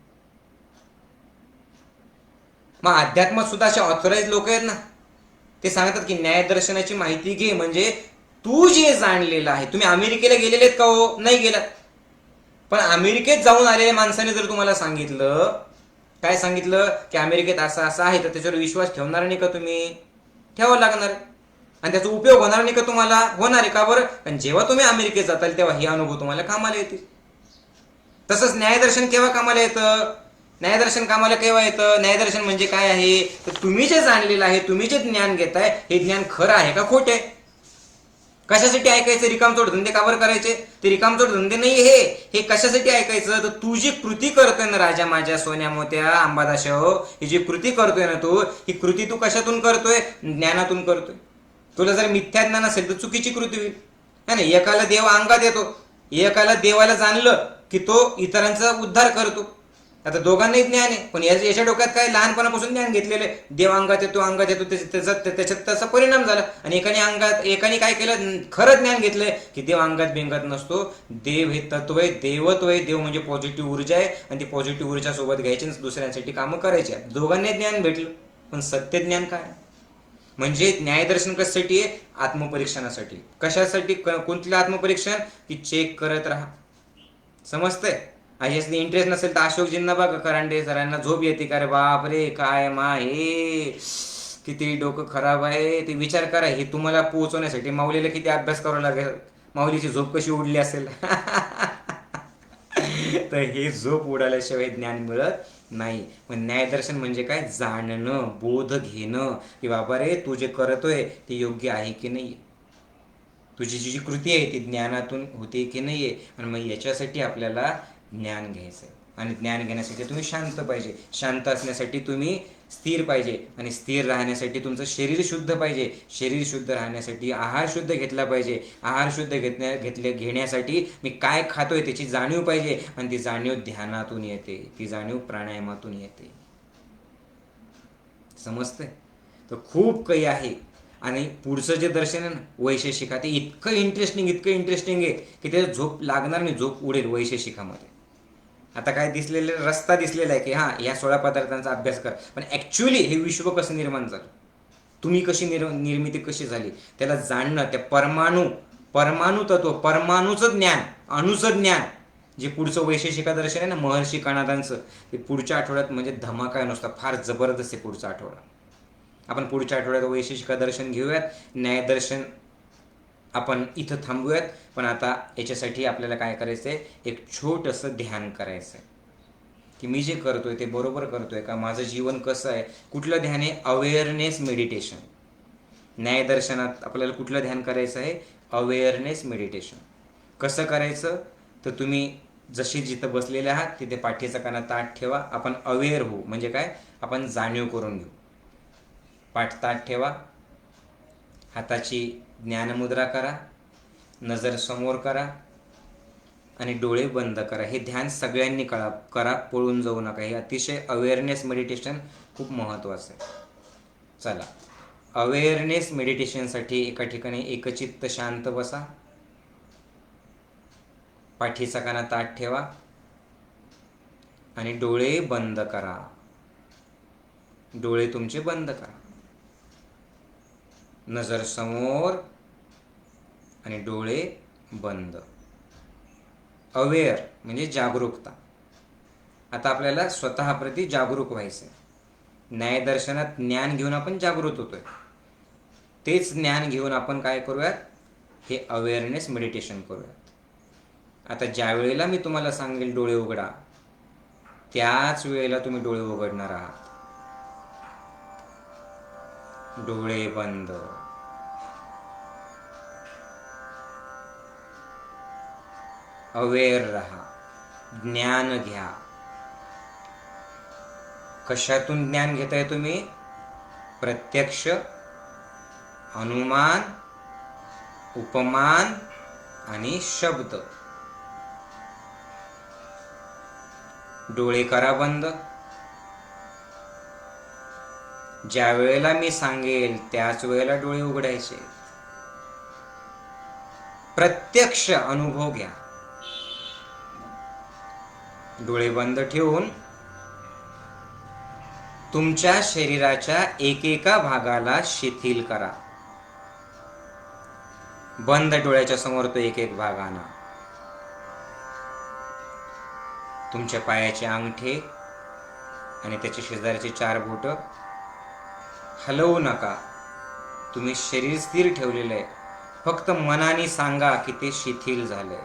मग अध्यात्मात सुद्धा असे ऑथोराइज लोक आहेत ना, ते सांगतात की न्यायदर्शनाची माहिती घे, म्हणजे तू जे जाणलेलं आहे. तुम्ही अमेरिकेला गेलेले आहेत का हो? नाही गेलात, पण अमेरिकेत जाऊन आलेल्या माणसाने जर तुम्हाला सांगितलं, काय सांगितलं की अमेरिकेत असं असं आहे, तर त्याच्यावर विश्वास ठेवणार नाही का तुम्ही? ठेवावं लागणार, आणि त्याचा उपयोग होणार नाही का तुम्हाला? होणार आहे. का बरं? कारण जेव्हा तुम्ही अमेरिकेत जाताल तेव्हा हे अनुभव तुम्हाला कामाला येतील. तसंच न्यायदर्शन केव्हा कामाला येतं? न्यायदर्शन कामाला केव्हा येतं? न्यायदर्शन म्हणजे काय आहे? तर तुम्ही जे जाणलेलं आहे, तुम्ही जे ज्ञान घेताय, हे ज्ञान खरं आहे का खोटे? कशासाठी ऐकायचं? रिकामचोट धंदे का बरं करायचे? ते रिकामचोट धंदे नाही. हे कशासाठी ऐकायचं? तर तू जी कृती करतोय ना, राजा माझ्या सोन्या मोत्या अंबादाशो, ही जी कृती करतोय ना तू, ही कृती तू कशातून करतोय? ज्ञानातून करतोय. तुला जर मिथ्या ज्ञान असेल तर चुकीची कृती होईल. नाही, एकाला देव अंगात येतो, एकाला देवाला जाणलं की तो इतरांचा उद्धार करतो. आता दोघांनाही ज्ञान आहे, पण याच्या डोक्यात काय लहानपणापासून ज्ञान घेतलेलं आहे, देव अंगात येतो त्याच्यात त्याचा परिणाम झाला. आणि एकाने काय केलं, खरं ज्ञान घेतलंय की देव अंगात बिंगात नसतो, देव हे तत्व आहे, देवत्व आहे, देव म्हणजे पॉझिटिव्ह ऊर्जा आहे, आणि ती पॉझिटिव्ह ऊर्जा सोबत घ्यायची दुसऱ्यांसाठी कामं करायची. दोघांनाही ज्ञान भेटलं, पण सत्य ज्ञान काय? म्हणजे न्यायदर्शन कशासाठी आहे? आत्मपरीक्षणासाठी. कशासाठी? कोणतं आत्मपरीक्षण? की चेक करत राहा. समजतंय? याच्यात इंटरेस्ट नसेल तर अशोकजींना बघा, करांडे सरांना झोप येते का रे बाप रे, काय मा हे किती डोकं खराब आहे. ते विचार करा, हे तुम्हाला पोहोचवण्यासाठी माऊलीला किती अभ्यास करावा लागेल, माऊलीची झोप कशी उडली असेल. तर हे झोप उडाल्याशिवाय ज्ञान मिळत नाही. पण न्यायदर्शन म्हणजे काय? जाणणं, बोध घेणं की बाबा रे, तू जे करतोय ते योग्य आहे की नाही, तुझी जी कृती आहे ती ज्ञानातून होते की नाही आहे. आणि मग याच्यासाठी आपल्याला ज्ञान घ्यायचं आहे. आणि ज्ञान घेण्यासाठी तुम्ही शांत पाहिजे, शांत असण्यासाठी तुम्ही स्थिर पाहिजे, आणि स्थिर राहण्यासाठी तुमचं शरीर शुद्ध पाहिजे, शरीर शुद्ध राहण्यासाठी आहार शुद्ध घेतला पाहिजे, आहार शुद्ध घेण्यासाठी मी काय खातोय त्याची जाणीव पाहिजे, आणि ती जाणीव ध्यानातून येते, ती जाणीव प्राणायामातून येते. समजतंय? तर खूप काही आहे. आणि पुढचं जे दर्शन आहे ना वैशेषिका, ते इतकं इंटरेस्टिंग आहे की ते झोप लागणार नाही, झोप उडेल वैशेषिकामध्ये. आता काय दिसलेलं, रस्ता दिसलेला आहे की हां या 16 पदार्थांचा अभ्यास कर, पण ॲक्च्युली हे विश्व कसं निर्माण झालं, तुम्ही कशी निर्मिती कशी झाली, त्याला जाणणं, त्या परमाणू तत्व, परमाणूचं ज्ञान, अणुचं ज्ञान, जे पुढचं वैशेषिका दर्शन आहे ना महर्षी कणादांचं, ते पुढच्या आठवड्यात म्हणजे धमाका आहे नुसता, फार जबरदस्त आहे पुढचा आठवडा. आपण पुढच्या आठवड्यात वैशेषिका दर्शन घेऊयात, न्यायदर्शन आपण इथं थांबूयात. पण आता याच्यासाठी आपल्याला काय करायचं आहे, एक छोटंसं ध्यान करायचं आहे की मी जे करतोय ते बरोबर करतोय का, माझं जीवन कसं आहे. कुठलं ध्यान आहे? Awareness meditation. न्यायदर्शनात आपल्याला कुठलं ध्यान करायचं आहे? Awareness meditation. कसं करायचं? तर तुम्ही जशी जिथं बसलेले आहात तिथे पाठीचा काना ताठ ठेवा. आपण अवेअर होऊ म्हणजे काय? आपण जाणीव करून घेऊ. पाठ ताठ ठेवा, हाताची ज्ञानमुद्रा करा, नजर समोर करा, आणि डोळे बंद करा. हे ध्यान सगळ्यांनी करा, पळून जाऊ नका. हे अतिशय अवेअरनेस मेडिटेशन खूप महत्त्वाचं आहे. चला, अवेअरनेस मेडिटेशनसाठी एका ठिकाणी एकचित्त शांत बसा, पाठीचा काना ताठ ठेवा, आणि डोळे बंद करा. डोळे तुमचे बंद करा, नजर समोर आणि डोळे बंद. अवेअर म्हणजे जागरूकता. आता आपल्याला स्वतःप्रती जागरूक व्हायचं आहे. न्यायदर्शनात ज्ञान घेऊन आपण जागृत होतोय, तेच ज्ञान घेऊन आपण काय करूयात? हे अवेअरनेस मेडिटेशन करूयात. आता ज्या वेळेला मी तुम्हाला सांगेल डोळे उघडा, त्याच वेळेला तुम्ही डोळे उघडणार आहात. डोळे बंद. अवेअर राहा, ज्ञान घ्या. कशातून ज्ञान घेताय तुम्ही? प्रत्यक्ष, अनुमान, उपमान आणि शब्द. डोळे करा बंद. ज्या वेळेला मी सांगेल त्याच वेळेला डोळे उघडायचे. प्रत्यक्ष अनुभव घ्या. डोळे बंद ठेवून तुमच्या शरीराच्या एकेका भागाला शिथिल करा. बंद डोळ्याच्या समोर तो एक एक भाग आणा. तुमच्या पायाचे अंगठे आणि त्याच्या शेजारचे 4 बोट हलवू नका. तुम्ही शरीर स्थिर ठेवलेलं आहे. फक्त मनाने सांगा की ते शिथिल झालंय,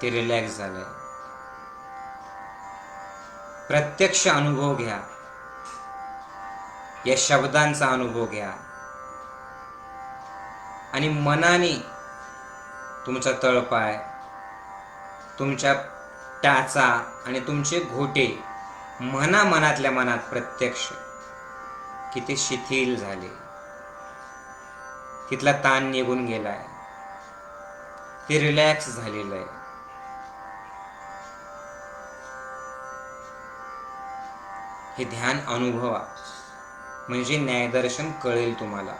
ते रिलॅक्स झालंय. प्रत्यक्ष अनुभव घ्या, या शब्दांचा अनुभव घ्या. आणि मनाने तुमचा तळपाय, तुमच्या टाचा आणि तुमचे घोटे म्हणा, मनातल्या मनात प्रत्यक्ष की ते शिथिल झाले, तिथला ताण निघून गेलाय, ते रिलॅक्स झालेलं आहे. हे ध्यान अनुभवा, म्हणजे न्यायदर्शन कळेल तुम्हाला.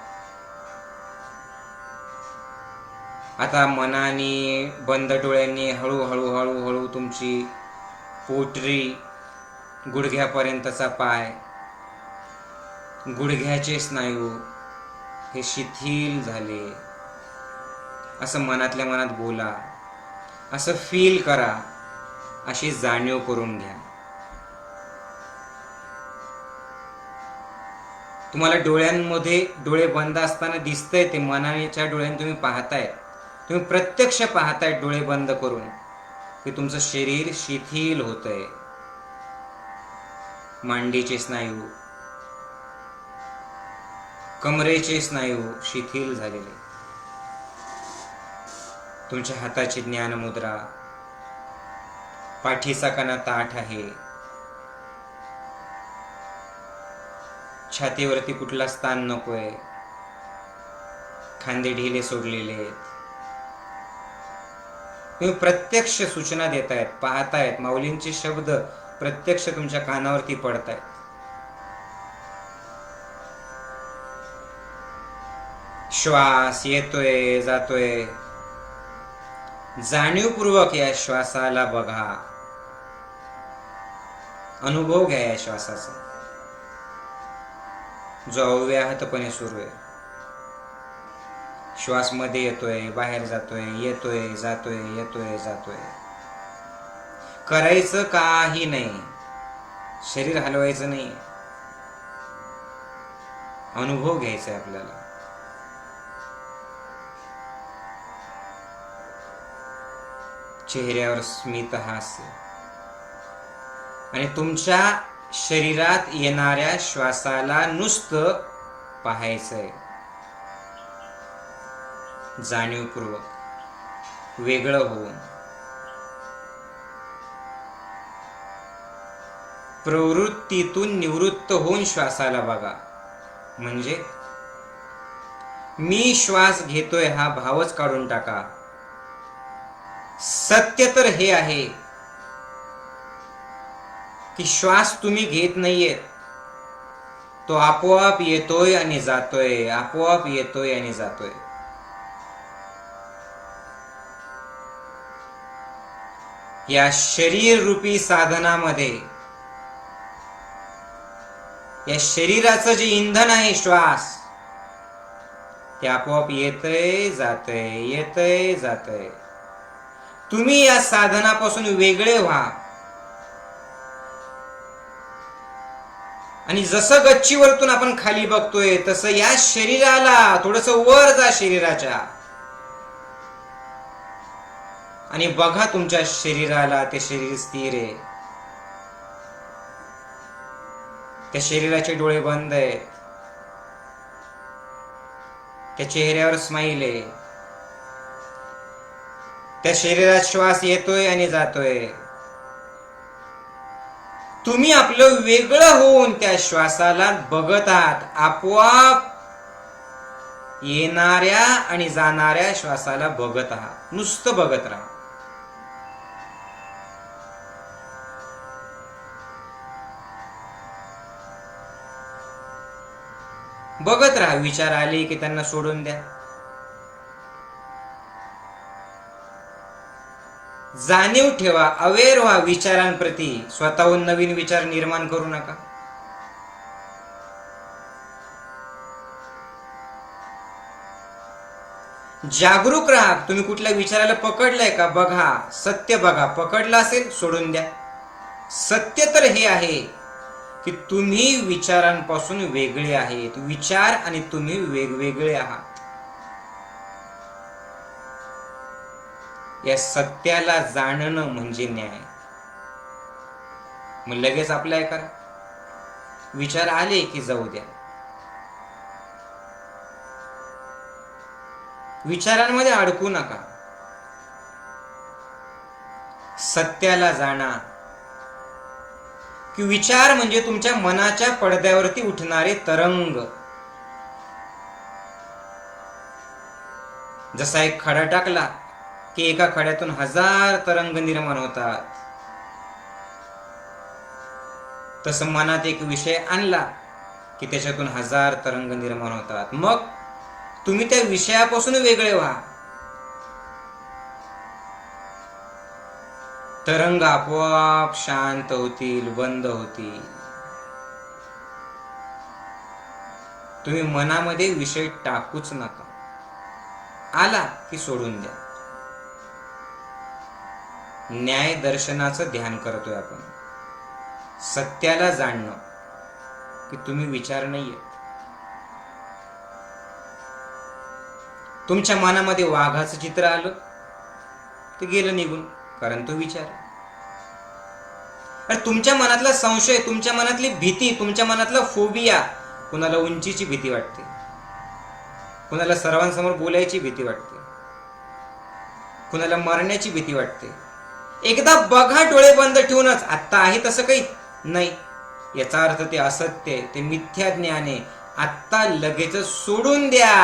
आता मनाने बंद डोळ्यांनी हळूहळू हळूहळू तुमची पोटरी, गुडघ्यापर्यंतचा पाय, गुडघ्याचे स्नायू हे शिथिल झाले असं मनातल्या मनात बोला, असं फील करा, अशी जाणीव करून घ्या. तुम्हाला डोळ्यांमध्ये डोळे बंद असताना दिसतंय, ते मनाच्या डोळ्याने तुम्ही पाहताय, तुम्ही प्रत्यक्ष पाहताय डोळे बंद करून की तुमचं शरीर शिथिल होतंय. मांडीचे स्नायू, कमरेचे स्नायू शिथिल झालेले, तुमच्या हाताची ज्ञान मुद्रा, पाठीचा कणा ताठ आहे, छातीवरती कुठला स्थान नकोय, खांदे ढिले सोडलेले आहेत. तुम्ही प्रत्यक्ष सूचना देतायत, पाहतायत, माऊलींचे शब्द प्रत्यक्ष तुमच्या कानावरती पडतायत. श्वास येतोय जातोय, जाणीवपूर्वक या श्वासाला बघा, अनुभव घ्या या श्वासाचा, जो अव्याहतपणे सुरू आहे. श्वास मध्ये येतोय, बाहेर जातोय, येतोय जातोय, येतोय जातोय. करायचं काही नाही, शरीर हलवायचं नाही, अनुभव घ्यायचा आहे आपल्याला. चेहऱ्यावर स्मित हास्य आणि तुमच्या शरीरात येणाऱ्या श्वासाला नुसतं पाहायचंय, जाणीवपूर्वक, वेगळं होऊन. प्रवृत्तीतून निवृत्त होऊन श्वासाला बघा, म्हणजे मी श्वास घेतोय हा भावच काढून टाका. सत्य तर हे आहे की श्वास तुम्ही घेत नाहीये, तो आपोआप येतोय आणि जातोय, आपोआप येतोय आणि जातोय. या शरीर रूपी साधनामध्ये, या शरीराचं जे इंधन आहे श्वास, ते आपोआप येतंय जातंय, येतंय जातंय. तुम्ही या साधनापासून वेगळे व्हा आणि जसं गच्चीवरतून आपण खाली बघतोय तसं या शरीराला थोडंसं वर जा शरीराच्या, आणि बघा तुमच्या शरीराला, ते शरीर स्थिर आहे, त्या शरीराचे डोळे बंद आहेत, त्या चेहऱ्यावर स्माईल आहे, त्या शरीरात श्वास येतोय आणि जातोय. तुम्ही आपलं वेगळं होऊन त्या श्वासाला बघत आहात, आपोआप येणाऱ्या आणि जाणाऱ्या श्वासाला बघत आहात, नुसतं बघत राहा. बघत राहा. विचार आले की त्यांना सोडून द्या. जाणीव ठेवा, अवेअर व्हा विचारांप्रती. स्वतःहून नवीन विचार निर्माण करू नका. जागरूक राहा. तुम्ही कुठल्या विचाराला पकडलाय का बघा, सत्य बघा. पकडला असेल सोडून द्या. सत्य तर हे आहे की तुम्ही विचारांपासून वेगळे आहेत. विचार आणि तुम्ही वेगवेगळे आहात. या सत्याला जाणणं म्हणजे न्याय. मग लगेच अप्लाय करा. विचार आले की जाऊ द्या. विचारांमध्ये अडकू नका. सत्याला जाणा की विचार म्हणजे तुमच्या मनाच्या पडद्यावरती उठणारे तरंग. जसा एक खडा टाकला की एका खड्यातून 1000 तरंग निर्माण होतात. तसं मनात एक विषय आणला की त्याच्यातून हजार तरंग निर्माण होतात. मग तुम्ही त्या विषयापासून वेगळे व्हा. तरंग आपोआप शांत होतील, बंद होतील. तुम्ही मनामध्ये विषय टाकूच नका. आला की सोडून द्या. न्याय दर्शनाचं ध्यान करतोय आपण. सत्याला जाणणं की तुम्ही विचार नाहीये. तुमच्या मनामध्ये वाघाचं चित्र आलं ते गेलं निघून, कारण तो विचार. तुमच्या मनातला संशय, तुमच्या मनातली भीती, तुमच्या मनातला फोबिया, कुणाला उंचीची भीती वाटते, कुणाला सर्वांसमोर बोलायची भीती वाटते, कुणाला मरण्याची भीती वाटते. एकदा बघा डोळे बंद ठेवूनच, आत्ता आहे तसं काही नाही, याचा अर्थ ते असत्य, ते मिथ्या ज्ञान आहे. आत्ता लगेच सोडून द्या,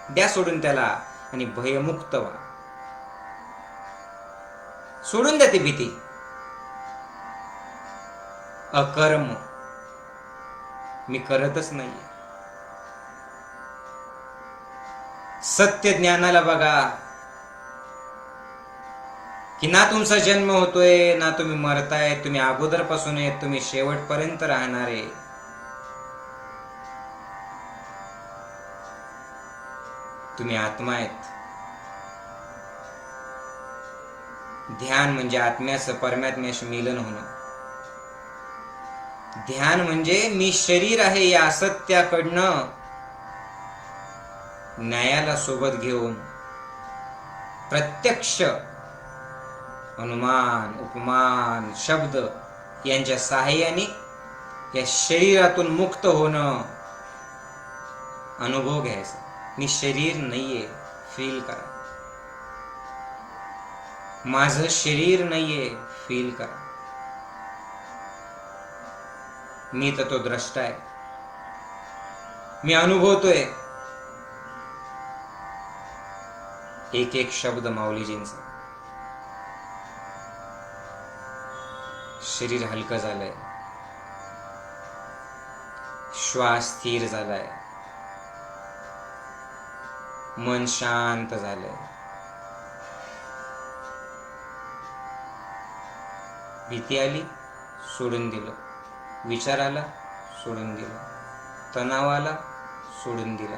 द्या सोडून त्याला आणि भयमुक्त व्हा. सोडून द्या ती भीती. अकर्म मी करतच नाहीये. सत्य ज्ञानाला बघा की ना तुमचा जन्म होतोय, ना तुम्ही मरताय. तुम्ही अगोदरपासून आहेत, तुम्ही शेवटपर्यंत राहणार आहे. तुम्ही आत्मा आहेत. ध्यान म्हणजे आत्म्याचं परमात्म्याशी मिलन होणं. ध्यान म्हणजे मी शरीर आहे या असत्याकडनं न्यायाला सोबत घेऊन प्रत्यक्ष अनुमान, उपमान, शब्द यांच्या सहाय्याने या शरीरातून मुक्त होणं, अनुभव घ्यायचा. मी शरीर नाहीये, फील करा. माझं शरीर नाहीये, फील करा. मी तर तो द्रष्टा आहे. मी अनुभवतोय एक एक शब्द माऊलीजींचा. शरीर हलकं झालंय, श्वास स्थिर झालाय, मन शांत झालंय. भीती आली, सोडून दिलं. विचार आला, सोडून दिला. तणाव आला, सोडून दिला.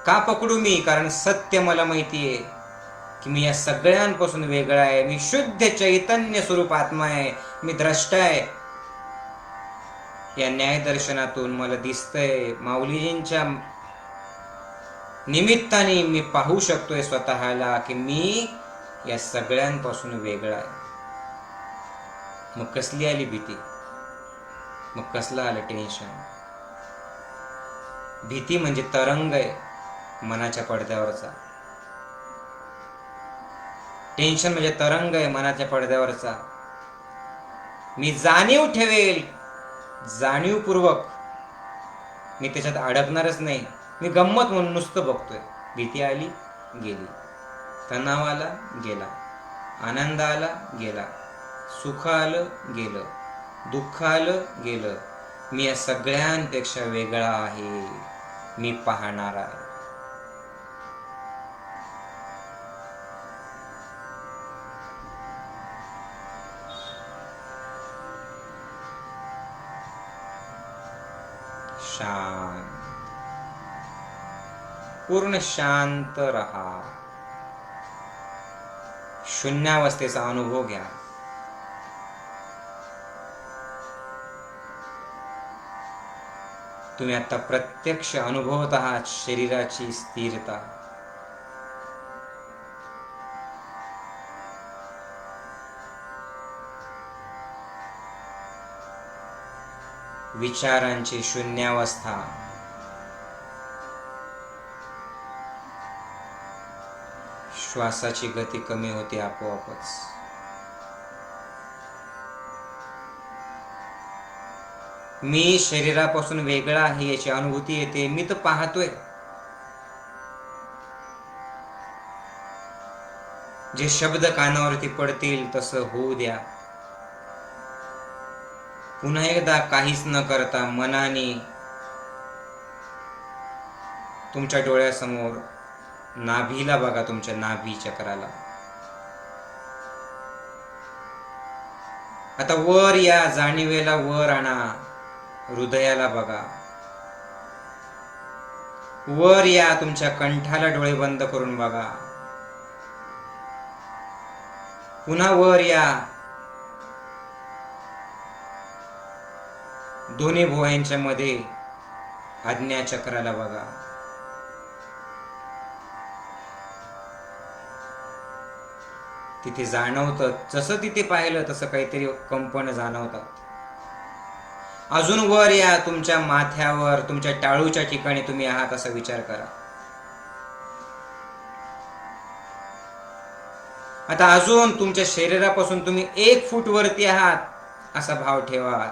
का पकडू मी? कारण सत्य मला माहितीये की मी या सगळ्यांपासून वेगळा आहे. मी शुद्ध चैतन्य स्वरूप आत्मा आहे. मी द्रष्टा आहे. या न्याय दर्शनातून मला दिसतंय, माऊलीजींच्या निमित्ताने मी पाहू शकतोय स्वतःला की मी या सगळ्यांपासून वेगळा आहे. मग कसली आली भीती? मग कसलं आलं टेन्शन? भीती म्हणजे तरंग आहे मनाच्या पडद्यावरचा. टेन्शन म्हणजे तरंग आहे मनाच्या पडद्यावरचा. मी जाणीव ठेवेल, जाणीवपूर्वक मी त्याच्यात अडकणारच नाही. मी गंमत म्हणून नुसतं बघतोय. भीती आली, गेली. तणाव आला, गेला. आनंद आला, गेला. सुख आलं, गेलं. दुःख आलं, गेलं. मी या सगळ्यांपेक्षा वेगळा आहे. मी पाहणार आहे. शांत, पूर्ण शांत रहा. शून्यावस्थेचा अनुभव घ्या. तुम्ही आता प्रत्यक्ष अनुभवत आहात शरीराची स्थिरता. विचारांची शून्यावस्था. श्वासाची गती कमी होते आपोआपच. मी शरीरापासून वेगळा आहे याची अनुभूती येते. मी तर पाहतोय. जे शब्द कानावरती पडतील तसं होऊ द्या. पुन्हा एकदा काहीच न करता मनाने तुमच्या डोळ्यासमोर नाभीला बघा, तुमच्या नाभी चक्राला. आता वर या, जाणीवेला वर आणा, हृदयाला बघा. वर या, तुमच्या कंठाला डोळे बंद करून बघा. पुन्हा वर या, दोन्ही भुवयांच्या मध्ये आज्ञाचक्राला बघा. तिथे जाणवतं, जसं तिथे पाहिलं तसं काहीतरी कंपन जाणवतात. अजून वर या, तुमच्या माथ्यावर, तुमच्या टाळूच्या ठिकाणी तुम्ही आहात असा विचार करा. आता अजून तुमच्या शरीरापासून तुम्ही 1 फूट वरती आहात असा भाव ठेवा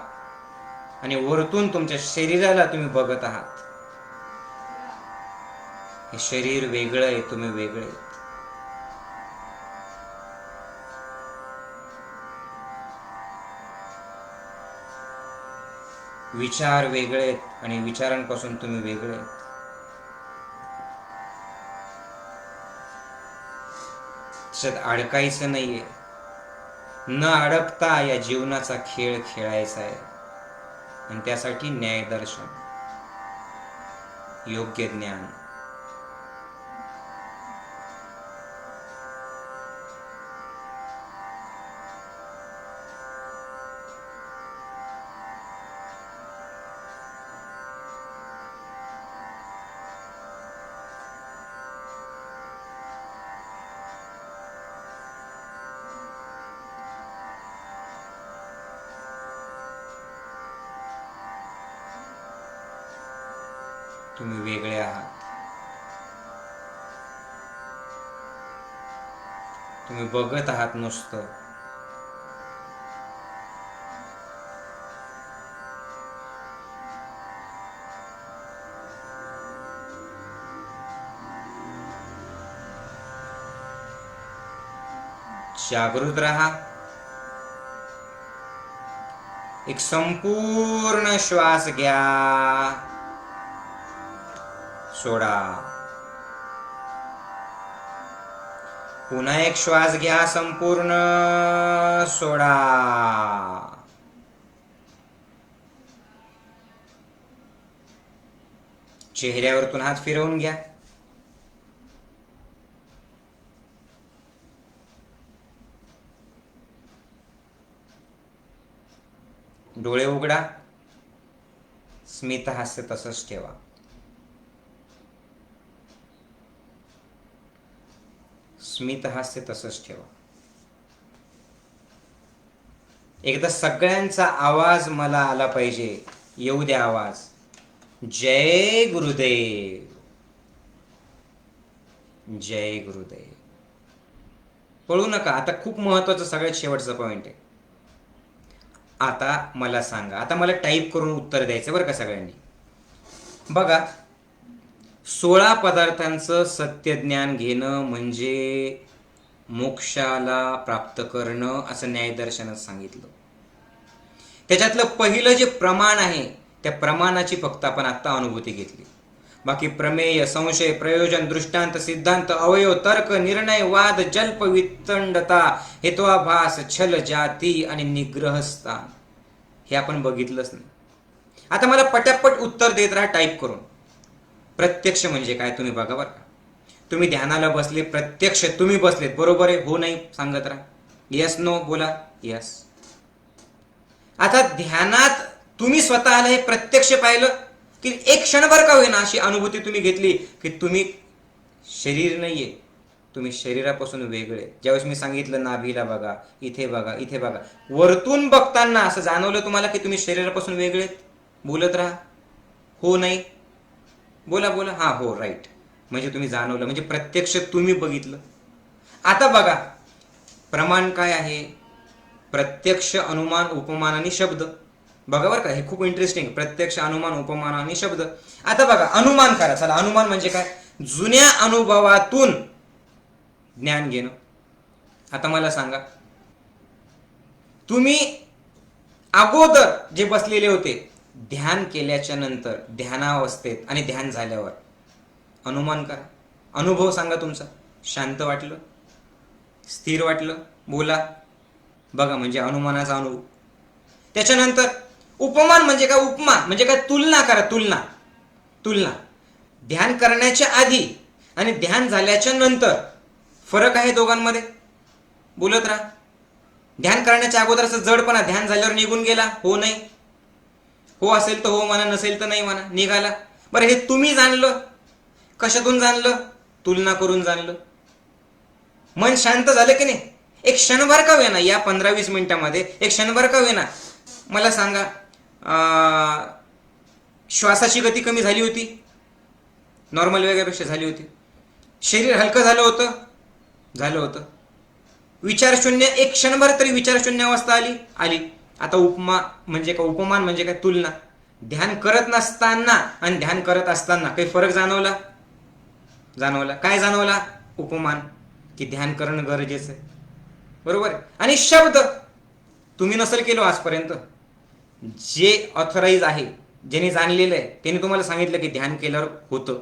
आणि वरतून तुमच्या शरीराला तुम्ही बघत आहात. हे शरीर वेगळं आहे, तुम्ही वेगळे. विचार वेगळे आहेत आणि विचारांपासून तुम्ही वेगळे आहेत. त्याच्यात अडकायचं नाहीये. न अडकता या जीवनाचा खेळ खेळायचा आहे. आणि त्यासाठी न्यायदर्शन, योग्य ज्ञान. तुम्ही वेगळे आहात. तुम्ही बघत आहात नुसतं. जागृत राहा. एक संपूर्ण श्वास घ्या, सोडा. पुन्हा एक श्वास घ्या, संपूर्ण सोडा. चेहऱ्यावरतून हात फिरवून घ्या. डोळे उघडा. स्मित हास्य तसंच ठेवा. स्मित हास्य तसंच ठेवा. एकदा सगळ्यांचा आवाज मला आला पाहिजे. येऊ द्या आवाज. जय गुरुदेव, जय गुरुदेव. पळू नका. आता खूप महत्वाचं, सगळ्यात शेवटचा पॉइंट आहे. आता मला सांगा, आता मला टाईप करून उत्तर द्यायचं बरं का सगळ्यांनी. बघा, 16 पदार्थांचं सत्य ज्ञान घेणं म्हणजे मोक्षाला प्राप्त करणं असं न्यायदर्शनात सांगितलं. त्याच्यातलं पहिलं जे प्रमाण आहे, त्या प्रमाणाची फक्त आपण आता अनुभूती घेतली. बाकी प्रमेय, संशय, प्रयोजन, दृष्टांत, सिद्धांत, अवयव, तर्क, निर्णय, वाद, जल्प, वितंडता, हेत्वाभास, छल, जाती आणि निग्रहस्थान हे आपण बघितलंच नाही. आता मला पटापट उत्तर देत राहा टाईप करून. प्रत्यक्ष म्हणजे काय तुम्ही बघा बरं का. तुम्ही ध्यानाला बसले, प्रत्यक्ष तुम्ही बसलेत, बरोबर आहे? हो नाही सांगत राहा. यस नो बोला. यस. आता ध्यानात तुम्ही स्वतःला हे प्रत्यक्ष पाहिलं की एक क्षणभर का होईना अशी अनुभूती तुम्ही घेतली की तुम्ही शरीर नाहीये, तुम्ही शरीरापासून वेगळे. ज्यावेळेस मी सांगितलं नाभीला बघा, इथे बघा, इथे बघा, वरतून बघताना असं जाणवलं तुम्हाला की तुम्ही शरीरापासून वेगळे. बोलत राहा. हो नाही बोला बोला. हा हो राईट. म्हणजे तुम्ही जाणवलं, म्हणजे प्रत्यक्ष तुम्ही बघितलं. आता बघा प्रमाण काय आहे. प्रत्यक्ष, अनुमान, उपमान आणि शब्द. बघा बरं का, हे खूप इंटरेस्टिंग. प्रत्यक्ष, अनुमान, उपमान आणि शब्द. आता बघा अनुमान करा. चला, अनुमान म्हणजे काय? जुन्या अनुभवातून ज्ञान घेणं. आता मला सांगा, तुम्ही अगोदर जे बसलेले होते, ध्यान केल्याच्या नंतर, ध्यानावस्थेत आणि ध्यान झाल्यावर अनुमान करा, अनुभव सांगा तुमचा. शांत वाटलं, स्थिर वाटलं, बोला. बघा, म्हणजे अनुमानाचा अनुभव. त्याच्यानंतर उपमान म्हणजे काय? उपमा म्हणजे काय? तुलना करा, तुलना. तुलना ध्यान करण्याच्या आधी आणि ध्यान झाल्याच्या नंतर फरक आहे दोघांमध्ये. बोलत राहा. ध्यान करण्याच्या अगोदर असं जडपणा, ध्यान झाल्यावर निघून गेला, हो नाही, हो असेल तर हो म्हणा, नसेल तर नाही म्हणा, निघाला. बरं, हे तुम्ही जाणलं. कशातून जाणलं? तुलना करून जाणलं. मन शांत झालं की नाही? एक क्षणभर का होईना, या 15-20 मिनिटांमध्ये एक क्षणभर का होईना मला सांगा, श्वासाची गती कमी झाली होती, नॉर्मल वेगापेक्षा झाली होती. शरीर हलकं झालं होतं, झालं होतं. विचारशून्य, एक क्षणभर तरी विचारशून्य अवस्था आली, आली. आता उपमा म्हणजे काय? उपमान म्हणजे काय? तुलना. ध्यान करत नसताना आणि ध्यान करत असताना काही फरक जाणवला? जाणवला. काय जाणवला? उपमान, की ध्यान करणं गरजेचं आहे. बरोबर. आणि शब्द तुम्ही नसेल केलो आजपर्यंत, जे ऑथराईज आहे, ज्यांनी जाणलेलं आहे, त्यांनी तुम्हाला सांगितलं की ध्यान केल्यावर होतं,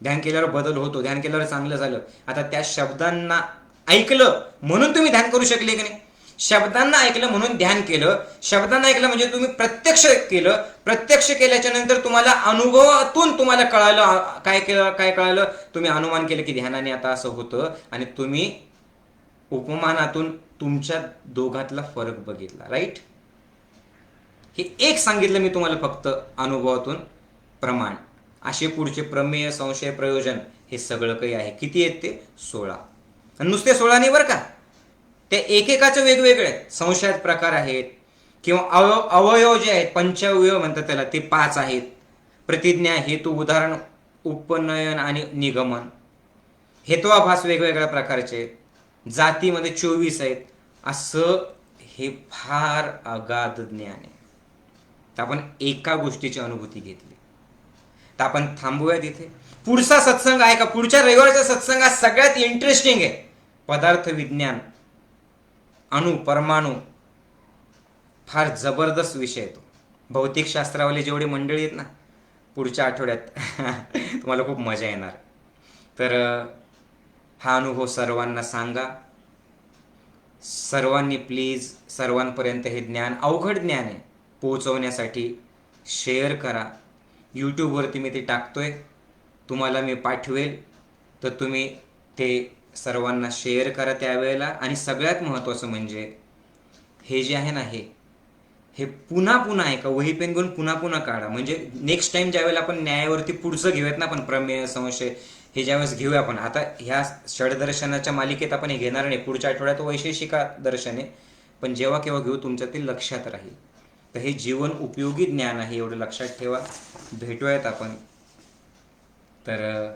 ध्यान केल्यावर बदल होतो, ध्यान केल्यावर चांगलं झालं. आता त्या शब्दांना ऐकलं म्हणून तुम्ही ध्यान करू शकले की नाही? शब्दांना ऐकलं म्हणून ध्यान केलं. शब्दांना ऐकलं म्हणजे तुम्ही प्रत्यक्ष केलं. प्रत्यक्ष केल्याच्या नंतर तुम्हाला अनुभवातून तुम्हाला कळालं. काय केलं? काय कळालं? तुम्ही अनुमान केलं की ध्यानाने आता असं होतं, आणि तुम्ही उपमानातून तुमच्या दोघातला फरक बघितला. राईट? हे एक सांगितलं मी तुम्हाला फक्त अनुभवातून प्रमाण. असे पुढचे प्रमेय, संशय, प्रयोजन हे सगळं काही आहे. किती आहेत ते? 16. आणि नुसते 16 नाही बरं का, ते एकेकाचं वेगवेगळे आहेत. संशयात प्रकार आहेत, किंवा अवयव जे आहेत, पंचअवयव म्हणतात त्याला, ते 5 आहेत. प्रतिज्ञा, हेतू, उदाहरण, उपनयन आणि निगमन. हेत्वाभास वेगवेगळ्या प्रकारचे आहेत. जातीमध्ये 24 आहेत. असं हे फार अगाध ज्ञान आहे. तर आपण एका गोष्टीची अनुभूती घेतली, तर आपण थांबूया तिथे. पुढचा सत्संग आहे का? पुढच्या रविवारचा सत्संग हा सगळ्यात इंटरेस्टिंग आहे. पदार्थ विज्ञान, अणु, परमाणु, फार जबरदस्त विषय आहे तो. भौतिकशास्त्रावाले जेवढे मंडळी आहेत ना, पुढच्या आठवड्यात तुम्हाला खूप मजा येणार. तर हा अनुभव सर्वांना सांगा. सर्वांनी प्लीज, सर्वांपर्यंत हे ज्ञान, अवघड ज्ञान आहे, पोहोचवण्यासाठी शेअर करा. यूट्यूबवरती मी ते टाकतोय, तुम्हाला मी पाठवेल, तर तुम्ही ते सर्वांना शेअर करा त्यावेळेला. आणि सगळ्यात महत्त्वाचं म्हणजे हे जे आहे ना, हे पुन्हा पुन्हा आहे का, वही पेन घेऊन पुन्हा पुन्हा काढा. म्हणजे नेक्स्ट टाइम ज्यावेळेला आपण न्यायावरती पुढचं घेऊयात ना, आपण प्रमेय, संशय हे ज्यावेळेस घेऊया आपण. आता ह्या षडदर्शनाच्या मालिकेत आपण हे घेणार नाही. पुढच्या आठवड्यात वैशेषिका दर्शन आहे, पण जेव्हा केव्हा घेऊ तुमच्या ते लक्षात राहील. तर हे जीवन उपयोगी ज्ञान आहे, एवढं लक्षात ठेवा. भेटूयात आपण. तर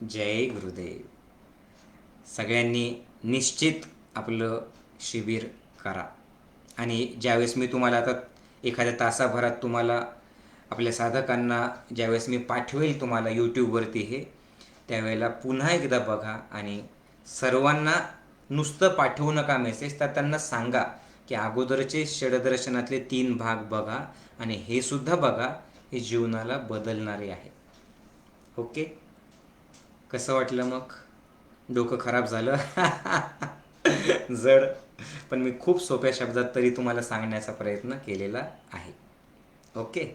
जय गुरुदेव. सगळ्यांनी निश्चित आपलं शिबिर करा. आणि ज्यावेळेस मी तुम्हाला आता एखाद्या तासाभरात तुम्हाला आपल्या साधकांना ज्यावेळेस मी पाठवेल तुम्हाला यूट्यूबवरती हे, त्यावेळेला पुन्हा एकदा बघा. आणि सर्वांना नुसतं पाठवू नका मेसेज, तर त्यांना सांगा की अगोदरचे षडदर्शनातले 3 भाग बघा आणि हे सुद्धा बघा, हे जीवनाला बदलणारे आहे. ओके? कसं वाटलं मग? डोकं खराब झालं? जड, पण मी खूप सोप्या शब्दात तरी तुम्हाला सांगण्याचा प्रयत्न केलेला आहे. ओके?